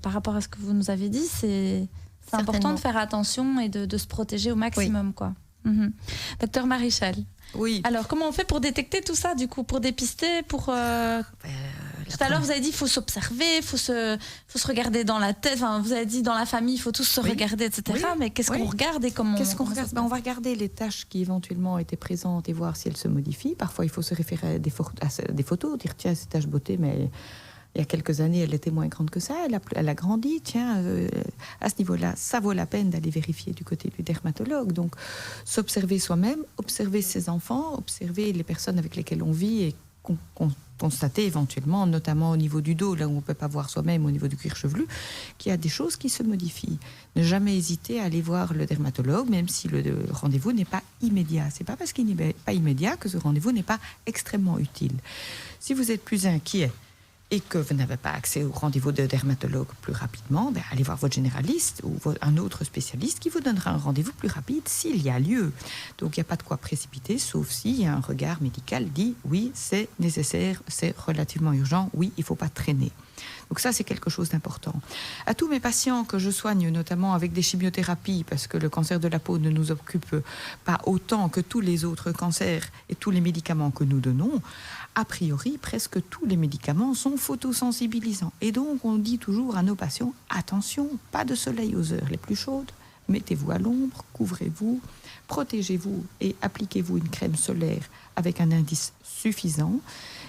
par rapport à ce que vous nous avez dit. C'est important de faire attention et de se protéger au maximum, quoi. Docteur Maréchal. Oui. Alors, comment on fait pour détecter tout ça, du coup, pour dépister, pour... Tout à l'heure, vous avez dit qu'il faut s'observer, il faut se regarder dans la tête. Enfin, vous avez dit dans la famille, il faut tous se regarder, etc. Oui. Mais qu'est-ce qu'on regarde et comment qu'on regarde? On va regarder les tâches qui éventuellement étaient présentes et voir si elles se modifient. Parfois, il faut se référer à des photos, dire tiens, cette tâche beauté, mais il y a quelques années, elle était moins grande que ça. Elle a grandi. Tiens, à ce niveau-là, ça vaut la peine d'aller vérifier du côté du dermatologue. Donc, s'observer soi-même, observer ses enfants, observer les personnes avec lesquelles on vit et constater éventuellement, notamment au niveau du dos, là où on ne peut pas voir soi-même, au niveau du cuir chevelu, qu'il y a des choses qui se modifient. Ne jamais hésiter à aller voir le dermatologue, même si le rendez-vous n'est pas immédiat. Ce n'est pas parce qu'il n'est pas immédiat que ce rendez-vous n'est pas extrêmement utile. Si vous êtes plus inquiet et que vous n'avez pas accès au rendez-vous de dermatologue plus rapidement, allez voir votre généraliste ou un autre spécialiste qui vous donnera un rendez-vous plus rapide s'il y a lieu. Donc il n'y a pas de quoi précipiter, sauf si un regard médical dit oui, c'est nécessaire, c'est relativement urgent, oui, il ne faut pas traîner. Donc ça, c'est quelque chose d'important. À tous mes patients que je soigne, notamment avec des chimiothérapies, parce que le cancer de la peau ne nous occupe pas autant que tous les autres cancers et tous les médicaments que nous donnons, a priori, presque tous les médicaments sont photosensibilisants. Et donc, on dit toujours à nos patients, attention, pas de soleil aux heures les plus chaudes, mettez-vous à l'ombre, couvrez-vous, protégez-vous et appliquez-vous une crème solaire avec un indice suffisant.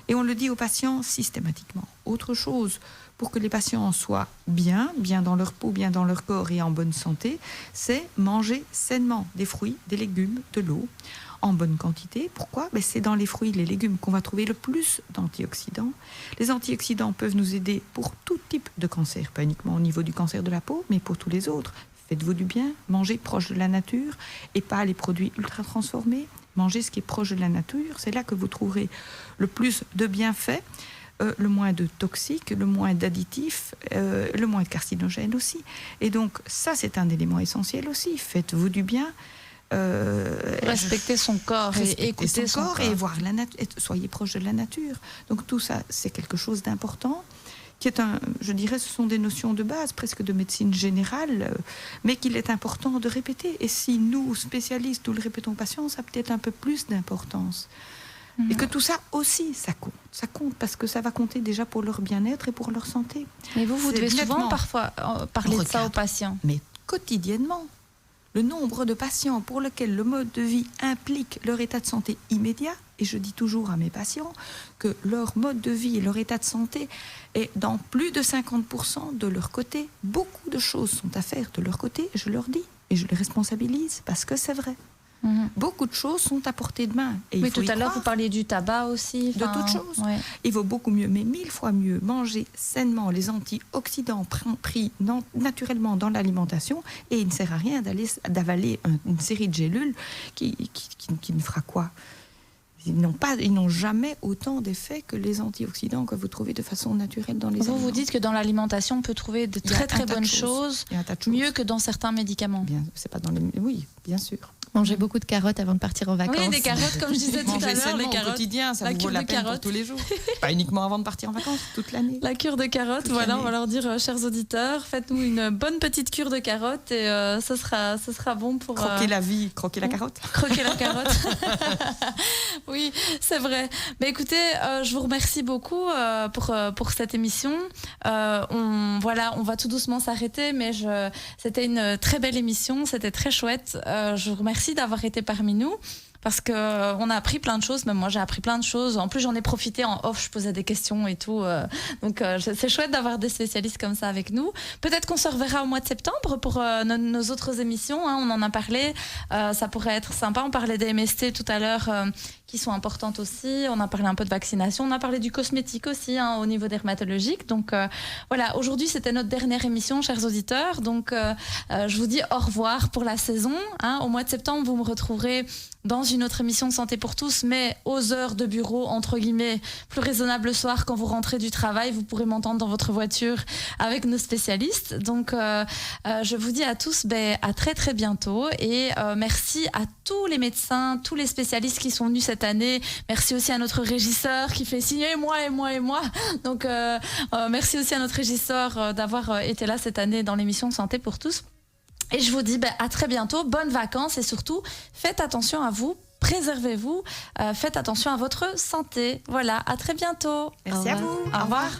Et on le dit aux patients systématiquement. Autre chose, pour que les patients soient bien dans leur peau, bien dans leur corps et en bonne santé, c'est manger sainement des fruits, des légumes, de l'eau, en bonne quantité. Pourquoi ? C'est dans les fruits et les légumes qu'on va trouver le plus d'antioxydants. Les antioxydants peuvent nous aider pour tout type de cancer, pas uniquement au niveau du cancer de la peau, mais pour tous les autres. Faites-vous du bien, mangez proche de la nature et pas les produits ultra transformés. Mangez ce qui est proche de la nature, c'est là que vous trouverez le plus de bienfaits, le moins de toxiques, le moins d'additifs, le moins de carcinogènes aussi. Et donc ça, c'est un élément essentiel aussi. Faites-vous du bien. Respecter son corps et écouter son corps. Et voir la nature. Soyez proche de la nature. Donc tout ça, c'est quelque chose d'important. Qui est je dirais, ce sont des notions de base, presque de médecine générale, mais qu'il est important de répéter. Et si nous, spécialistes, nous le répétons aux patients, ça a peut-être un peu plus d'importance. Et que tout ça aussi, ça compte. Ça compte parce que ça va compter déjà pour leur bien-être et pour leur santé. Mais vous devez souvent parfois parler de ça aux patients. Mais quotidiennement. Le nombre de patients pour lesquels le mode de vie implique leur état de santé immédiat, et je dis toujours à mes patients que leur mode de vie et leur état de santé est dans plus de 50% de leur côté. Beaucoup de choses sont à faire de leur côté, je leur dis, et je les responsabilise parce que c'est vrai. Beaucoup de choses sont à portée de main. Et oui, tout à l'heure, vous parliez du tabac aussi. De toutes choses. Ouais. Il vaut beaucoup mieux, mais 1000 fois mieux, manger sainement les antioxydants pris naturellement dans l'alimentation. Et il ne sert à rien d'avaler une série de gélules qui ne fera quoi ? Ils n'ont jamais autant d'effets que les antioxydants que vous trouvez de façon naturelle dans les aliments. Vous dites que dans l'alimentation, on peut trouver de très très bonnes choses, mieux que dans certains médicaments. C'est pas dans les... Oui, bien sûr. Manger beaucoup de carottes avant de partir en vacances. Oui, des carottes, comme je disais tout à l'heure, les carottes. Au quotidien, ça vous vaut la peine pour tous les jours. Pas uniquement avant de partir en vacances, toute l'année. La cure de carottes, voilà, on va leur dire, chers auditeurs, faites-nous une bonne petite cure de carottes et ce sera bon pour... Croquer la vie, croquer la carotte. Croquer la carotte. Oui, c'est vrai. Mais écoutez, je vous remercie beaucoup pour cette émission. On va tout doucement s'arrêter, mais c'était une très belle émission, c'était très chouette. Je vous remercie d'avoir été parmi nous parce qu'on a appris plein de choses, même moi j'ai appris plein de choses. En plus j'en ai profité en off, je posais des questions et tout. Donc c'est chouette d'avoir des spécialistes comme ça avec nous. Peut-être qu'on se reverra au mois de septembre pour nos autres émissions. On en a parlé, ça pourrait être sympa. On parlait des MST tout à l'heure qui sont importantes aussi. On a parlé un peu de vaccination, on a parlé du cosmétique aussi au niveau dermatologique. Donc voilà, aujourd'hui c'était notre dernière émission, chers auditeurs. Donc je vous dis au revoir pour la saison. Au mois de septembre, vous me retrouverez dans une autre émission de Santé pour tous, mais aux heures de bureau, entre guillemets, plus raisonnable le soir quand vous rentrez du travail. Vous pourrez m'entendre dans votre voiture avec nos spécialistes. Donc, je vous dis à tous à très très bientôt. Et merci à tous les médecins, tous les spécialistes qui sont venus cette année. Merci aussi à notre régisseur qui fait signer moi. Donc, merci aussi à notre régisseur d'avoir été là cette année dans l'émission Santé pour tous. Et je vous dis à très bientôt, bonnes vacances et surtout, faites attention à vous, préservez-vous, faites attention à votre santé. Voilà, à très bientôt. Merci à vous. Au revoir.